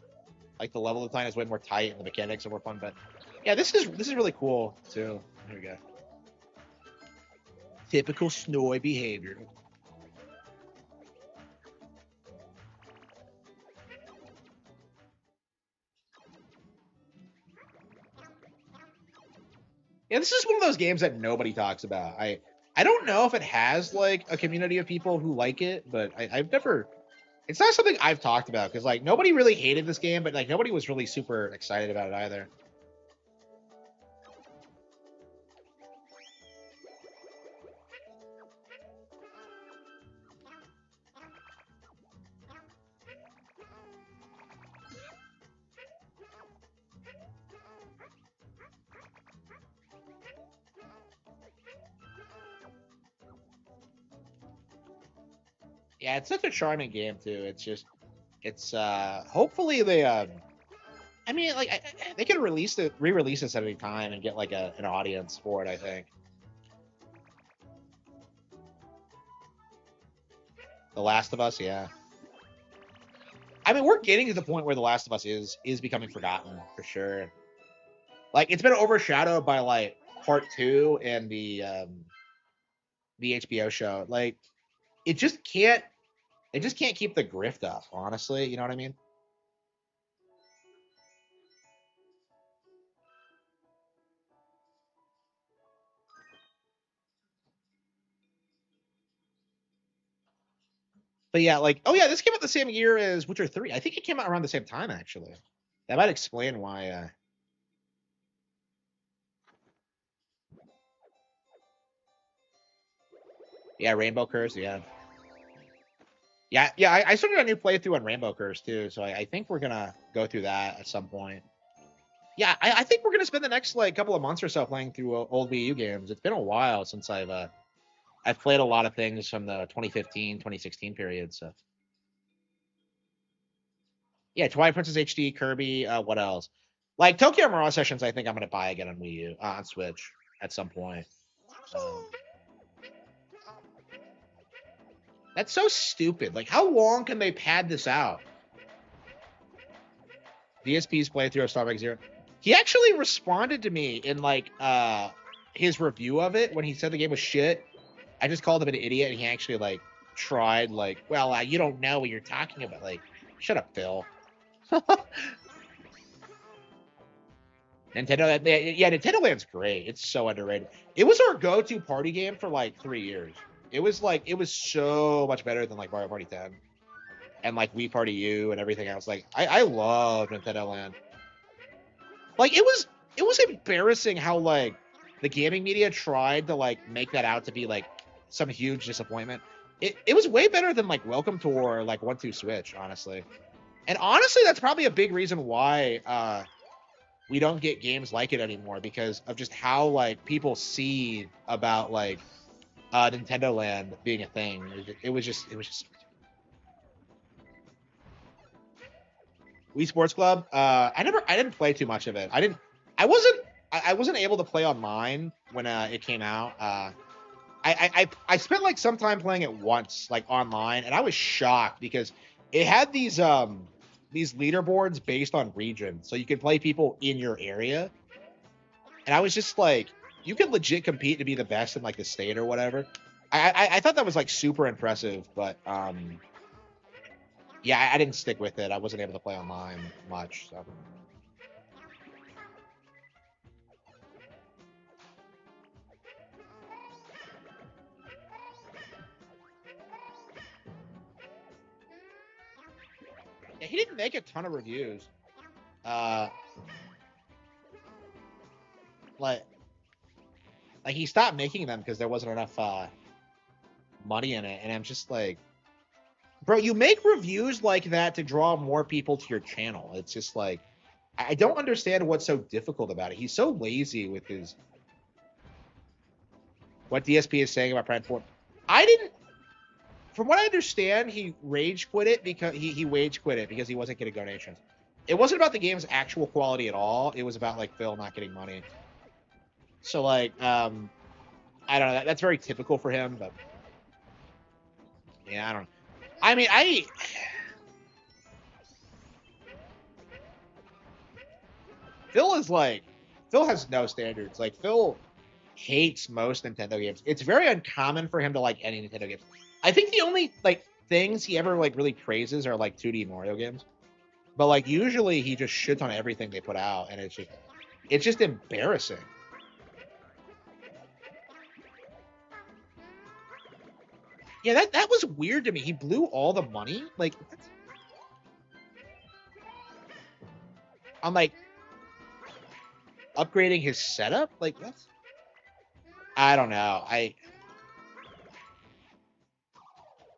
Like the level design is way more tight and the mechanics are more fun. But yeah, this is really cool too. Here we go. Typical Snowy behavior. Yeah, this is one of those games that nobody talks about. I don't know if it has like a community of people who like it, but I've never. It's not something I've talked about because like nobody really hated this game, but like nobody was really super excited about it either. Yeah, it's such a charming game too. It's just it's hopefully they I mean like they can re-release this at any time and get like an audience for it, I think. The Last of Us, yeah. I mean, we're getting to the point where The Last of Us is becoming forgotten for sure. Like it's been overshadowed by like part 2 and the HBO show. Like it just can't keep the grift up, honestly, you know what I mean? But yeah, like, oh yeah, this came out the same year as Witcher 3. I think it came out around the same time, actually. That might explain why. Yeah, Rainbow Curse. Yeah, yeah. I started a new playthrough on Rainbow Curse too, so I think we're gonna go through that at some point. Yeah, I think we're gonna spend the next like couple of months or so playing through old Wii U games. It's been a while since I've played a lot of things from the 2015, 2016 period. So yeah, Twilight Princess HD, Kirby. What else? Like Tokyo Mirage Sessions, I think I'm gonna buy again on Wii U on Switch at some point. Um, that's so stupid. Like, how long can they pad this out? DSP's playthrough of Star Trek Zero. He actually responded to me in like his review of it when he said the game was shit. I just called him an idiot, and he actually like tried like, well, you don't know what you're talking about. Like, shut up, Phil. Nintendo, yeah, Nintendo Land's great. It's so underrated. It was our go-to party game for like 3 years. It was so much better than like Mario Party 10 and like Wii Party U and everything else. Like I love Nintendo Land. Like it was embarrassing how like the gaming media tried to like make that out to be like some huge disappointment. It was way better than like Welcome to or like 1-2 Switch, honestly. And honestly, that's probably a big reason why we don't get games like it anymore, because of just how like people see about like Nintendo Land being a thing. It was just Wii Sports Club. I didn't play too much of it. I wasn't able to play online when it came out. I spent like some time playing it once, like online, and I was shocked because it had these leaderboards based on region, so you could play people in your area, and I was just like, you could legit compete to be the best in like the state or whatever. I thought that was like super impressive, but yeah, I didn't stick with it. I wasn't able to play online much. So. Yeah, he didn't make a ton of reviews. Uh, like he stopped making them because there wasn't enough money in it, and I'm just like, bro, you make reviews like that to draw more people to your channel. It's just like, I don't understand what's so difficult about it. He's so lazy with his what DSP is saying about Prime 4. I didn't, from what I understand, he rage quit it because he wage quit it because he wasn't getting donations. It wasn't about the game's actual quality at all. It was about like Phil not getting money. So like, I don't know. That's very typical for him, but yeah, I don't know. I mean, Phil has no standards. Like Phil hates most Nintendo games. It's very uncommon for him to like any Nintendo games. I think the only like things he ever like really praises are like 2D Mario games. But like usually he just shits on everything they put out, and it's just embarrassing. Yeah, that was weird to me. He blew all the money. Like I'm like upgrading his setup. Like that's I don't know.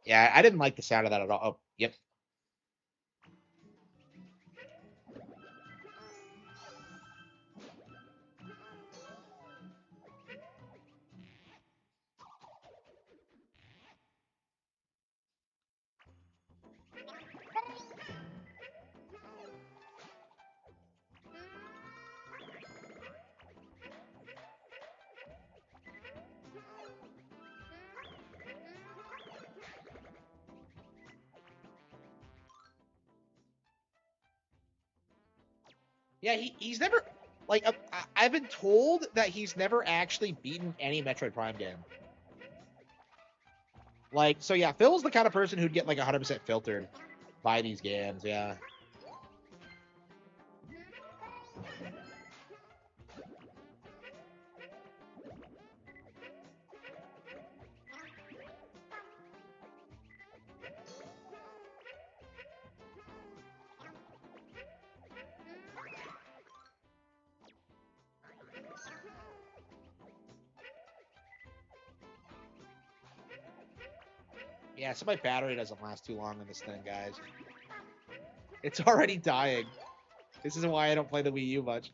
Yeah, I didn't like the sound of that at all. Oh, yep. Yeah, he's never like I've been told that he's never actually beaten any Metroid Prime game. Like, so yeah, Phil's the kind of person who'd get like 100% filtered by these games. Yeah. Yeah, so my battery doesn't last too long in this thing, guys. It's already dying. This is why I don't play the Wii U much.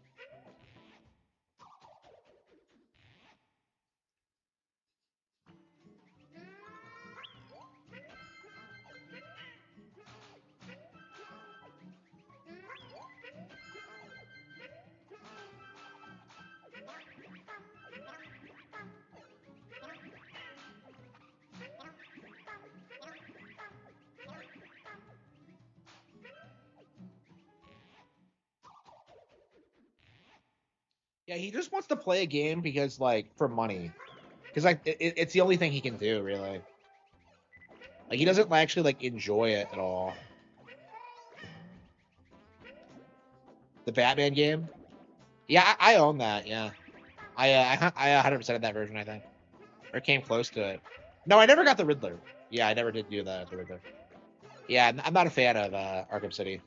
Yeah, he just wants to play a game because, like, for money. Because, like, it's the only thing he can do, really. Like, he doesn't actually, like, enjoy it at all. The Batman game? Yeah, I own that, yeah. I 100% of that version, I think. Or came close to it. No, I never got the Riddler. Yeah, I never did do that, the Riddler. Yeah, I'm not a fan of Arkham City.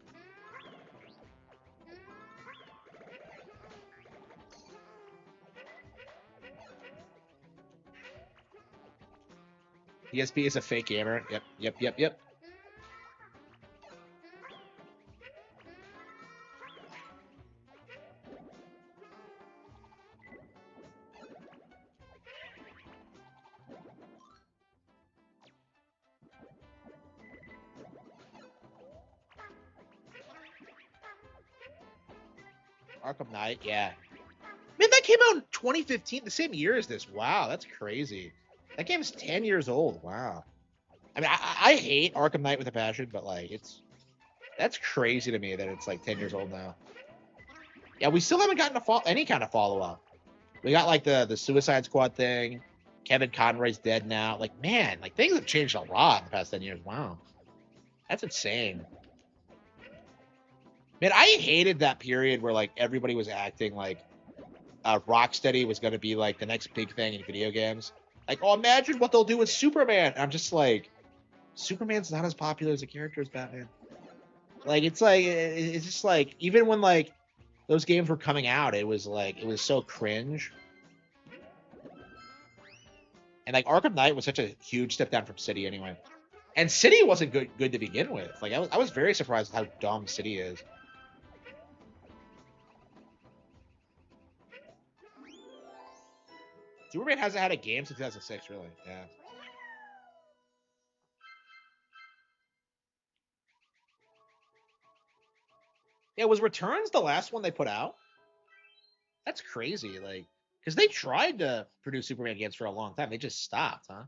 ESP is a fake gamer. Yep. Arkham Knight, yeah. Man, that came out in 2015, the same year as this. Wow, that's crazy. That game's 10 years old. Wow. I mean, I hate Arkham Knight with a passion, but like, that's crazy to me that it's like 10 years old now. Yeah, we still haven't gotten any kind of follow up. We got like the Suicide Squad thing. Kevin Conroy's dead now. Like, man, like things have changed a lot in the past 10 years. Wow, that's insane. Man, I hated that period where like everybody was acting like Rocksteady was going to be like the next big thing in video games. Like, oh, imagine what they'll do with Superman. I'm just like, Superman's not as popular as a character as Batman. Like, it's just like, even when like those games were coming out, it was so cringe. And like Arkham Knight was such a huge step down from City anyway. And City wasn't good to begin with. Like, I was very surprised at how dumb City is. Superman hasn't had a game since 2006, really. Yeah. Yeah, was Returns the last one they put out? That's crazy. Like, because they tried to produce Superman games for a long time. They just stopped, huh?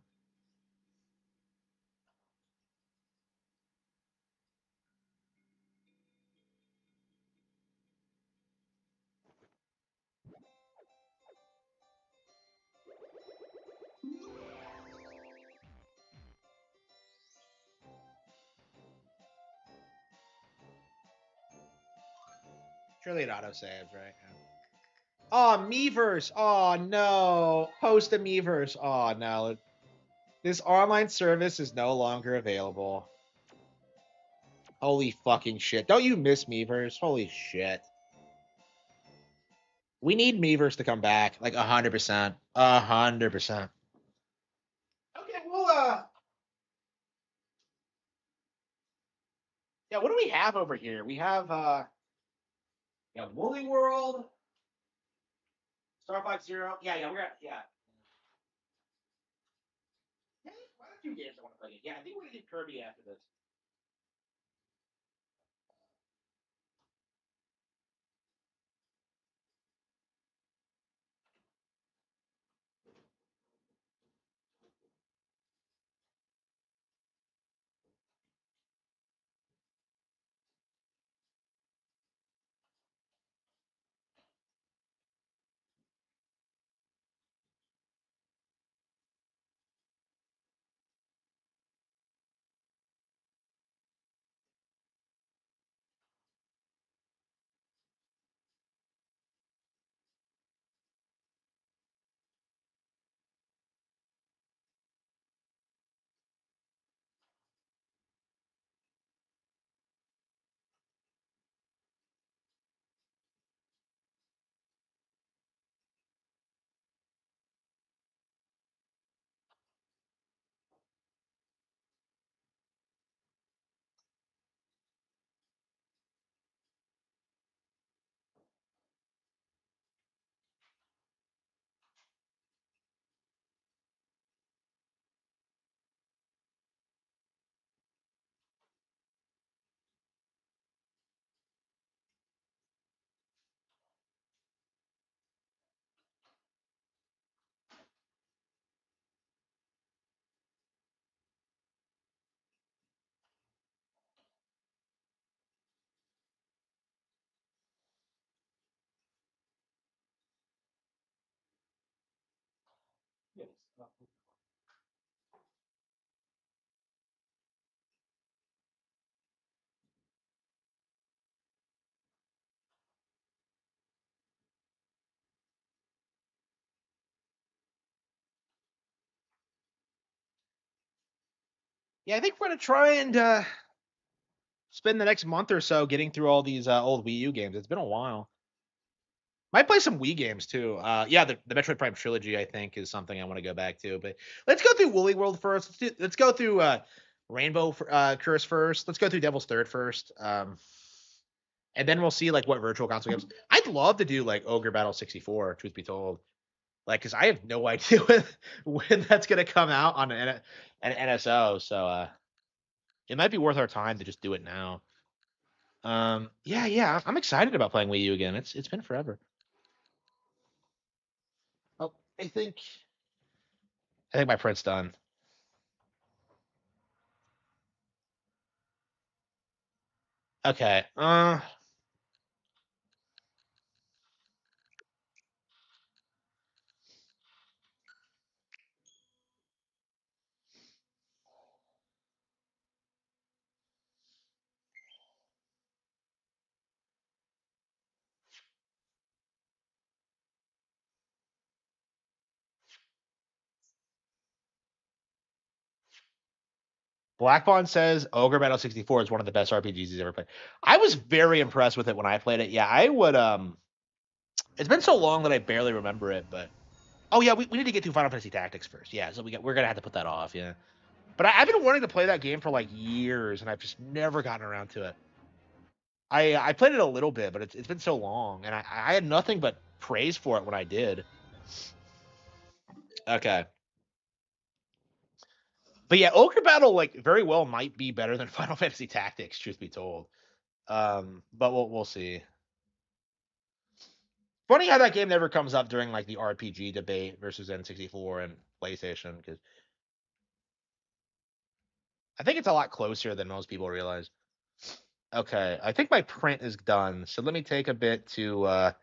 Surely it auto saves, right? Yeah. Oh, Miiverse. Oh no. Post a Miiverse. Oh no. This online service is no longer available. Holy fucking shit. Don't you miss Miiverse? Holy shit. We need Miiverse to come back. Like 100%. 100%. Okay, well, yeah, what do we have over here? We have, yeah, Woolly World, Star Fox Zero. Yeah, we're at, yeah. Hey, why are two games I want to play? Yeah, I think we're gonna do Kirby after this. Yes. Yeah, I think we're gonna try and spend the next month or so getting through all these old Wii U games. It's been a while. Might play some Wii games too. Yeah, the Metroid Prime trilogy I think is something I want to go back to. But let's go through Woolly World first. Let's go through Rainbow Curse first. Let's go through Devil's Third first. And then we'll see like what virtual console games. I'd love to do like Ogre Battle 64. Truth be told, like because I have no idea when that's gonna come out on an NSO. So it might be worth our time to just do it now. Yeah, I'm excited about playing Wii U again. It's been forever. Oh, I think my print's done. Okay. Black Bond says Ogre Battle 64 is one of the best RPGs he's ever played. I was very impressed with it when I played it. Yeah, I would it's been so long that I barely remember it, but oh yeah, we need to get to Final Fantasy Tactics first. Yeah, so we're gonna have to put that off, yeah. But I've been wanting to play that game for like years and I've just never gotten around to it. I played it a little bit, but it's been so long and I had nothing but praise for it when I did. Okay. But yeah, Ogre Battle like very well might be better than Final Fantasy Tactics, truth be told. But we'll see. Funny how that game never comes up during like the RPG debate versus N64 and PlayStation because I think it's a lot closer than most people realize. Okay, I think my print is done, so let me take a bit to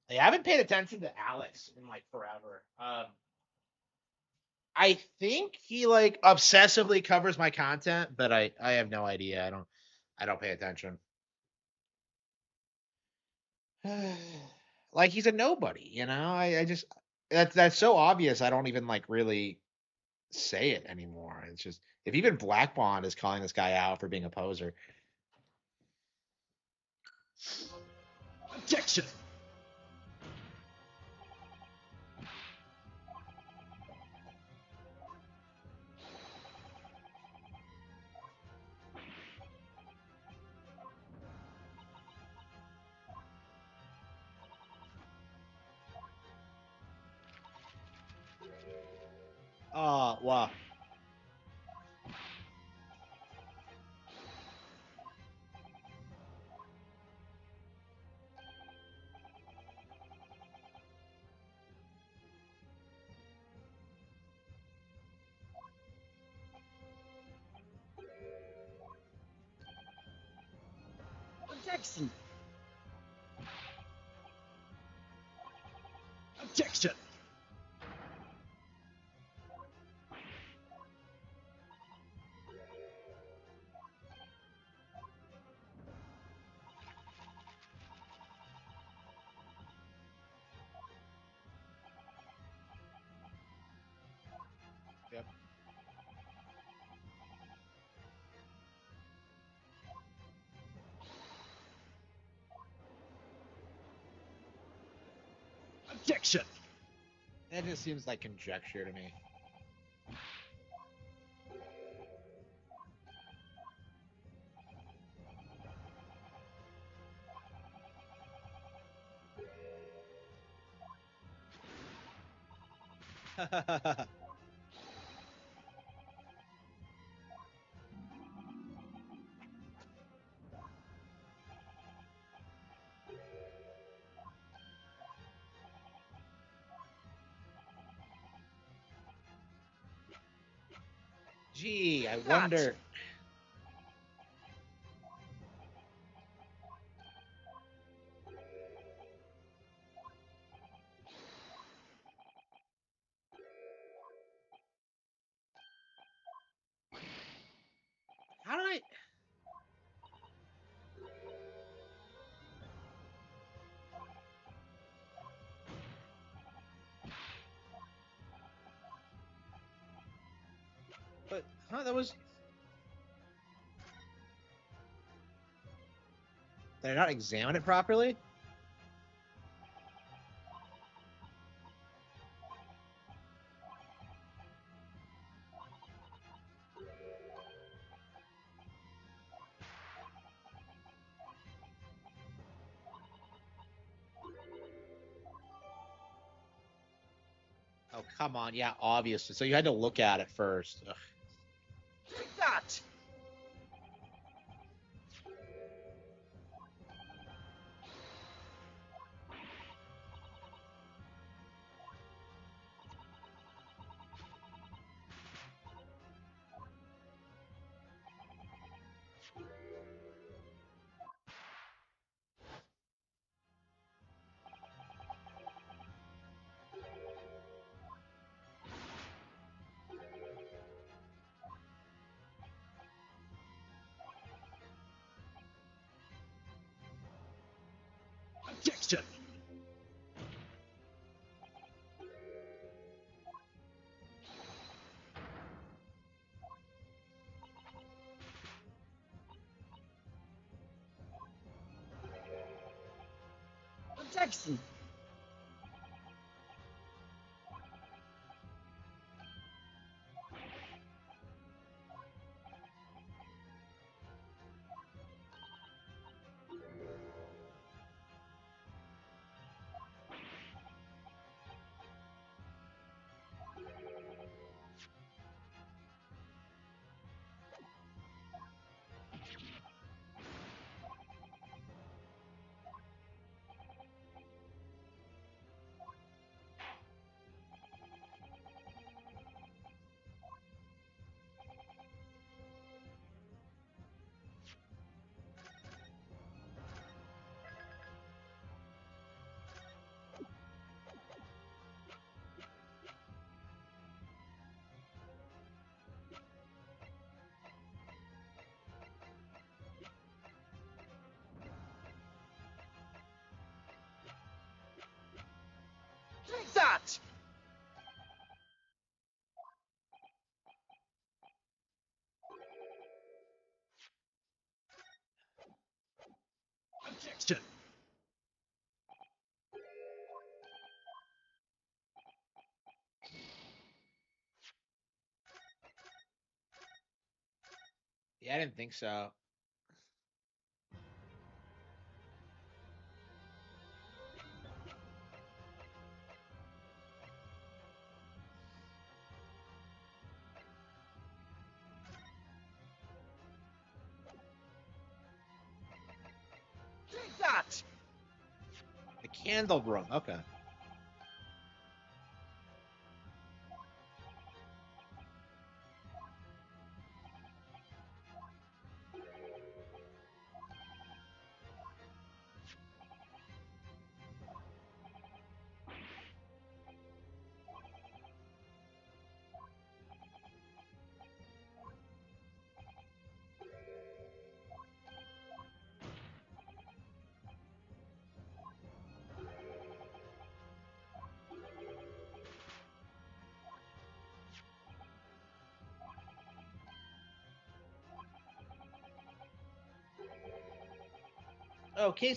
I haven't paid attention to Alex in like forever. I think he like obsessively covers my content, but I have no idea. I don't pay attention. Like he's a nobody, you know. I just that's so obvious. I don't even like really say it anymore. It's just if even Black Bond is calling this guy out for being a poser. Objection! Oh wow. Objection! Objection! Yep. Objection! That just seems like conjecture to me. Gee, I wonder. How did I? But that was. Did I not examine it properly? Oh come on, yeah, obviously. So you had to look at it first. Ugh. Take that! Objection! Objection! I didn't think so. Take that! The candle room. Okay. Oh, Casey.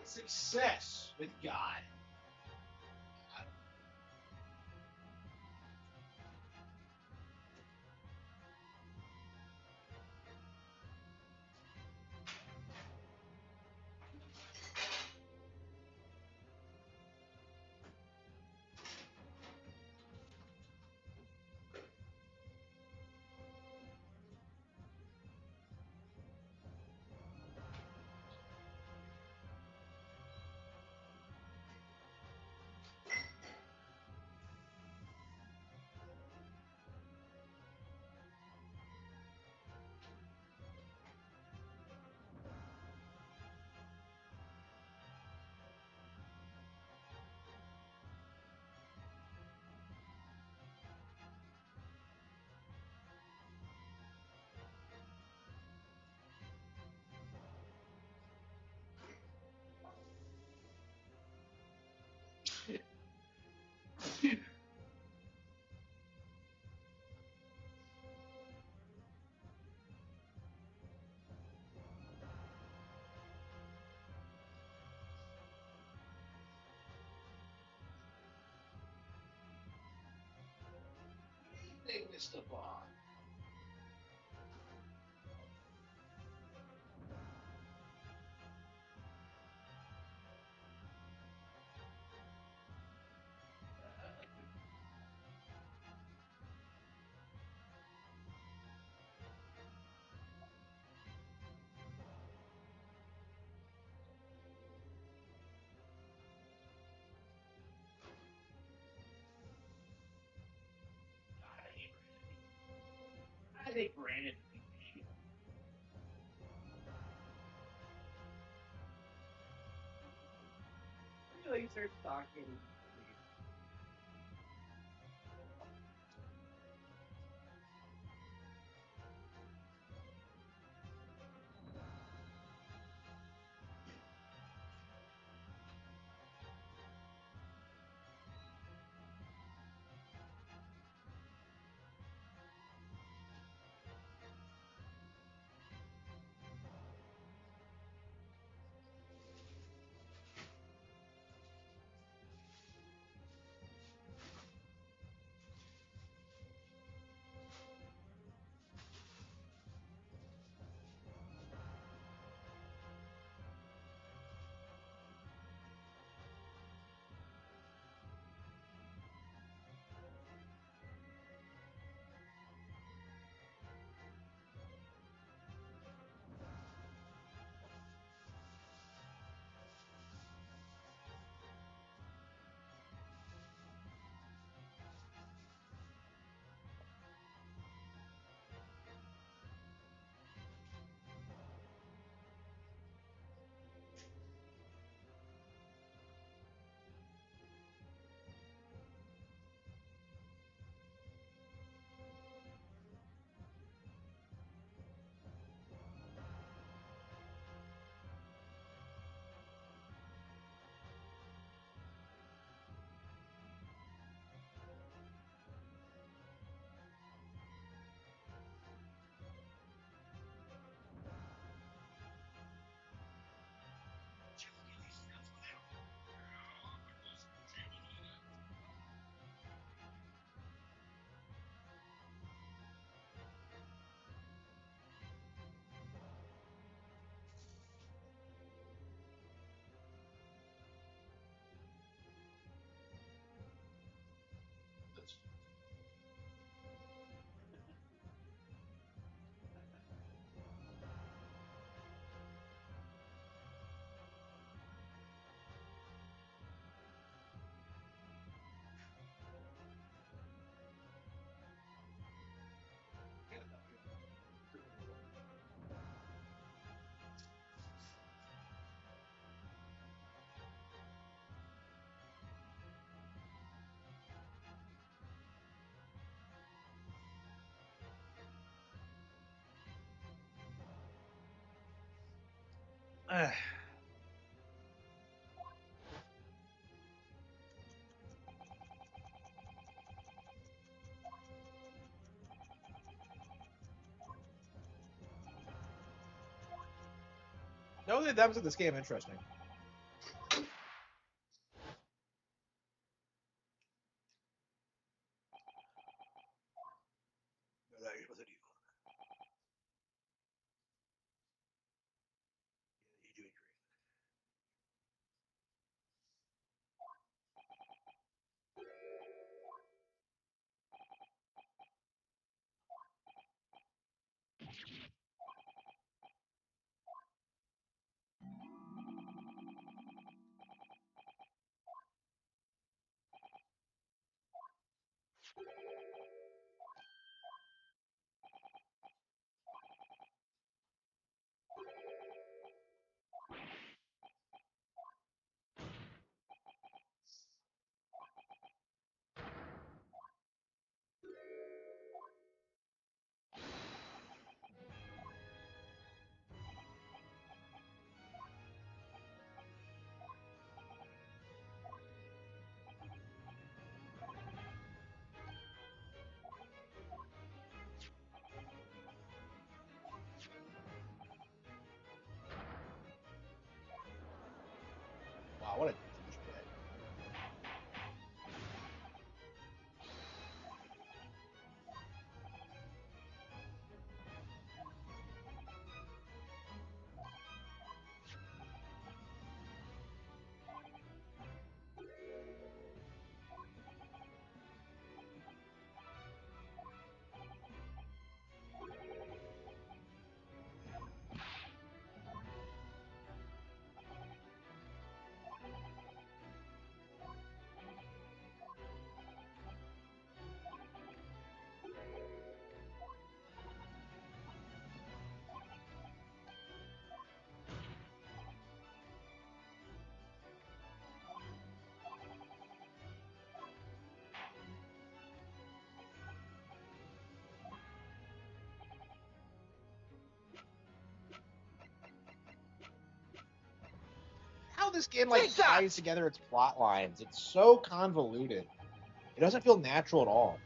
Success with God. Hey, Mr. Bond. I think Brandon would be shit. Until he starts talking. No, that was this game interesting. Wow, what a douchebag. How this game like Take that! ties together its plot lines. It's so convoluted. It doesn't feel natural at all.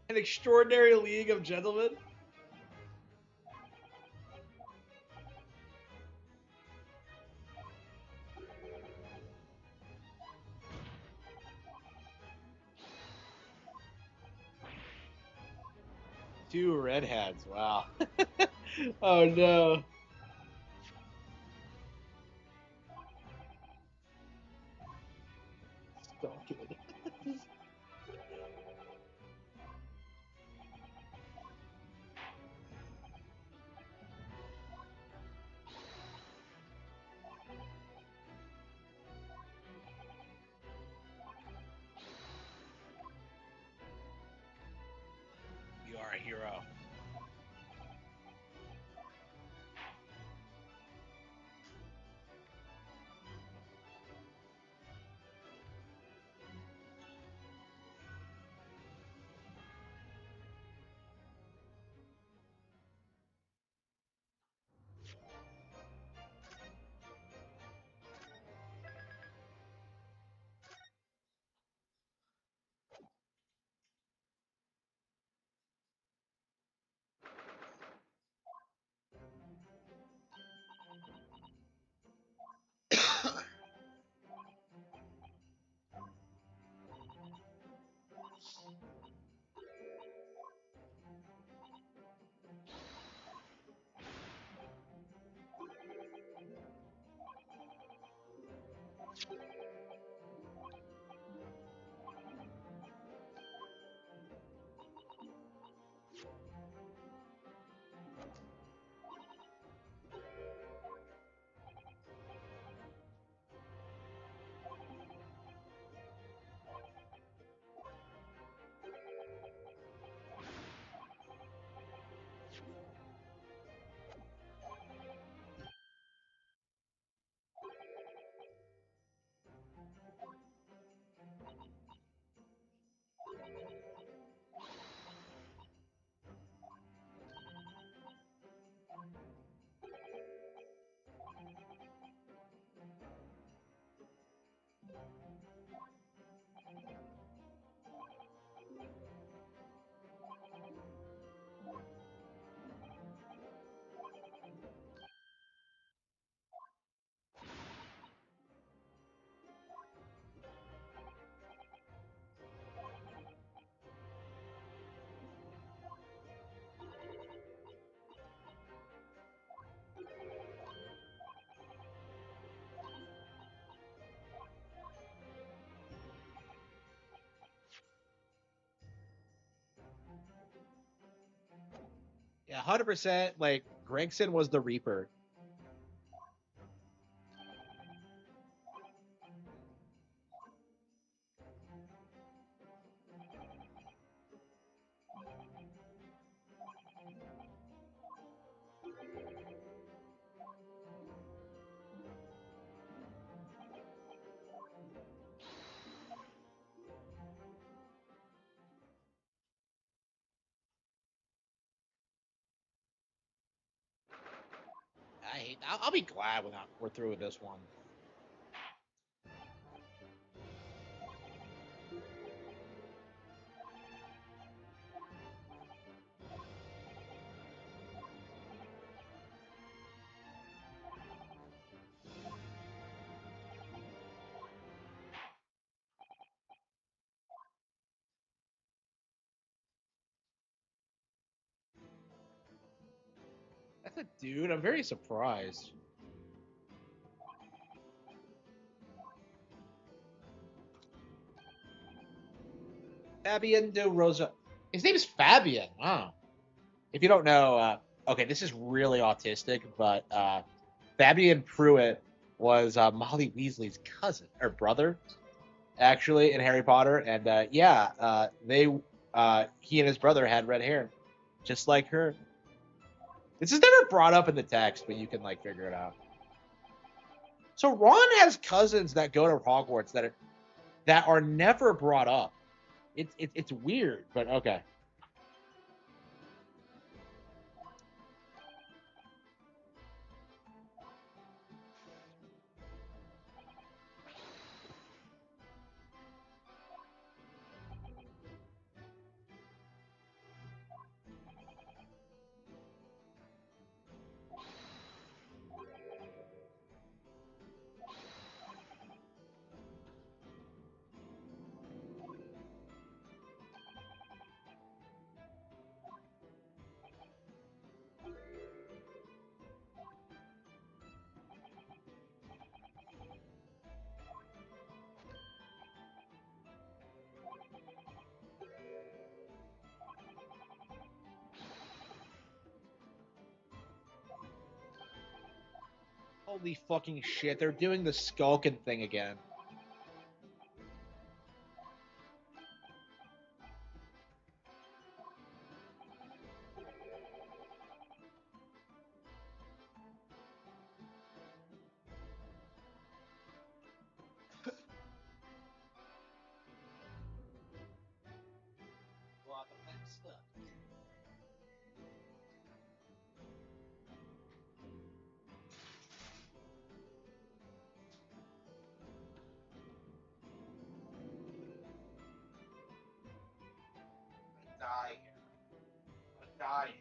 An extraordinary league of gentlemen. Two redheads. Wow. Oh no. Stop it. You are a hero. Yeah, 100%. Like Gregson was the Reaper. I hate. I'll be glad when we're through with this one. That's a dude. I'm very surprised. Fabian de Rosa. His name is Fabian. Wow. If you don't know, okay, this is really autistic, but Fabian Pruitt was Molly Weasley's cousin or brother, actually, in Harry Potter, and he and his brother had red hair, just like her. This is never brought up in the text, but you can like figure it out. So Ron has cousins that go to Hogwarts that are never brought up. It's weird, but okay. Holy fucking shit! They're doing the skulking thing again. Die here. Die here.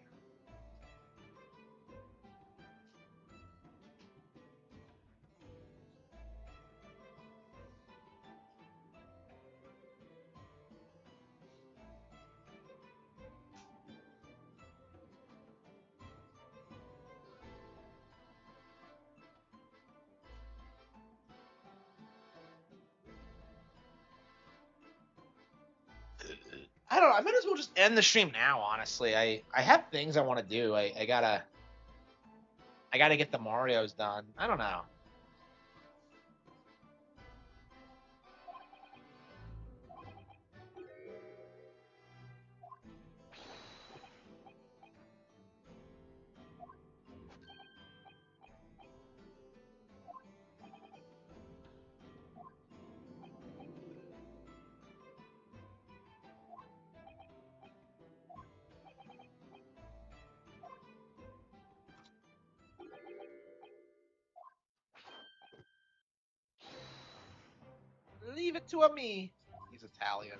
I don't know. I might as well just end the stream now. Honestly, I have things I want to do. I gotta get the Mario's done. I don't know. Leave it to a me. He's Italian.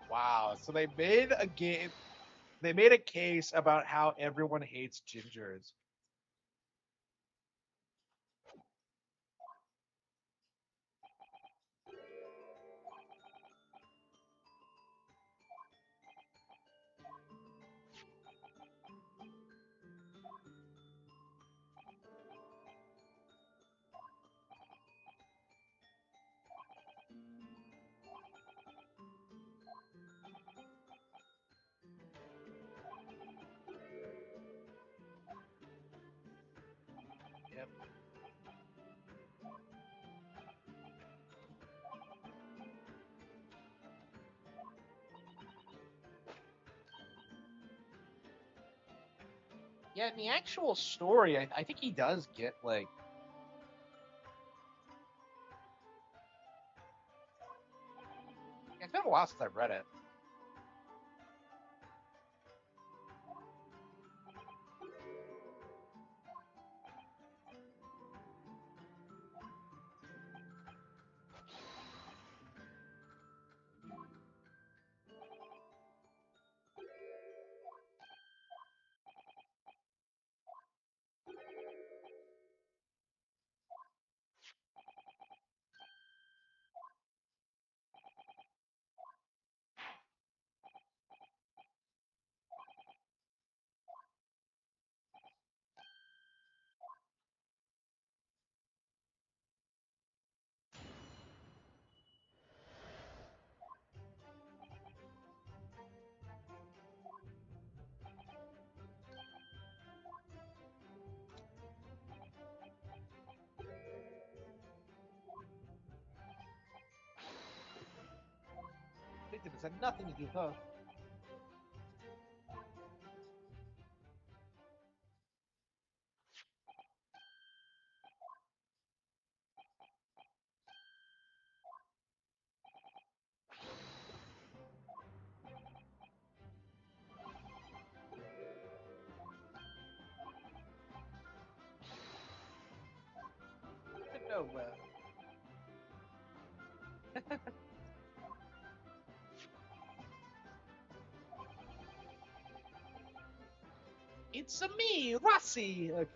Wow. So they made a game. They made a case about how everyone hates gingers. Yep. Yeah, in the actual story, I think he does get like. It's been a while since I've read it. Victim has had nothing to do with her. To nowhere. It's a me, Rossi. Like,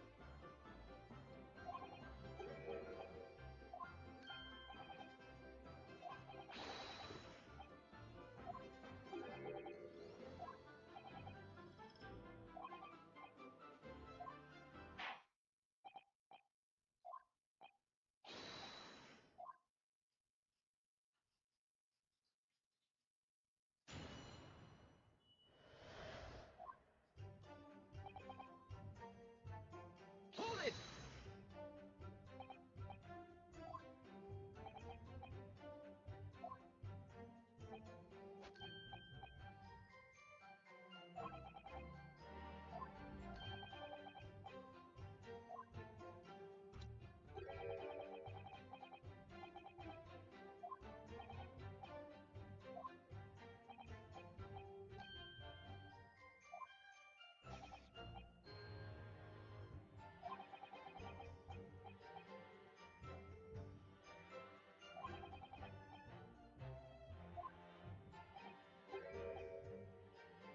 Hold it!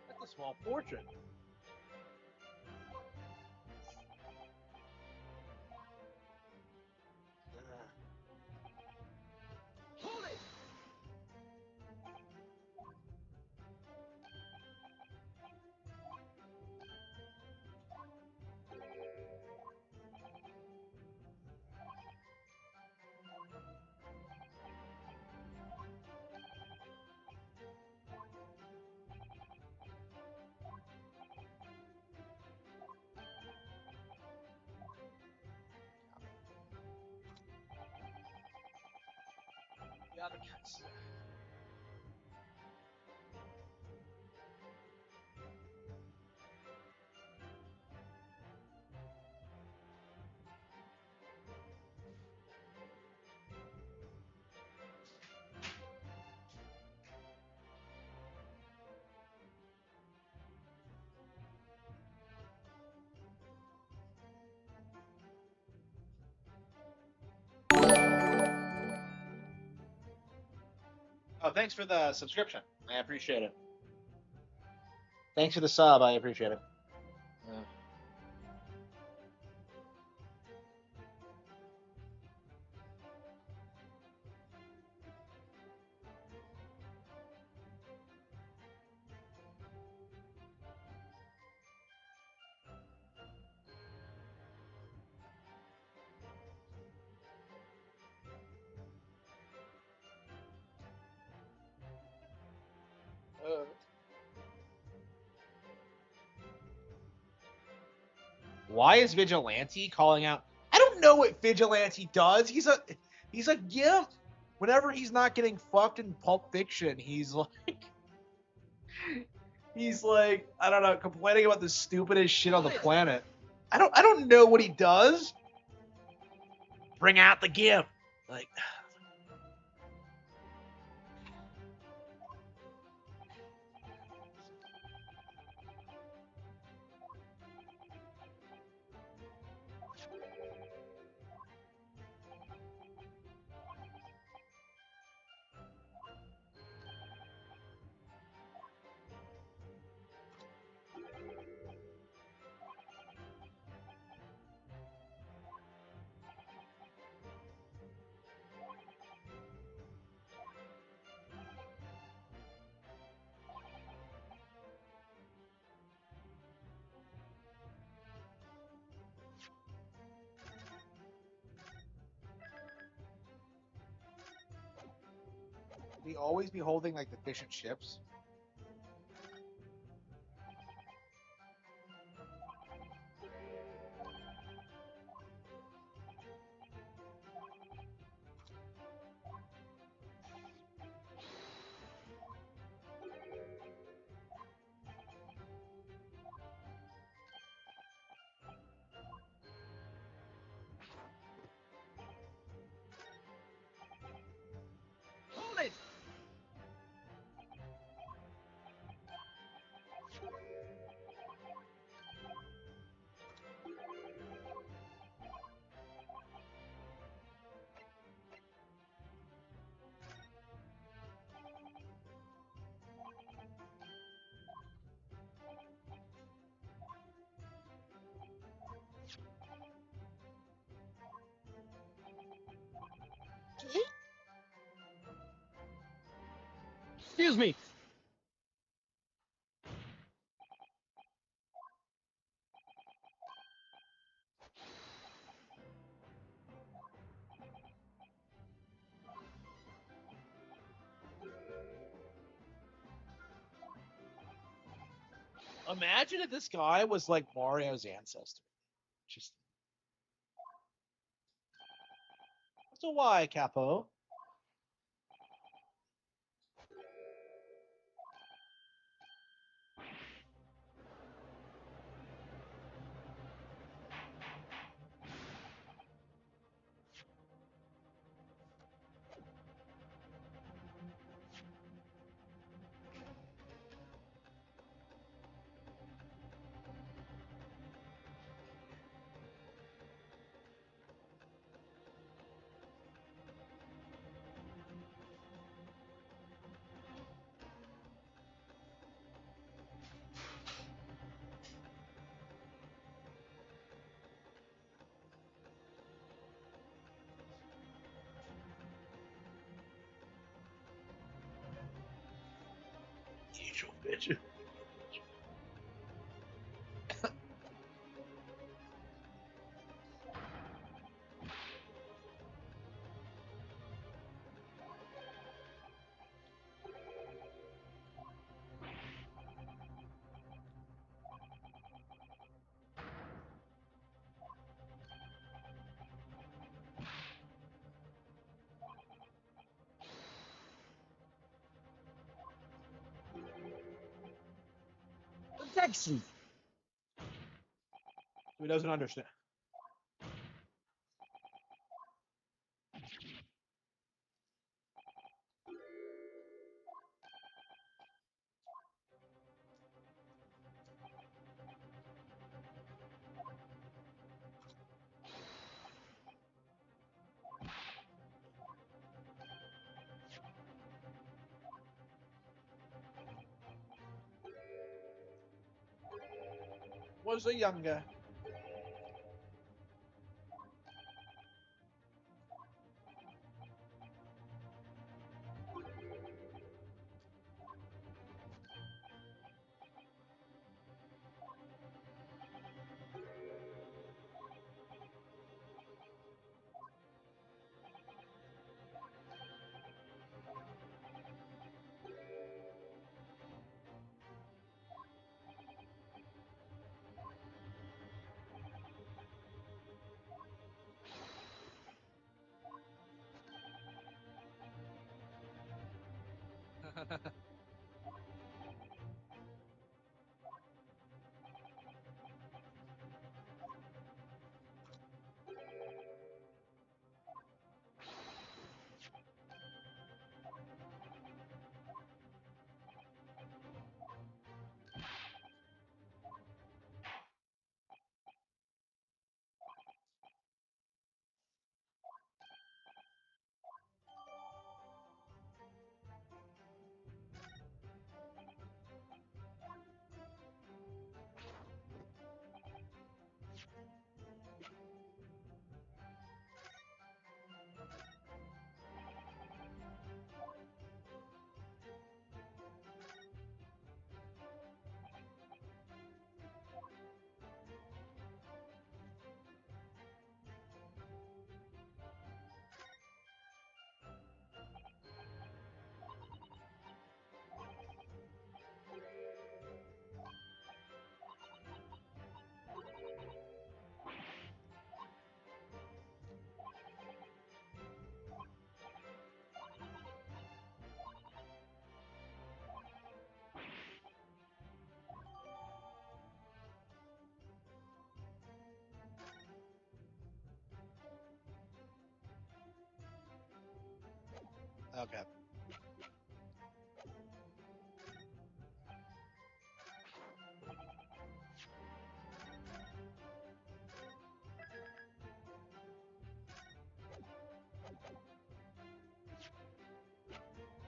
that's a small fortune. Hold it! Yeah, the cats. Oh, thanks for the subscription. I appreciate it. Thanks for the sub. I appreciate it. Why is Vigilante calling out? I don't know what Vigilante does. He's a gimp. Whenever he's not getting fucked in Pulp Fiction, he's like I don't know, complaining about the stupidest shit on the planet. I don't know what he does. Bring out the gimp. Like we always be holding like the fish and chips. Hold it! Excuse me. Imagine if this guy was like Mario's ancestor. Just so why, Capo? Usual bitch. Protection. Who doesn't understand? Was a younger. Okay.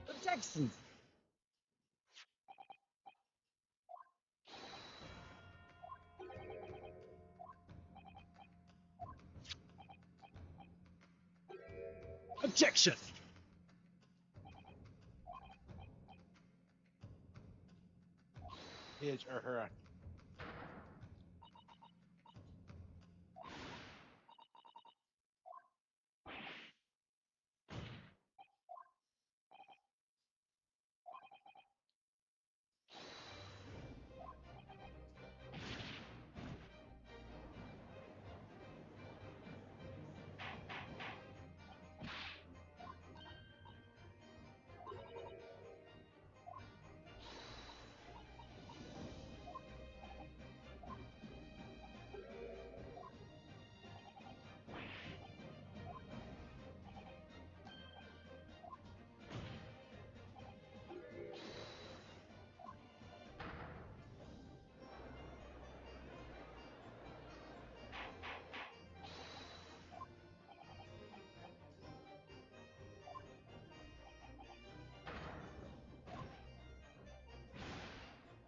Objection. Objection. His or her.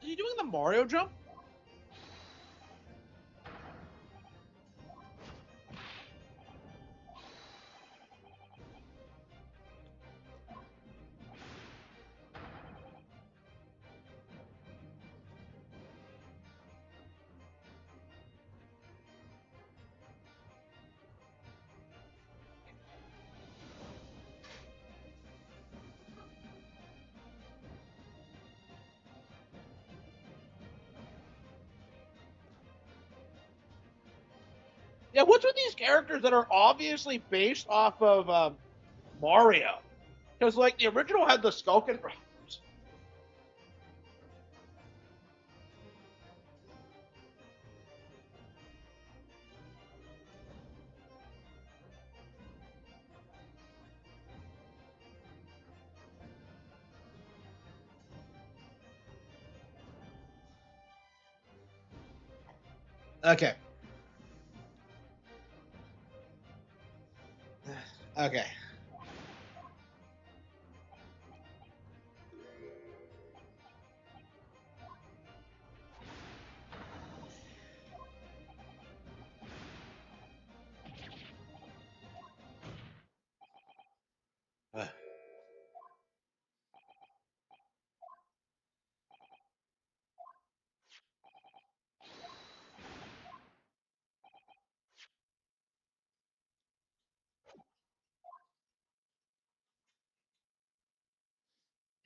Are you doing the Mario jump? Yeah, what's with these characters that are obviously based off of Mario? Because like the original had the Skulkin brothers. Okay. Okay.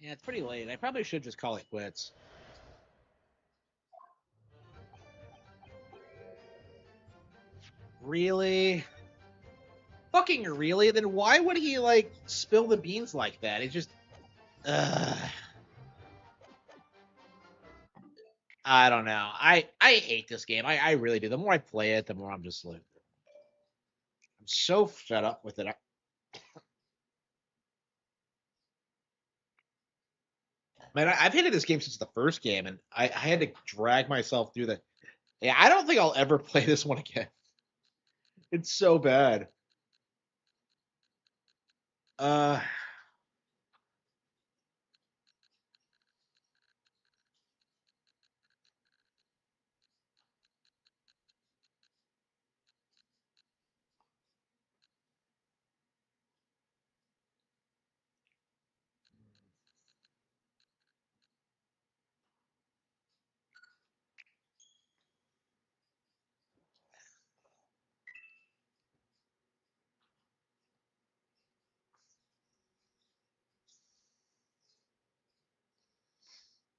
Yeah, it's pretty late. I probably should just call it quits. Really? Fucking really? Then why would he like spill the beans like that? It's just. Ugh. I don't know. I hate this game. I really do. The more I play it, the more I'm just like I'm so fed up with it. Man, I've hated this game since the first game, and I had to drag myself through the. Yeah, I don't think I'll ever play this one again. It's so bad. Uh,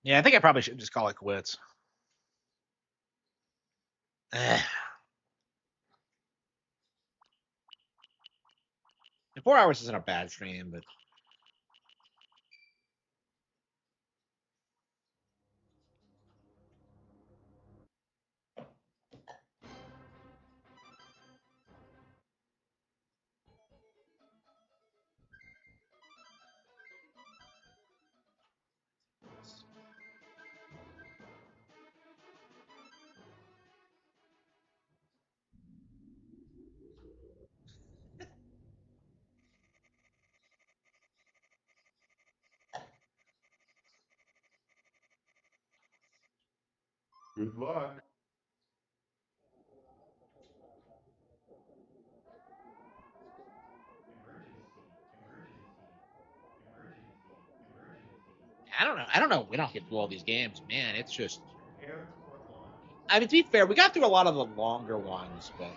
yeah, I think I probably should just call it quits. Eh. And 4 hours isn't a bad stream, but Good luck. I don't know when I'll get through all these games, man. It's just. Prepare for launch. I mean, to be fair, we got through a lot of the longer ones, but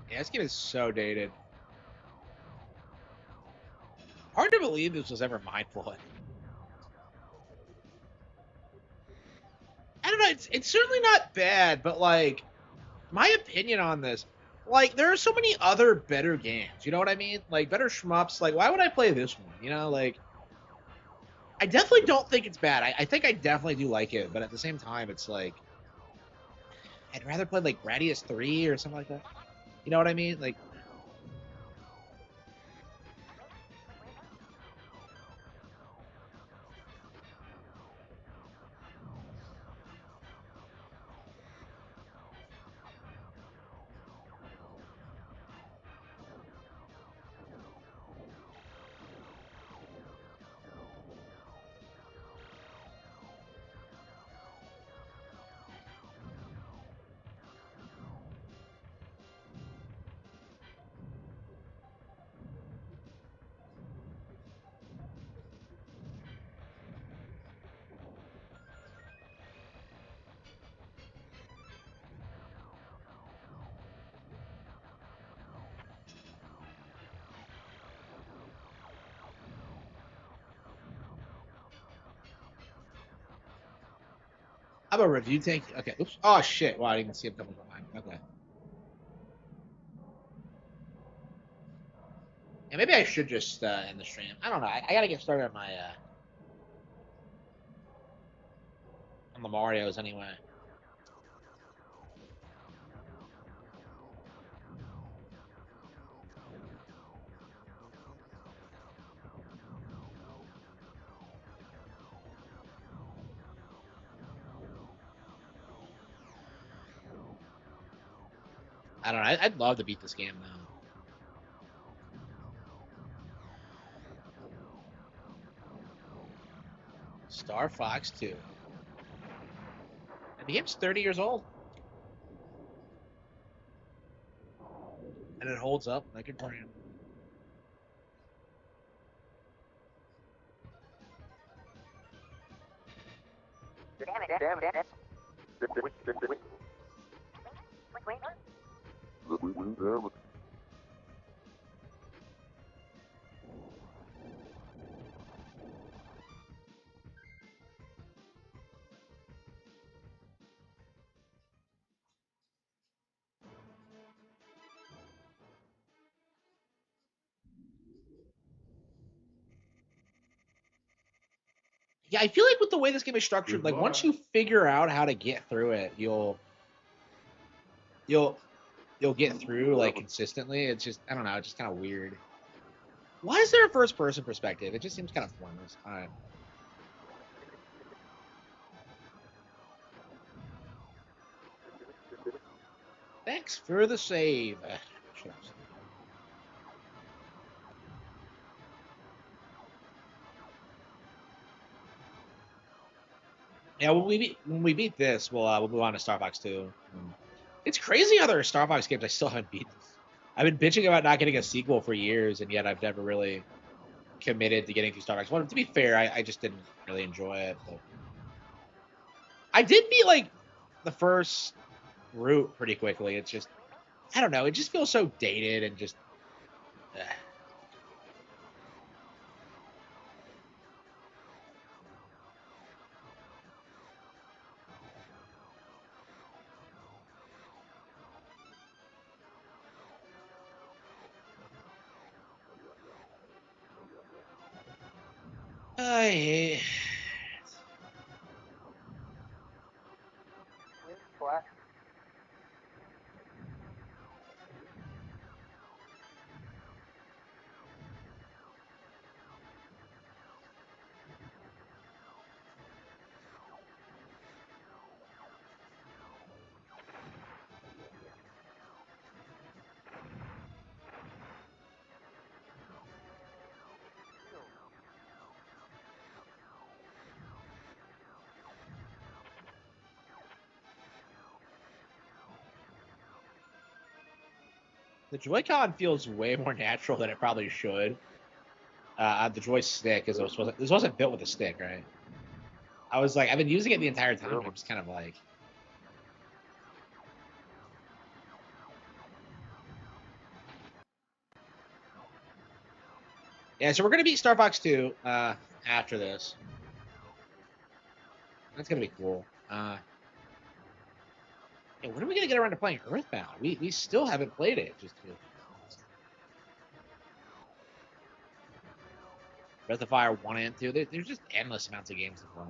yeah, this game is so dated. Hard to believe this was ever my plot. I don't know. It's certainly not bad, but like my opinion on this, like there are so many other better games. You know what I mean? Like better shmups. Like why would I play this one? You know, like I definitely don't think it's bad. I think I definitely do like it, but at the same time, it's like I'd rather play like Gradius 3 or something like that. You know what I mean? Like I'm a review tank. Okay. Oops. Oh shit. Wow, I didn't even see him coming behind. Okay. Yeah, maybe I should just end the stream. I don't know. I gotta get started on my on the Mario's anyway. I don't know. I'd love to beat this game though. Star Fox 2. And the game's 30 years old. And it holds up like a brand. Yeah, I feel like with the way this game is structured, Good like once luck. you figure out how to get through it, you'll get through like consistently. It's just I don't know, it's just kind of weird. Why is there a first person perspective? It just seems kind of pointless. All right. Thanks for the save. Shut up. Yeah, when we beat this, we'll move on to Star Fox 2. It's crazy how there are Star Fox games I still haven't beaten. I've been bitching about not getting a sequel for years, and yet I've never really committed to getting through Star Fox. Well, to be fair, I just didn't really enjoy it. But I did beat like the first route pretty quickly. It's just I don't know. It just feels so dated and just. I the Joy-Con feels way more natural than it probably should. The joystick is this wasn't built with a stick, right? I was like, I've been using it the entire time. I'm just kind of like, yeah. So we're gonna beat Star Fox 2 after this. That's gonna be cool. Yeah, when are we gonna get around to playing Earthbound? We still haven't played it. Just Breath of Fire 1 and 2. There's just endless amounts of games to play.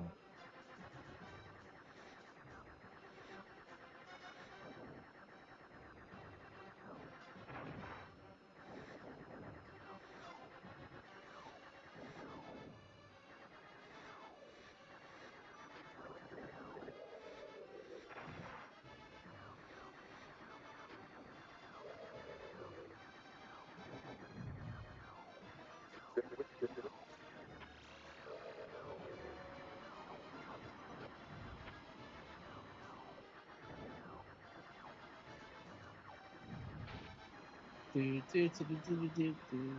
Do, do, do, do, do, do, do.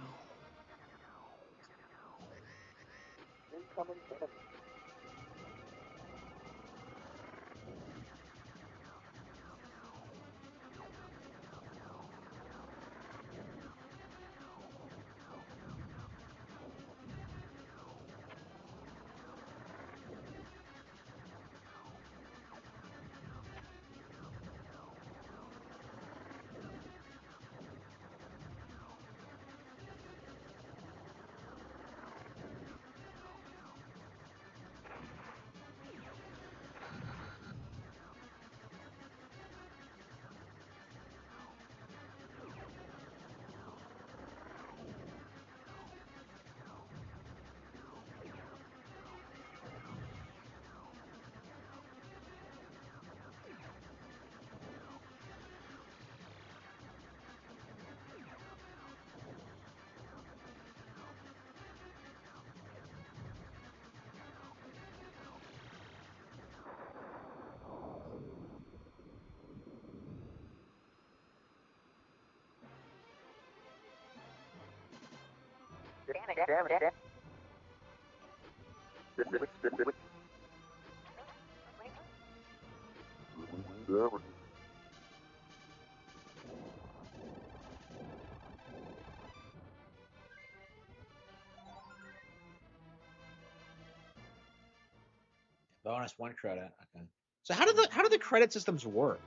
Bonus 1 credit. Okay. So how do the credit systems work?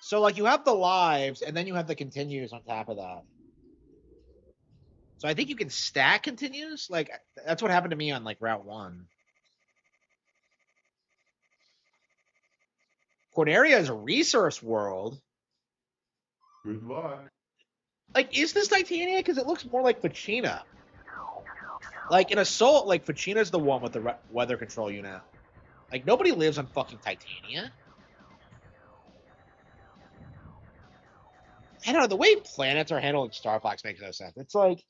So like you have the lives and then you have the continues on top of that. So I think you can stack continues. Like that's what happened to me on like Route 1. Corneria is a resource world. Good luck. Like, is this Titania? Because it looks more like Fachina. Like in Assault, like Fachina's the one with the weather control unit. Like nobody lives on fucking Titania. I don't know. The way planets are handled in Star Fox makes no sense. It's like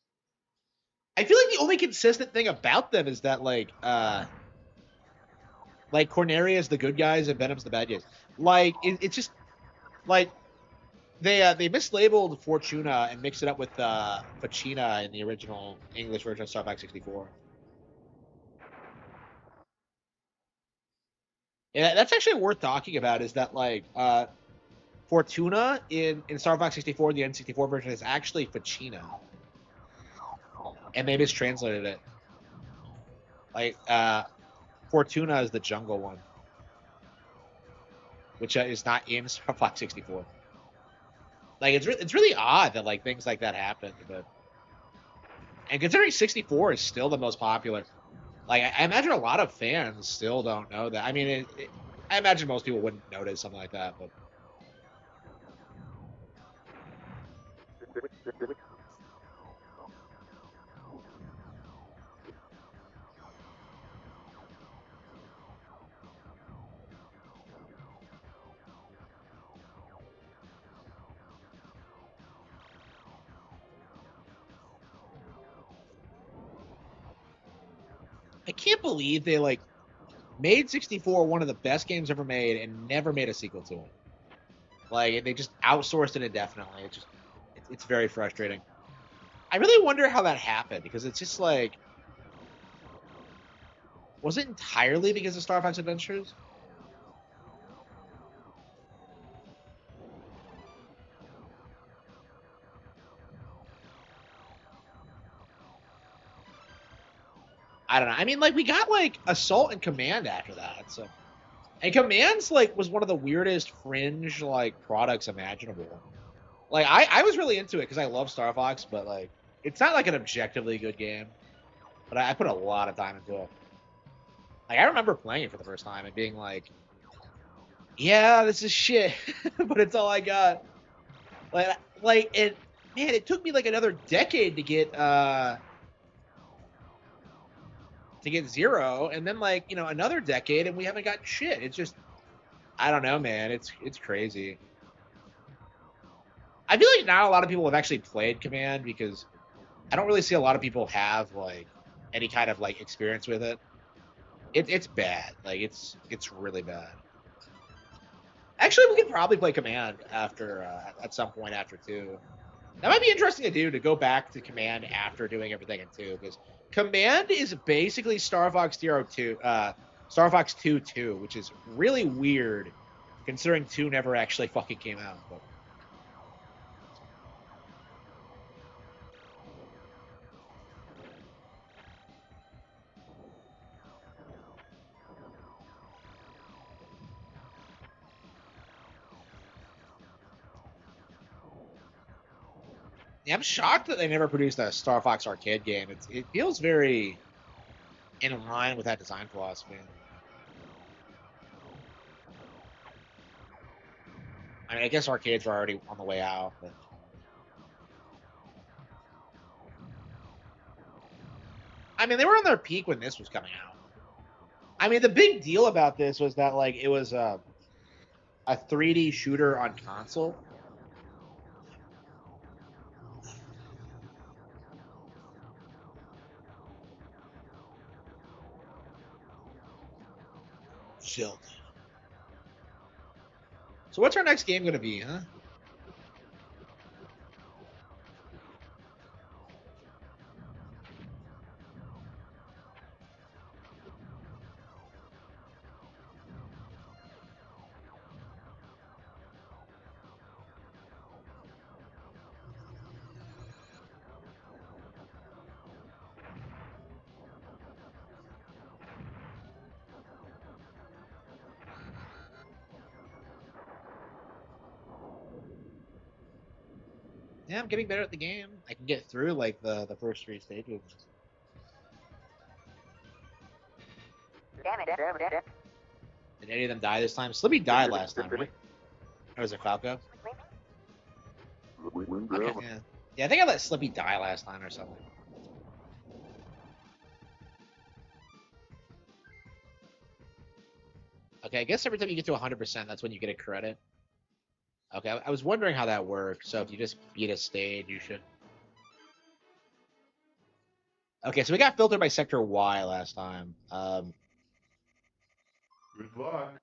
I feel like the only consistent thing about them is that like Corneria is the good guys and Venom's the bad guys. Like it's just like they mislabeled Fortuna and mixed it up with Fachina in the original English version of Star Fox 64. Yeah, that's actually worth talking about. Is that like Fortuna in Star Fox 64, the N64 version, is actually Fachina, and they mistranslated it. Like Fortuna is the jungle one, which is not in Star Fox 64. Like it's really odd that like things like that happened, but and considering 64 is still the most popular, like I imagine a lot of fans still don't know that. I mean, I imagine most people wouldn't notice something like that, but I can't believe they like made 64 one of the best games ever made and never made a sequel to it. Like they just outsourced it indefinitely. It's very frustrating. I really wonder how that happened because it's just like, was it entirely because of Star Fox Adventures? I don't know. I mean, like we got like Assault and Command after that, so and Command's like was one of the weirdest fringe like products imaginable. Like I was really into it because I love Star Fox, but like it's not like an objectively good game. But I put a lot of time into it. Like I remember playing it for the first time and being like, "Yeah, this is shit," but it's all I got. Like it, man, it took me like another decade to get zero, and then like another decade, and we haven't got shit. It's just I don't know, man. It's crazy. I feel like not a lot of people have actually played Command because I don't really see a lot of people have like any kind of like experience with it. It's bad. Like it's really bad. Actually, we could probably play Command after at some point after 2. That might be interesting to do to go back to Command after doing everything in 2 because Command is basically Star Fox Zero 2, Star Fox 2 2, which is really weird considering 2 never actually fucking came out. But yeah, I'm shocked that they never produced a Star Fox arcade game. It feels very in line with that design philosophy. I mean, I guess arcades were already on the way out, but I mean, they were on their peak when this was coming out. I mean, the big deal about this was that like it was a 3D shooter on console. Zelda. So what's our next game going to be, huh? Yeah, I'm getting better at the game. I can get through like the first 3 stages. Did any of them die this time? Slippy died last time, right? Or was it Falco? Okay, yeah. Yeah, I think I let Slippy die last time or something. Okay, I guess every time you get to 100%, that's when you get a credit. Okay, I was wondering how that works. So if you just beat a stage, you should. Okay, so we got filtered by Sector Y last time. Good luck.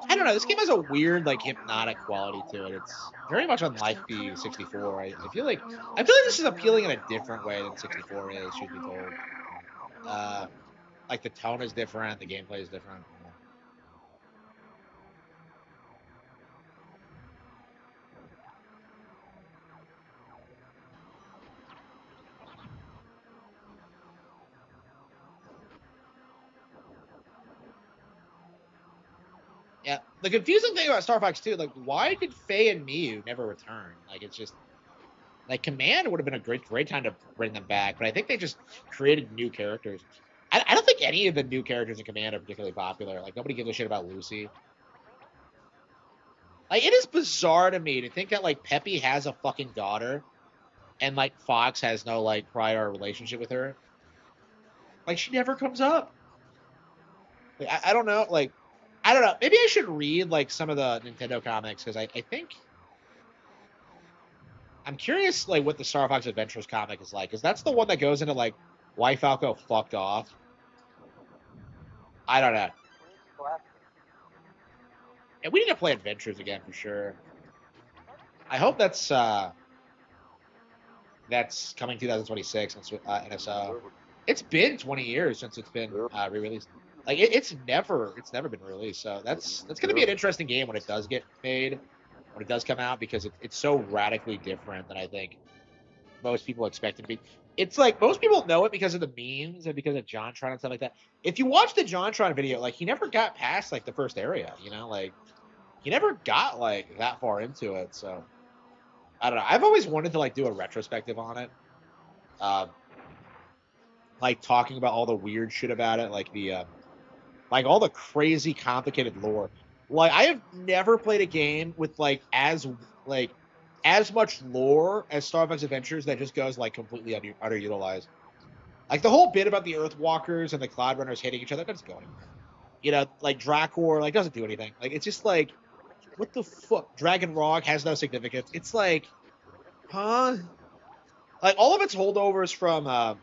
I don't know. This game has a weird, like, hypnotic quality to it. It's very much unlike the 64. I feel like this is appealing in a different way than 64 is. Should be told. Uh, like the tone is different, the gameplay is different. Yeah, the confusing thing about Star Fox 2, like, why did Faye and Miyu never return? Like, it's just like Command would have been a great time to bring them back, but I think they just created new characters. I don't think any of the new characters in Command are particularly popular. Like, nobody gives a shit about Lucy. Like, it is bizarre to me to think that like Peppy has a fucking daughter, and like Fox has no like prior relationship with her. Like, she never comes up. Like, I don't know. Like, I don't know. Maybe I should read like some of the Nintendo comics because I think I'm curious like what the Star Fox Adventures comic is like because that's the one that goes into like why Falco fucked off. I don't know. And we need to play Adventures again for sure. I hope that's coming 2026 on NSO. It's been 20 years since it's been re-released. Like it's never been released. So that's gonna be an interesting game when it does get made, when it does come out because it's so radically different than I think most people expect it to be. It's like most people know it because of the memes and because of JonTron and stuff like that. If you watch the JonTron video, like he never got past like the first area, you know, like he never got like that far into it. So I don't know. I've always wanted to like do a retrospective on it, um, like talking about all the weird shit about it, like all the crazy complicated lore. Like I have never played a game with like as much lore as Star Fox Adventures that just goes like completely underutilized. Like the whole bit about the Earthwalkers and the Cloud Runners hitting each other doesn't go anywhere. You know, like Dracor like doesn't do anything. Like it's just like what the fuck? Dragon Rock has no significance. It's like, huh? Like all of its holdovers from a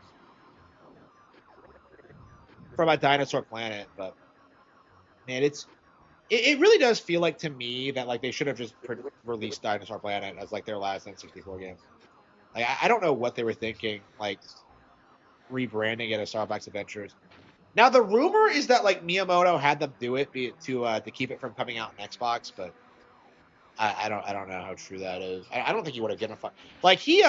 dinosaur planet, but man, it really does feel like to me that like they should have just released Dinosaur Planet as like their last N64 game. Like I don't know what they were thinking, like rebranding it as Star Fox Adventures. Now the rumor is that like Miyamoto had them do it to keep it from coming out on Xbox, but I don't know how true that is. I don't think he would have given a fuck. Like he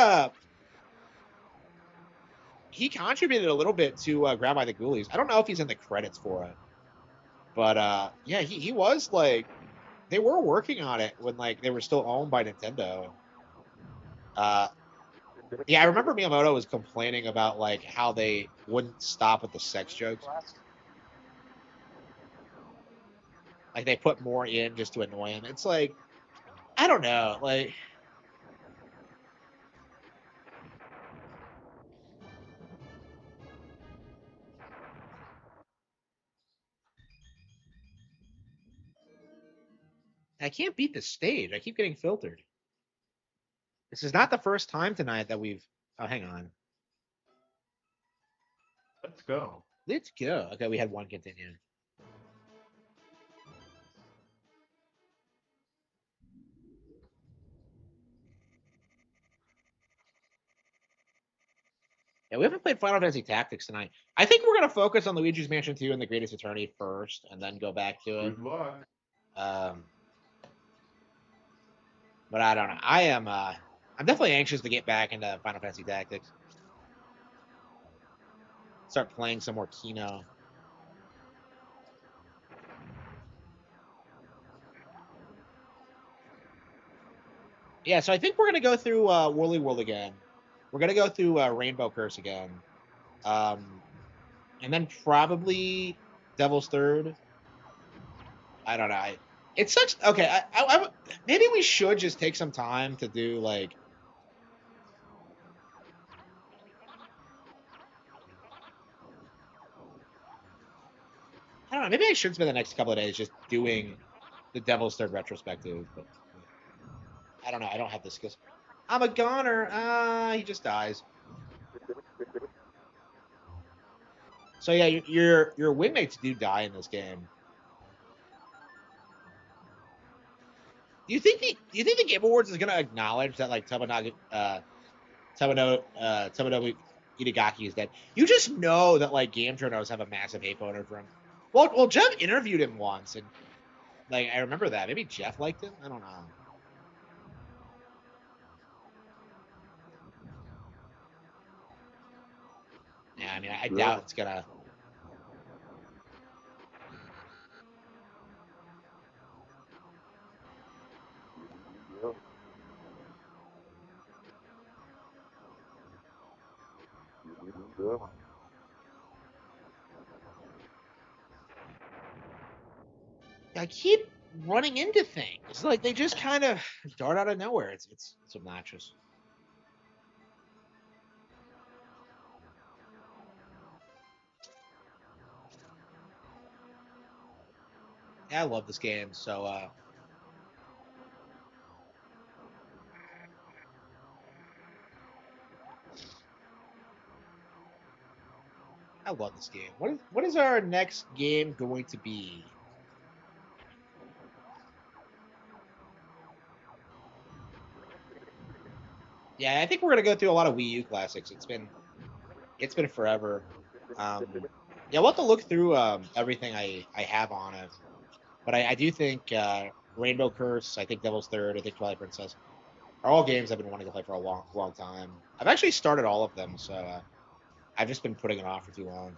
contributed a little bit to Ground by the Ghoulies. I don't know if he's in the credits for it, but yeah, he was like they were working on it when like they were still owned by Nintendo. Uh, yeah, I remember Miyamoto was complaining about like how they wouldn't stop with the sex jokes. Like they put more in just to annoy him. It's like I don't know. Like I can't beat the stage. I keep getting filtered. This is not the first time tonight that we've. Oh, hang on. Let's go. Let's go. Okay, we had one continue. Yeah, we haven't played Final Fantasy Tactics tonight. I think we're gonna focus on Luigi's Mansion 2 and the Greatest Eternity first, and then go back to it. Good luck. Um, but I don't know. I'm definitely anxious to get back into Final Fantasy Tactics. Start playing some more Kino. Yeah, so I think we're gonna go through Whirly World again. We're gonna go through Rainbow Curse again, um, and then probably Devil's Third. I don't know. It sucks. Okay, maybe we should just take some time to do like I don't know. Maybe I should spend the next couple of days just doing the Devil's Third retrospective. But I don't know. I don't have the skills. I'm a goner. He just dies. So yeah, your wingmates do die in this game. Do you think the Game Awards is gonna acknowledge that like Tomonobu Itagaki is dead? You just know that like game journals have a massive hate boner for him. Well, Jeff interviewed him once, and like I remember that. Maybe Jeff liked him. I don't know. Yeah, I mean, I doubt it's gonna. I keep running into things. It's like they just kind of dart out of nowhere. It's obnoxious. Yeah, I love this game. So I love this game. What is our next game going to be? Yeah, I think we're gonna go through a lot of Wii U classics. It's been forever. Um, yeah, we'll have to look through everything I have on it. But I do think Rainbow Curse, I think Devil's Third, I think Twilight Princess are all games I've been wanting to play for a long, long time. I've actually started all of them, so I've just been putting it off for too long.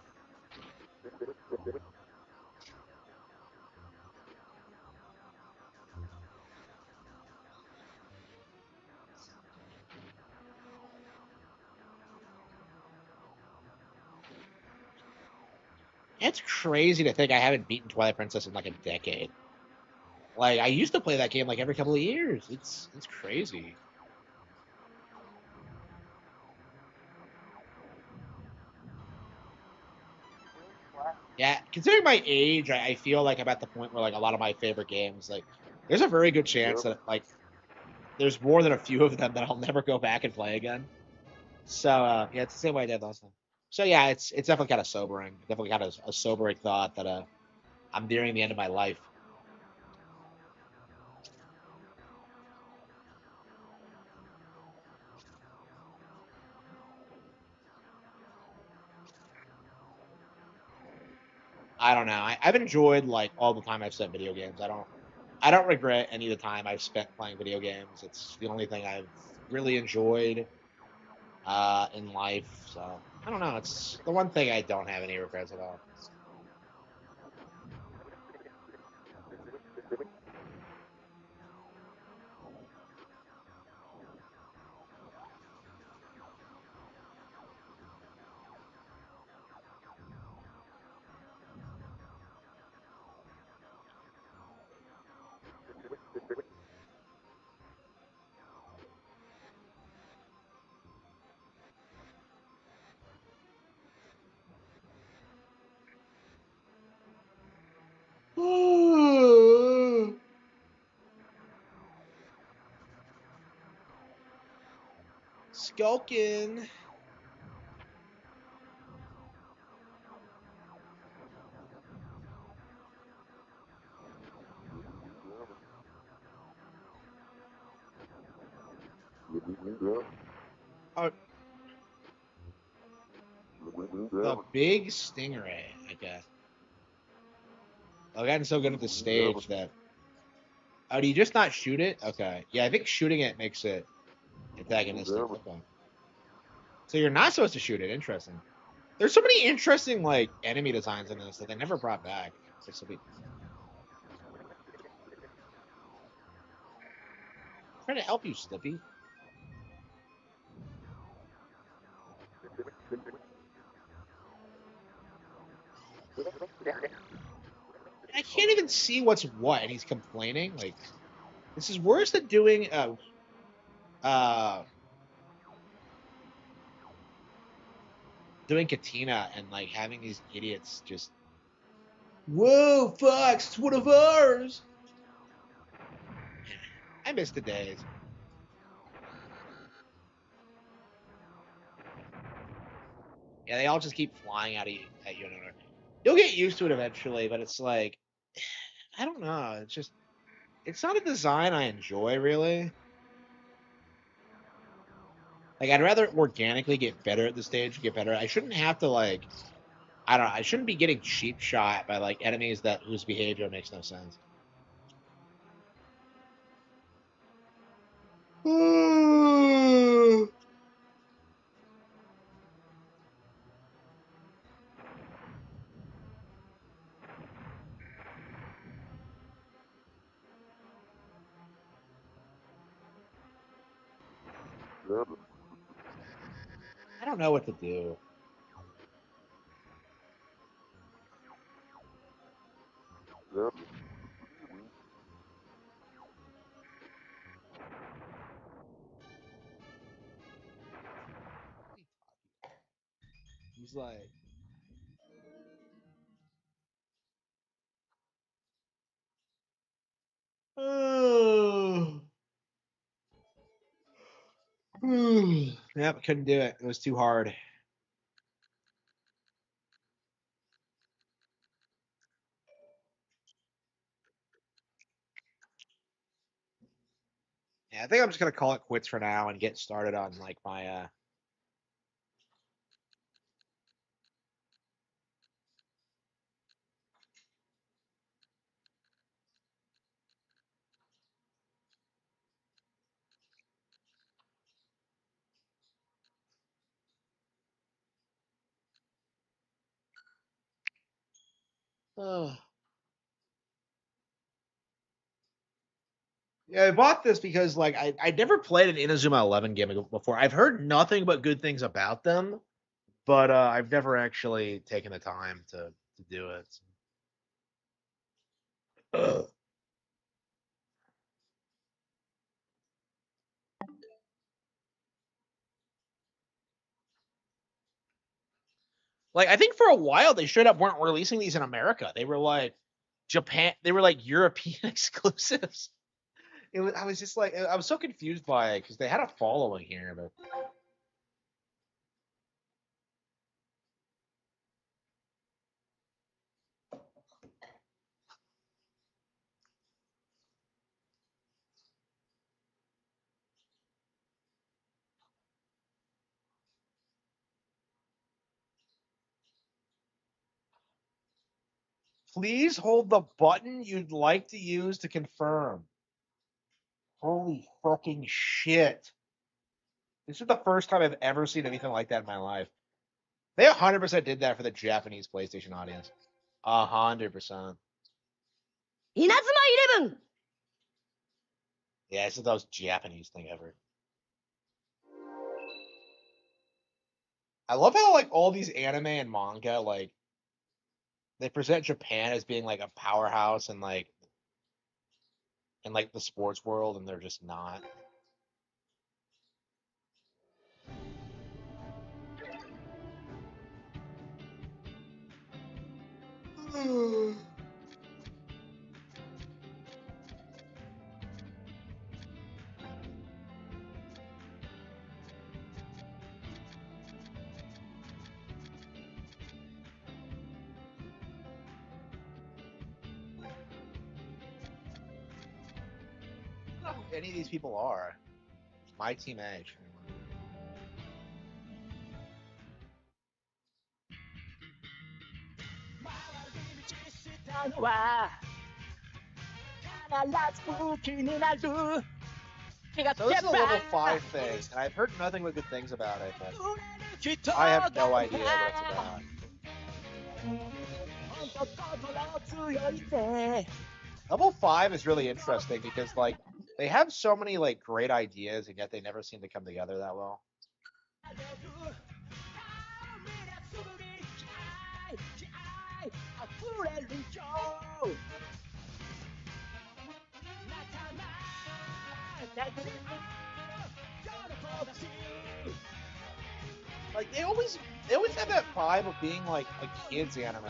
It's crazy to think I haven't beaten Twilight Princess in like a decade. Like I used to play that game like every couple of years. It's crazy. Yeah, considering my age, I feel like I'm at the point where like a lot of my favorite games, like there's a very good chance that like there's more than a few of them that I'll never go back and play again. So yeah, it's the same way I did last time. So yeah, it's definitely kind of sobering. Definitely kind of a sobering thought that I'm nearing the end of my life. I don't know. I've enjoyed like all the time I've spent video games. I don't regret any of the time I've spent playing video games. It's the only thing I've really enjoyed in life. So I don't know. It's the one thing I don't have any regrets about. Skulkin. Oh, the big stingray, I guess. I've gotten so good at the stage that. Oh, do you just not shoot it? Okay. Yeah, I think shooting it makes it antagonistic. Okay. So you're not supposed to shoot it. Interesting. There's so many interesting like enemy designs in this that they never brought back. It's so trying to help you, Slippy. I can't even see what's what, and he's complaining. Like, this is worse than doing doing Katina and like having these idiots just, whoa, Fox, it's one of ours. I miss the days. Yeah, they all just keep flying out at you. You'll get used to it eventually, but it's like, I don't know. It's just, it's not a design I enjoy really. Like, I'd rather organically get better at the stage, get better. I shouldn't have to like, I don't know. I shouldn't be getting cheap shot by like enemies that whose behavior makes no sense. I don't know what to do. He's like, oh, yep, couldn't do it. It was too hard. Yeah, I think I'm just gonna call it quits for now and get started on like my uh, yeah, I bought this because like I never played an Inazuma 11 game before. I've heard nothing but good things about them, but I've never actually taken the time to do it. Ugh. Like I think for a while they straight up weren't releasing these in America. They were like Japan. They were like European exclusives. It was. I was just like I was so confused by it because they had a following here, but please hold the button you'd like to use to confirm. Holy fucking shit! This is the first time I've ever seen anything like that in my life. They 100% did that for the Japanese PlayStation audience. 100%. 稲妻イレブン Yeah, this is the most Japanese thing ever. I love how like all these anime and manga like they present Japan as being like a powerhouse and like in like the sports world, and they're just not. I don't know who any of these people are. My team age. たのは必ず武器になる気がつ So this け is a ば level 5 thing, and I've heard nothing but good things about it, but I have no idea what it's about. 本当心強いぜ Level 5 is really interesting because, like, They have so many like great ideas, and yet they never seem to come together that well. Like they always have that vibe of being like a kids anime.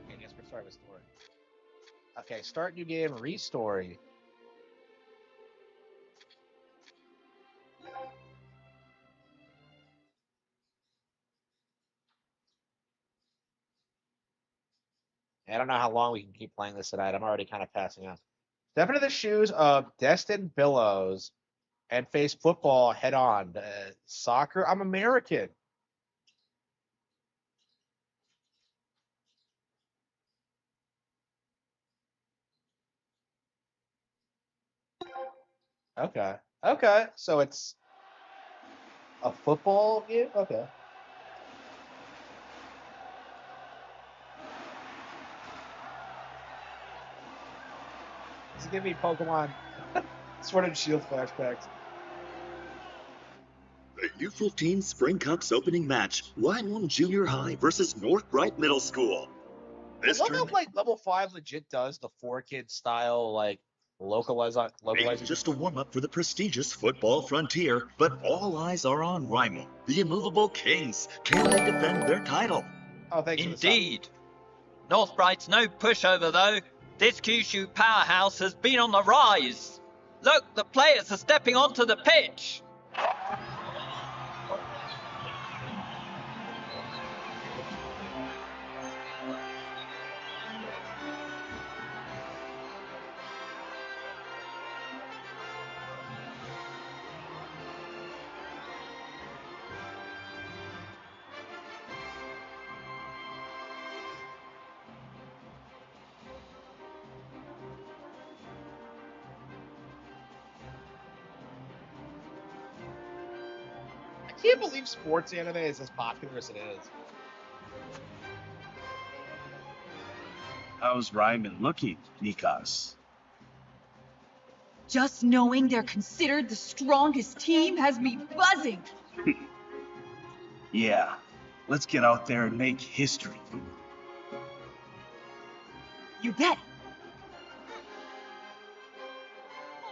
Okay, I guess we're starting with story. Okay, start new game, restory. I don't know how long we can keep playing this tonight. I'm already kind of passing out. Step into the shoes of Destin Billows and face football head on. Soccer, I'm American. Okay. Okay. So it's a football game? Okay. Does it give me Pokemon Sword and Shield flashbacks? The U15 Spring Cups opening match, Wyndham Junior High versus North Bright Middle School. I love how like level 5 legit does the 4 kid style like localized. Just a warm-up for the prestigious football frontier, but all eyes are on Ryman, the immovable Kings. Can they defend their title? Oh, thanks Indeed. North Bright's no pushover though. This Kyushu powerhouse has been on the rise. Look, the players are stepping onto the pitch. I can't believe sports anime is as popular as it is. How's Ryman looking, Nikas? Just knowing they're considered the strongest team has me buzzing. Yeah, let's get out there and make history. You bet.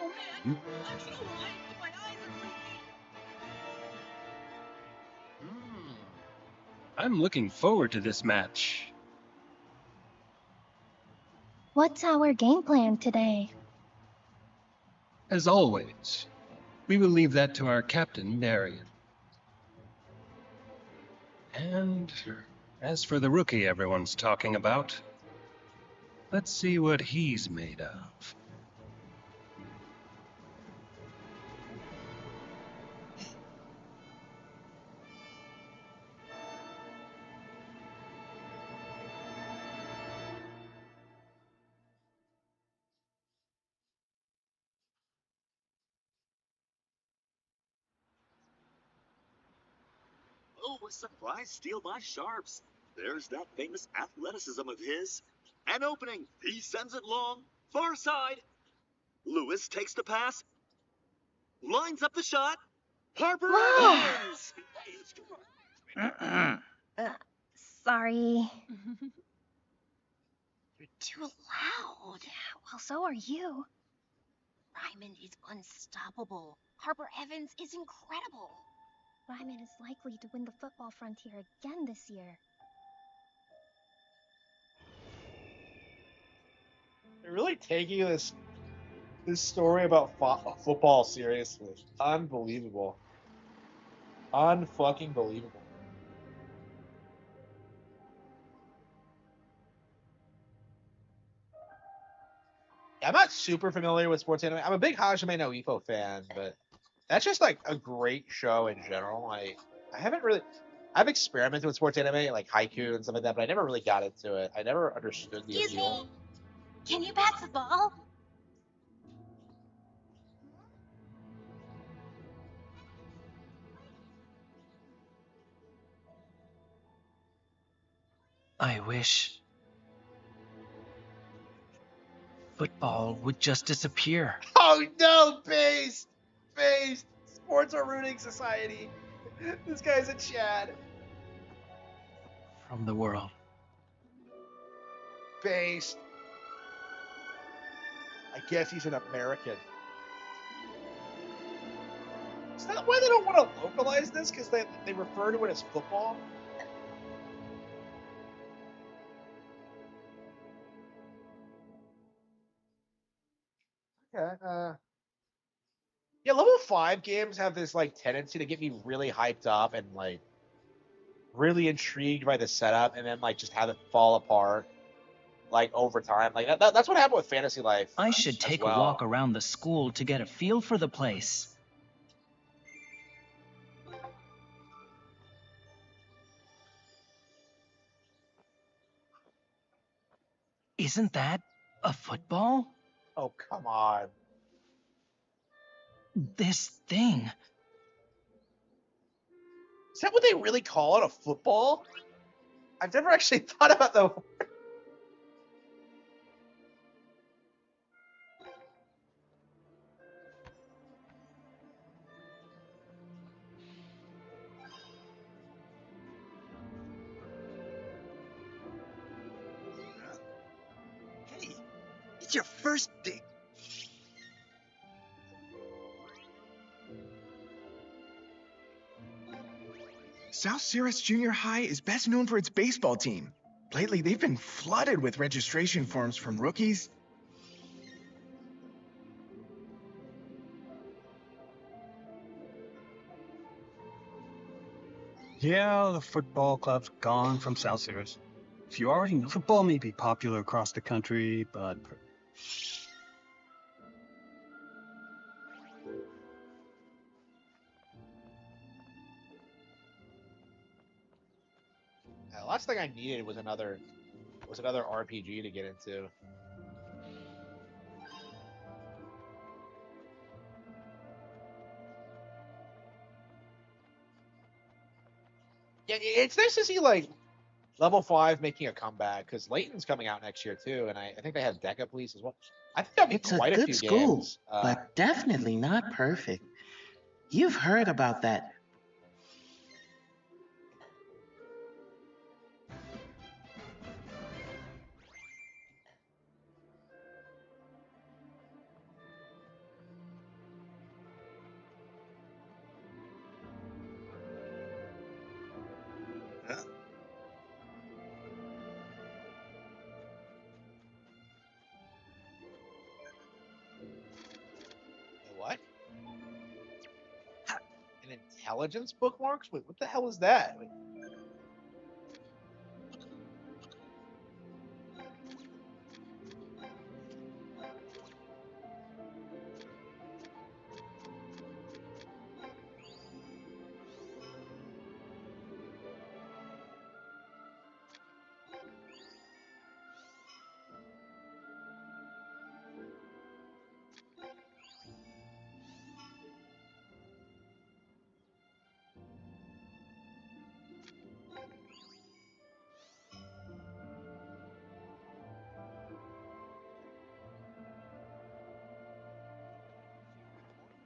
Oh man, I'm so hyped. My eyes are ringing. I'm looking forward to this match. What's our game plan today? As always, we will leave that to our captain, Darian. And as for the rookie everyone's talking about, let's see what he's made of. Oh, a surprise steal by Sharps. There's that famous athleticism of his. An opening. He sends it long. Far side. Lewis takes the pass, lines up the shot. Harper Evans! Sorry. You're too loud. Well, so are you. Ryman is unstoppable. Harper Evans is incredible. Ryman is likely to win the football frontier again this year. They're really taking this story about football seriously. Unbelievable. Unfucking believable. I'm not super familiar with sports anime. I'm a big Hajime no Ippo fan, but that's just like a great show in general. I haven't really I've experimented with sports anime like Haiku and stuff like that, but I never really got into it. I never understood the Excuse appeal. me. Can you pass the ball? I wish football would just disappear. Oh no, Based! Based! Sports are ruining society. This guy's a Chad. From the world. Based. I guess he's an American. Is that why they don't want to localize this? Because they refer to it as football? Okay. Yeah, level 5 games have this like tendency to get me really hyped up and like really intrigued by the setup, and then like just have it fall apart like over time. Like that's what happened with Fantasy Life. I should take a walk around the school to get a feel for the place. Isn't that a football? Oh, come on. This thing. Is that what they really call it, a football? I've never actually thought about the. Hey, it's your first date. South Cirrus Junior High is best known for its baseball team. Lately, they've been flooded with registration forms from rookies. Yeah, the football club's gone from South Cirrus. If you already know, football may be popular across the country, but The last thing I needed was another RPG to get into. Yeah, it's nice to see like level 5 making a comeback because Layton's coming out next year too, and I think they have Deca Police as well. I think that'd be It's a quite a good few school, games. but definitely not perfect. You've heard about that. What? An intelligence bookmarks? Wait, what the hell is that? Wait.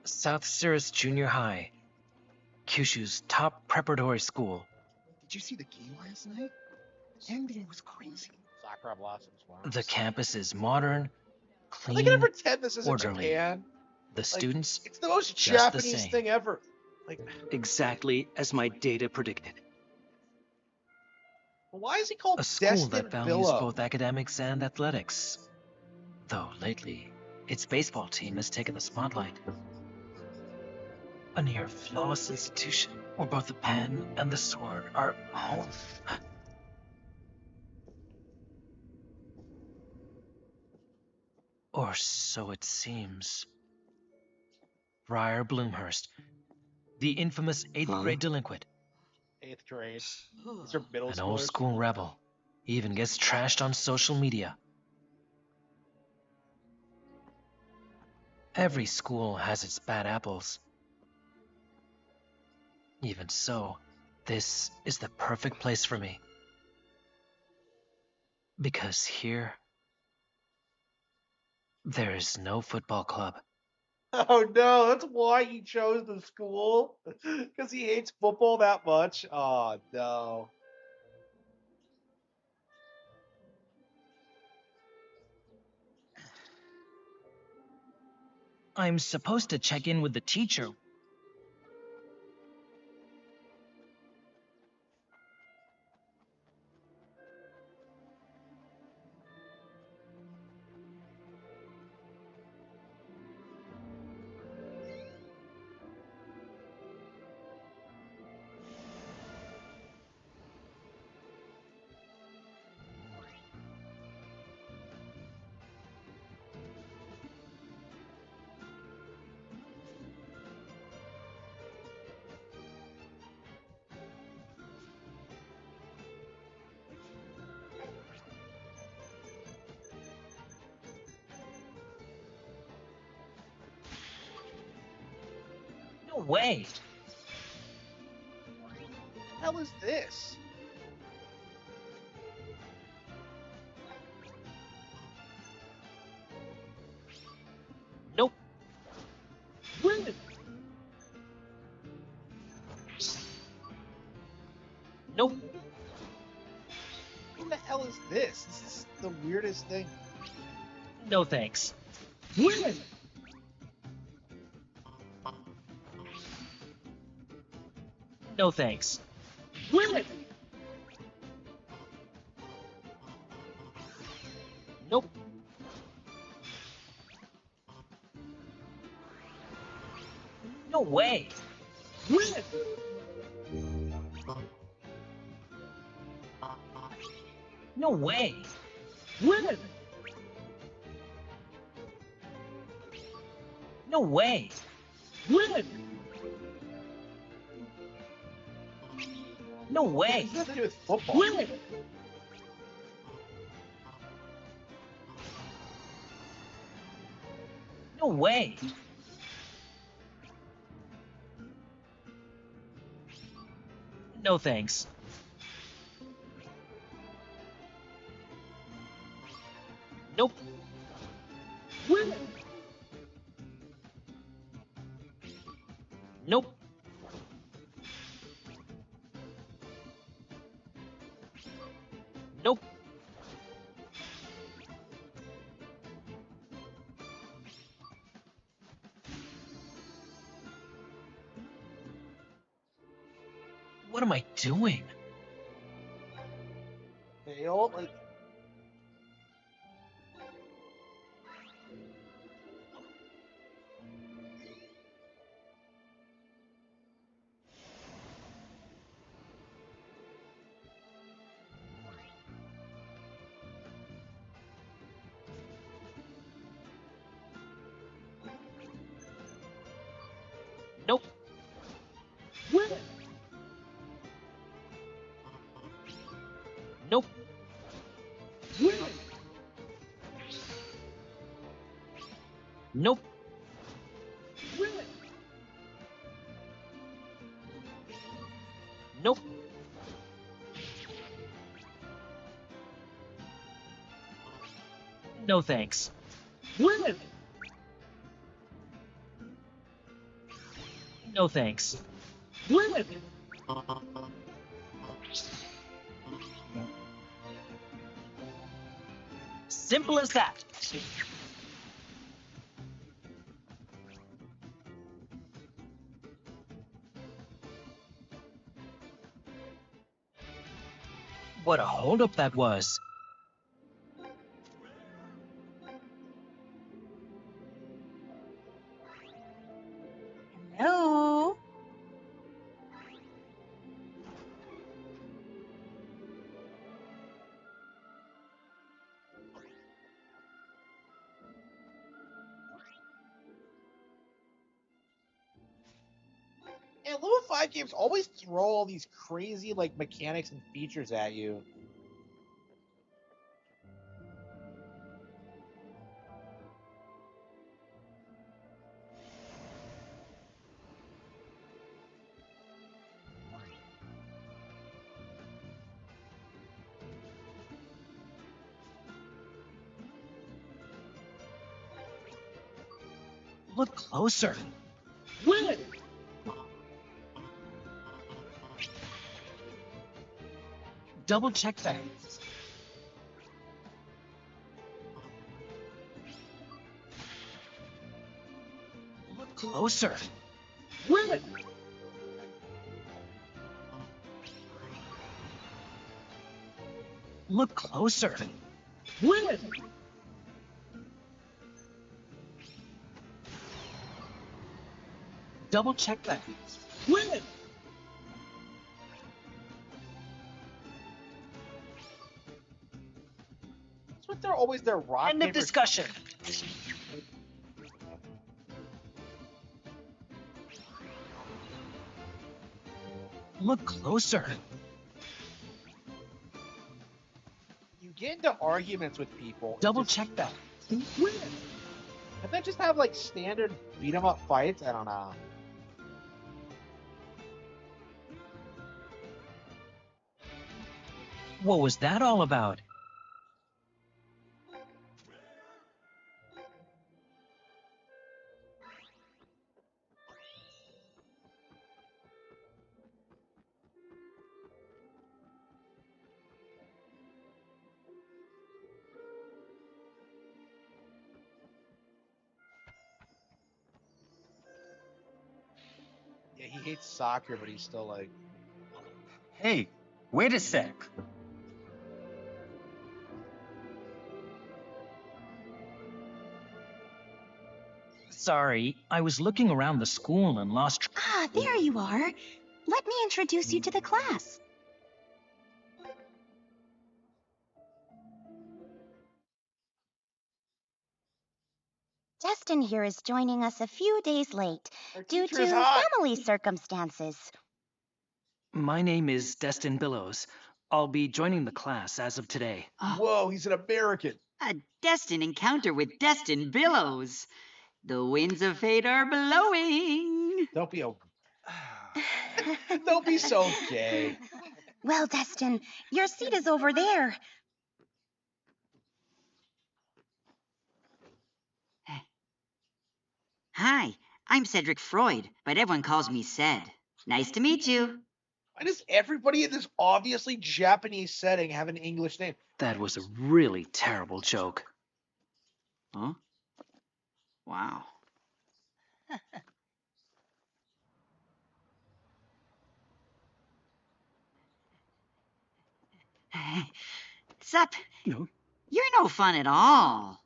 South Cirrus Junior High, Kyushu's top preparatory school. Did you see the game last night? The NBA was crazy. Sakura blossoms. Wow. The campus is modern, Are clean, they gonna pretend this isn't orderly. Japan? The students, It's the most just the Japanese same. thing ever. Like, Exactly as my data predicted. why is he called A school Destin that values Billow? both academics and athletics. Though lately, its baseball team has taken the spotlight. A near flawless institution where both the pen and the sword are home. Or so it seems. Briar Bloomhurst, the infamous 8th grade delinquent, 8th grade. These are middle an old schoolers. school rebel, even gets trashed on social media. Every school has its bad apples. Even so, this is the perfect place for me. Because here, there is no football club. Oh no, that's why he chose the school? Because he hates football that much? Oh no. I'm supposed to check in with the teacher. No way. What the hell is this? Nope. Nope. What the hell is this? This is the weirdest thing. No thanks. No thanks. Nope. No way. No way. No way. No way. What does that have to do with football? No way. No thanks. Nope. Nope. Nope. What am I doing? Fail? Like, Nope. Nope. Nope. Nope. No thanks. No thanks. Simple as that. What a holdup that was. Hello? And level 5 games always throw all these crazy like mechanics and features at you. Look closer. Double check that. Look closer. Look closer. Double check that. That's what they're always their rock End of paper discussion. Look closer. You get into arguments with people. Double check that. And then just have like standard beat 'em up fights. I don't know. What was that all about? Yeah, he hates soccer, but he's still like. Hey, wait a sec. Sorry, I was looking around the school and lost. Ah, there you are. Let me introduce you to the class. Destin here is joining us a few days late due teacher is to hot. family circumstances. My name is Destin Billows. I'll be joining the class as of today. Whoa, he's an American. A destined encounter with Destin Billows. The winds of fate are blowing. Don't be Don't be so gay. Well, Destin, your seat is over there. Hi, I'm Cedric Freud, but everyone calls me Ced. Nice to meet you. Why does everybody in this obviously Japanese setting have an English name? That was a really terrible joke. Huh? Wow. Sup? No. You're no fun at all.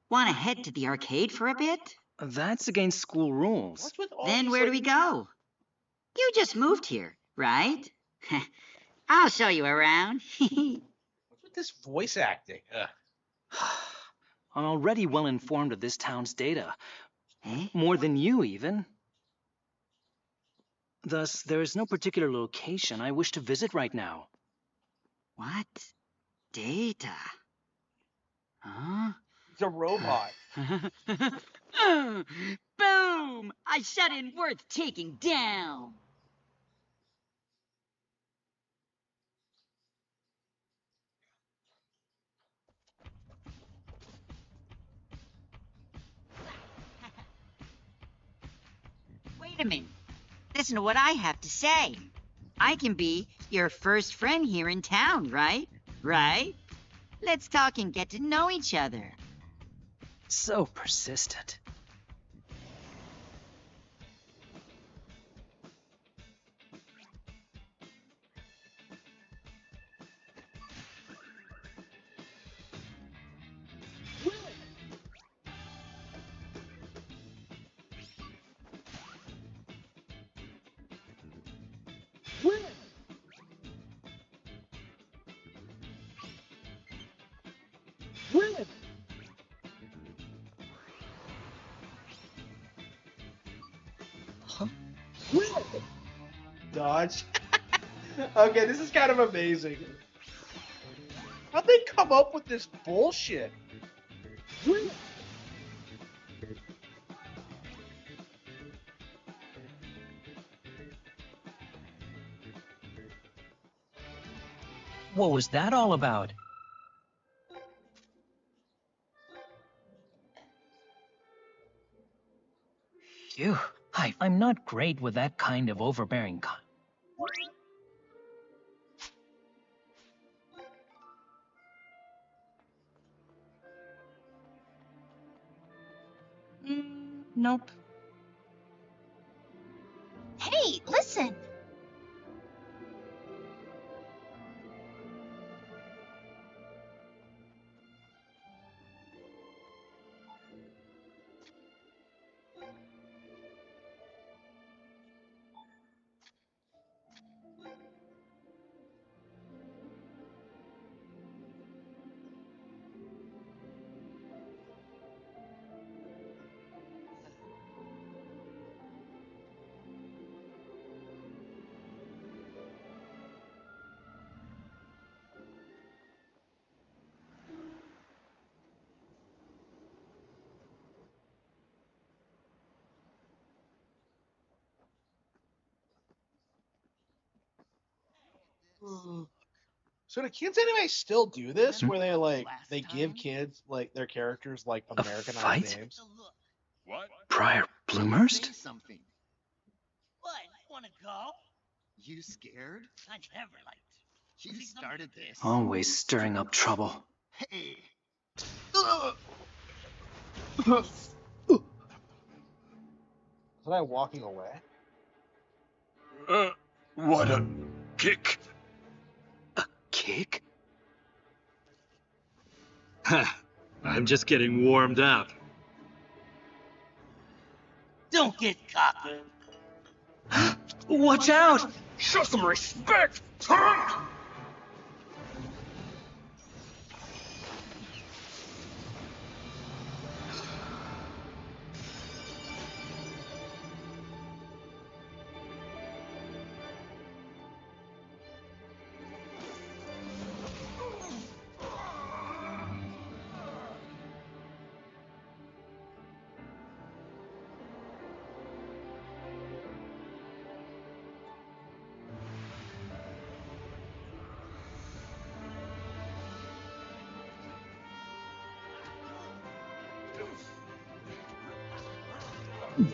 Want to head to the arcade for a bit? That's against school rules. What's with all Then these, where do like- we go? You just moved here, right? I'll show you around. What's with this voice acting? Ugh. I'm already well informed of this town's data. Eh? More than you, even. Thus, there is no particular location I wish to visit right now. What? Data? Huh? He's a robot. Boom! I shut in worth taking down. Wait a minute. Listen to what I have to say. I can be your first friend here in town, right? Right? Let's talk and get to know each other. So persistent. Dodge. Okay, this is kind of amazing. How'd they come up with this bullshit? What was that all about? Phew. I'm not great with that kind of overbearing Nope. Hey, listen! So do kids anyway still do this, where they give kids like their characters like Americanized fight? names? What? Briar Bloomhurst? Something. What? Want to go? You scared? I never liked. You started this. Always stirring up trouble. Hey. Was I walking away? What a kick. Kick? I'm just getting warmed up. Don't get cocky. Watch out! Show some respect.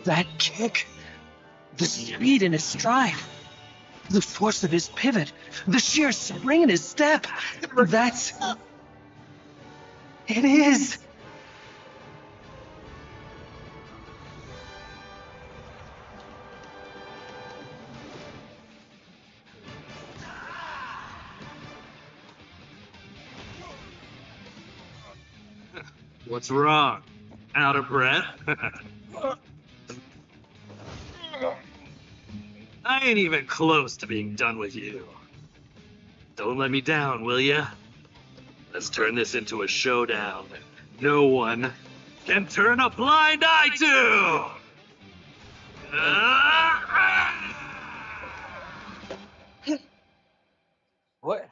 That kick! The speed in his stride! The force of his pivot! The sheer spring in his step! That's... It is! What's wrong? Out of breath? I ain't even close to being done with you. Don't let me down, will ya? Let's turn this into a showdown no one can turn a blind eye to! What?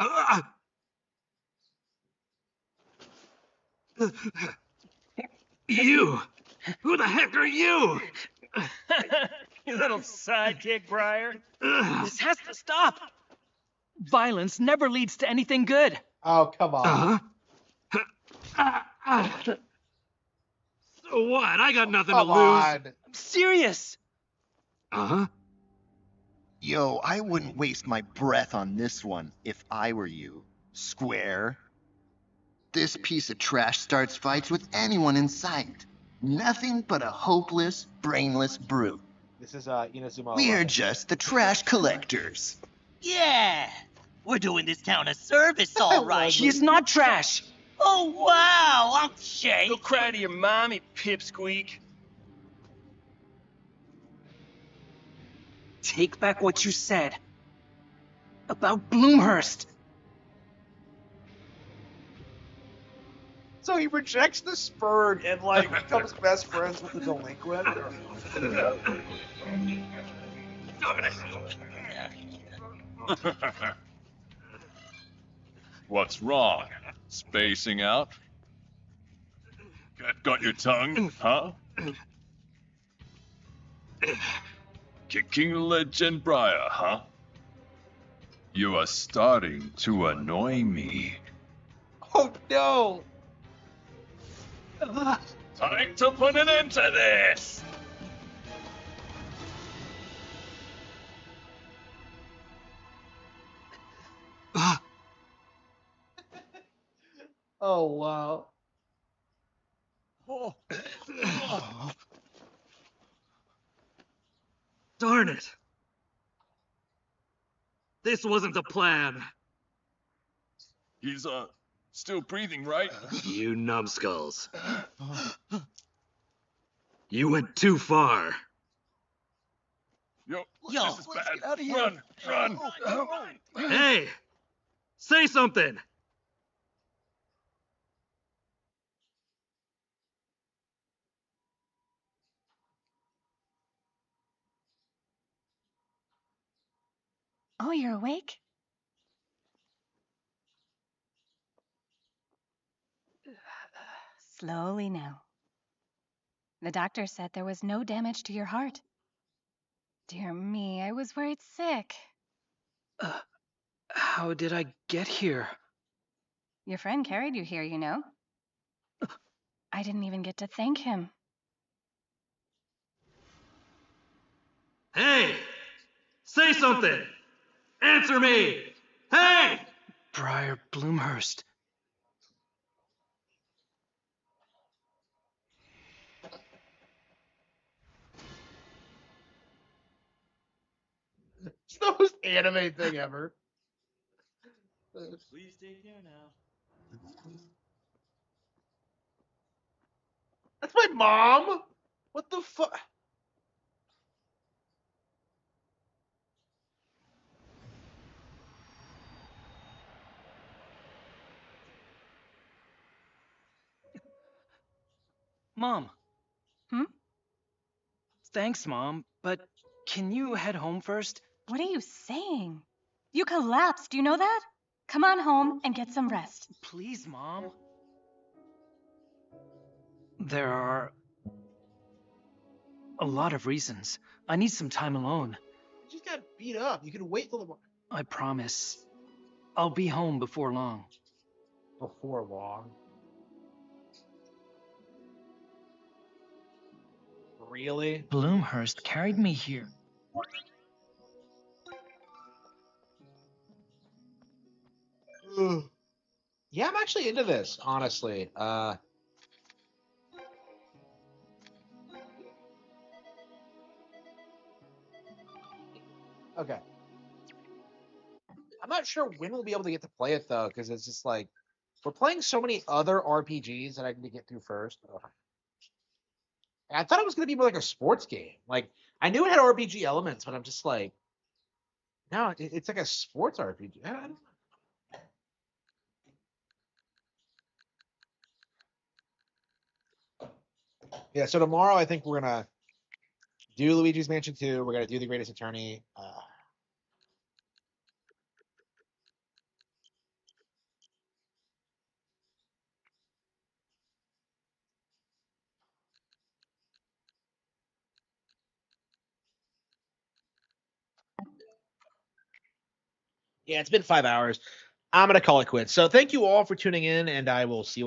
You! Who the heck are you? You little sidekick, Briar. This has to stop! Violence never leads to anything good. Oh, come on. So what? I got nothing Come to lose. on. I'm serious. Uh-huh. Yo, I wouldn't waste my breath on this one if I were you, Square. This piece of trash starts fights with anyone in sight. Nothing but a hopeless, brainless brute. This is Inazuma We're 11. just the trash collectors. Yeah! We're doing this town a service, all right. She is not trash! Oh, wow! I'm Shay. Go cry to your mommy, pipsqueak. Take back what you said. About Bloomhurst. So he rejects the Spurg and like becomes best friends with the delinquent. What's wrong? Spacing out? Got your tongue, huh? Kicking Legend Briar, huh? You are starting to annoy me. Oh no! Time to put an end to this! Oh wow. Darn it! This wasn't the plan. He's, still breathing, right? You numbskulls. You went too far. Yo, Yo, this is bad. Run! Hey! Say something! Oh, you're awake? Slowly now. The doctor said there was no damage to your heart. Dear me, I was worried sick. How did I get here? Your friend carried you here, you know. I didn't even get to thank him. Hey! Say something! Answer me! Hey! Briar Bloomhurst. It's the most anime thing ever. Please take care now. That's my mom? What the fuck? Mom. Hmm? Thanks, Mom, but can you head home first? What are you saying? You collapsed, you know that? Come on home and get some rest. Please, Mom. There are a lot of reasons. I need some time alone. You just got beat up. You can wait till the morning. I promise. I'll be home before long. Before long. Really? Bloomhurst carried me here. Yeah, I'm actually into this, honestly. Okay. I'm not sure when we'll be able to get to play it though, because it's just like we're playing so many other RPGs that I need to get through first. Ugh. I thought it was gonna be more like a sports game. Like I knew it had RPG elements, but I'm just like, no, it's like a sports RPG. I don't know. Yeah, so tomorrow I think we're gonna do Luigi's Mansion 2. We're gonna do The Greatest Attorney. Yeah, it's been 5 hours. I'm gonna call it quits. So thank you all for tuning in, and I will see you on the